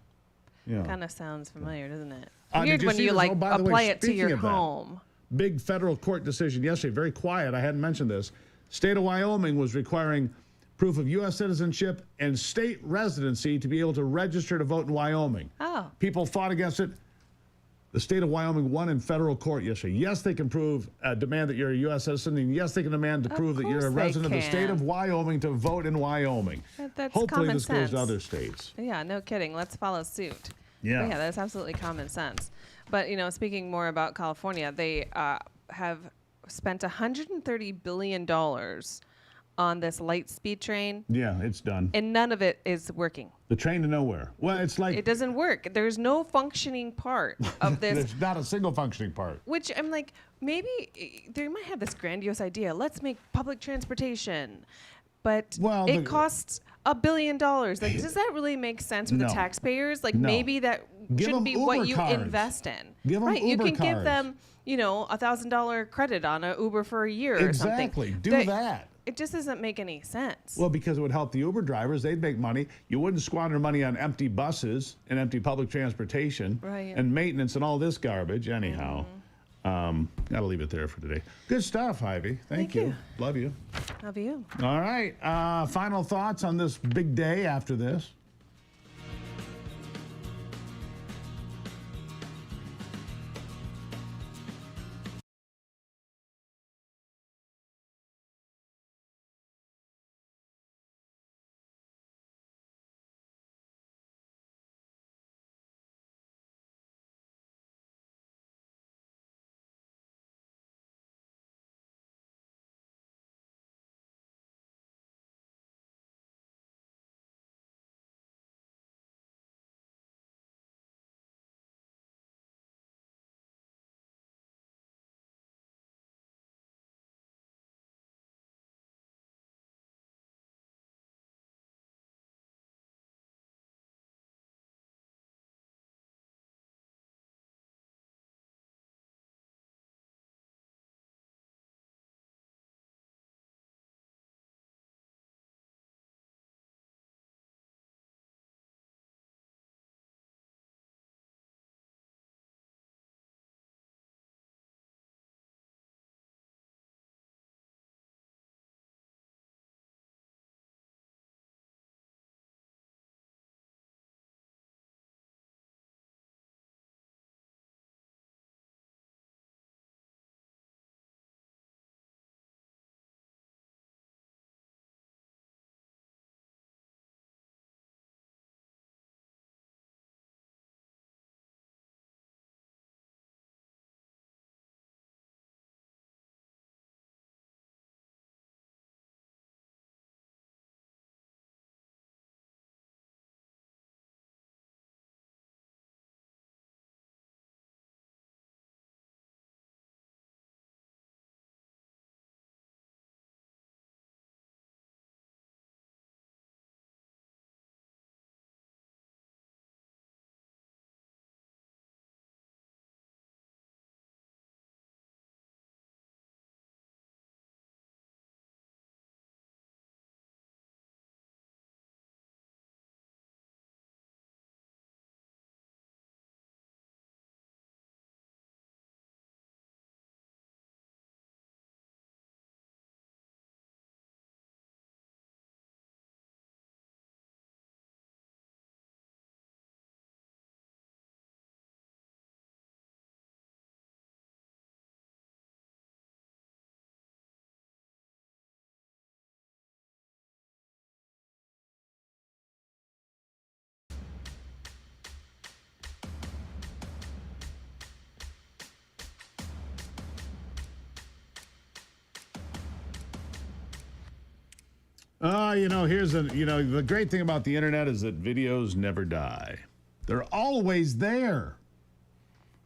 Yeah. Kind of sounds familiar, doesn't it? Weird when you like apply it to your home. Big federal court decision yesterday, very quiet. I hadn't mentioned this. State of Wyoming was requiring proof of U.S. citizenship and state residency to be able to register to vote in Wyoming. Oh. People fought against it. The state of Wyoming won in federal court yesterday. Yes, they can demand that you're a U.S. citizen, and yes, they can demand to prove that you're a resident of the state of Wyoming to vote in Wyoming. That's Hopefully common this sense. goes to other states. Yeah, no kidding. Let's follow suit. Yeah. But yeah, that's absolutely common sense. But, speaking more about California, they have spent $130 billion on this light speed train. Yeah, it's done. And none of it is working. The train to nowhere. Well, it's like... It doesn't work. There's no functioning part of this. There's not a single functioning part. Which I'm like, maybe they might have this grandiose idea. Let's make public transportation. But it costs $1 billion. Like, does that really make sense for the taxpayers? Like, maybe that shouldn't be what you invest in. Give them right? You Uber can give cards. them, $1,000 credit on an Uber for a year or something. Exactly. Do that. It just doesn't make any sense. Well, because it would help the Uber drivers. They'd make money. You wouldn't squander money on empty buses and empty public transportation and maintenance and all this garbage. Anyhow, got to leave it there for today. Good stuff, Ivy. Thank you. Love you. Love you. All right. Final thoughts on this big day after this? Here's the great thing about the internet is that videos never die. They're always there.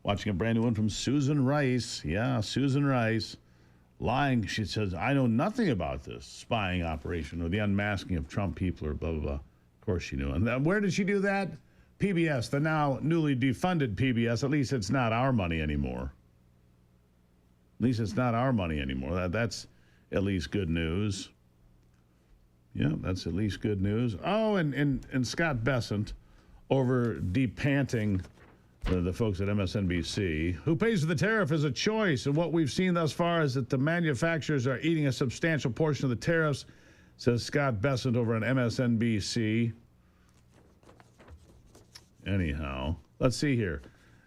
Watching a brand new one from Susan Rice. Yeah, Susan Rice. Lying. She says, I know nothing about this spying operation or the unmasking of Trump people or blah, blah, blah. Of course she knew. And then where did she do that? PBS, the now newly defunded PBS. At least it's not our money anymore. At least it's not our money anymore. That's at least good news. Yeah, that's at least good news. Oh, and Scott Bessent over depanting the folks at MSNBC. Who pays for the tariff is a choice, and what we've seen thus far is that the manufacturers are eating a substantial portion of the tariffs, says Scott Bessent over on MSNBC. Anyhow, let's see here.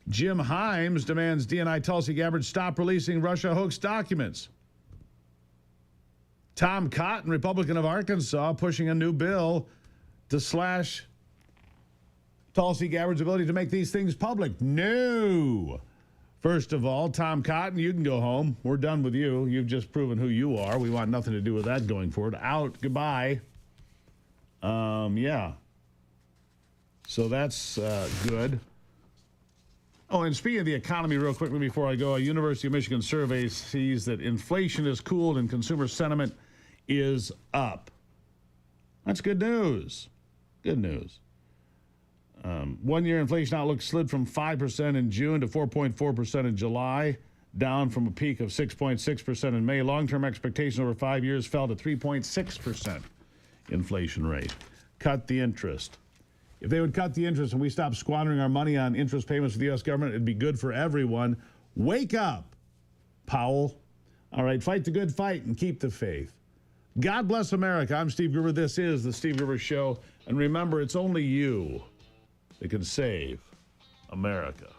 Jim Himes demands DNI Tulsi Gabbard stop releasing Russia hoax documents. Tom Cotton, Republican of Arkansas, pushing a new bill to slash Tulsi Gabbard's ability to make these things public. No. First of all, Tom Cotton, you can go home. We're done with you. You've just proven who you are. We want nothing to do with that going forward. Out. Goodbye. Yeah. So that's good. Oh, and speaking of the economy real quickly before I go, a University of Michigan survey sees that inflation has cooled and consumer sentiment is up. That's good news. Good news. One-year inflation outlook slid from 5% in June to 4.4% in July, down from a peak of 6.6% in May. Long-term expectations over 5 years fell to 3.6% inflation rate. Cut the interest. If they would cut the interest and we stop squandering our money on interest payments to the U.S. government, it'd be good for everyone. Wake up, Powell. All right, fight the good fight and keep the faith. God bless America. I'm Steve Gruber. This is The Steve Gruber Show. And remember, it's only you that can save America.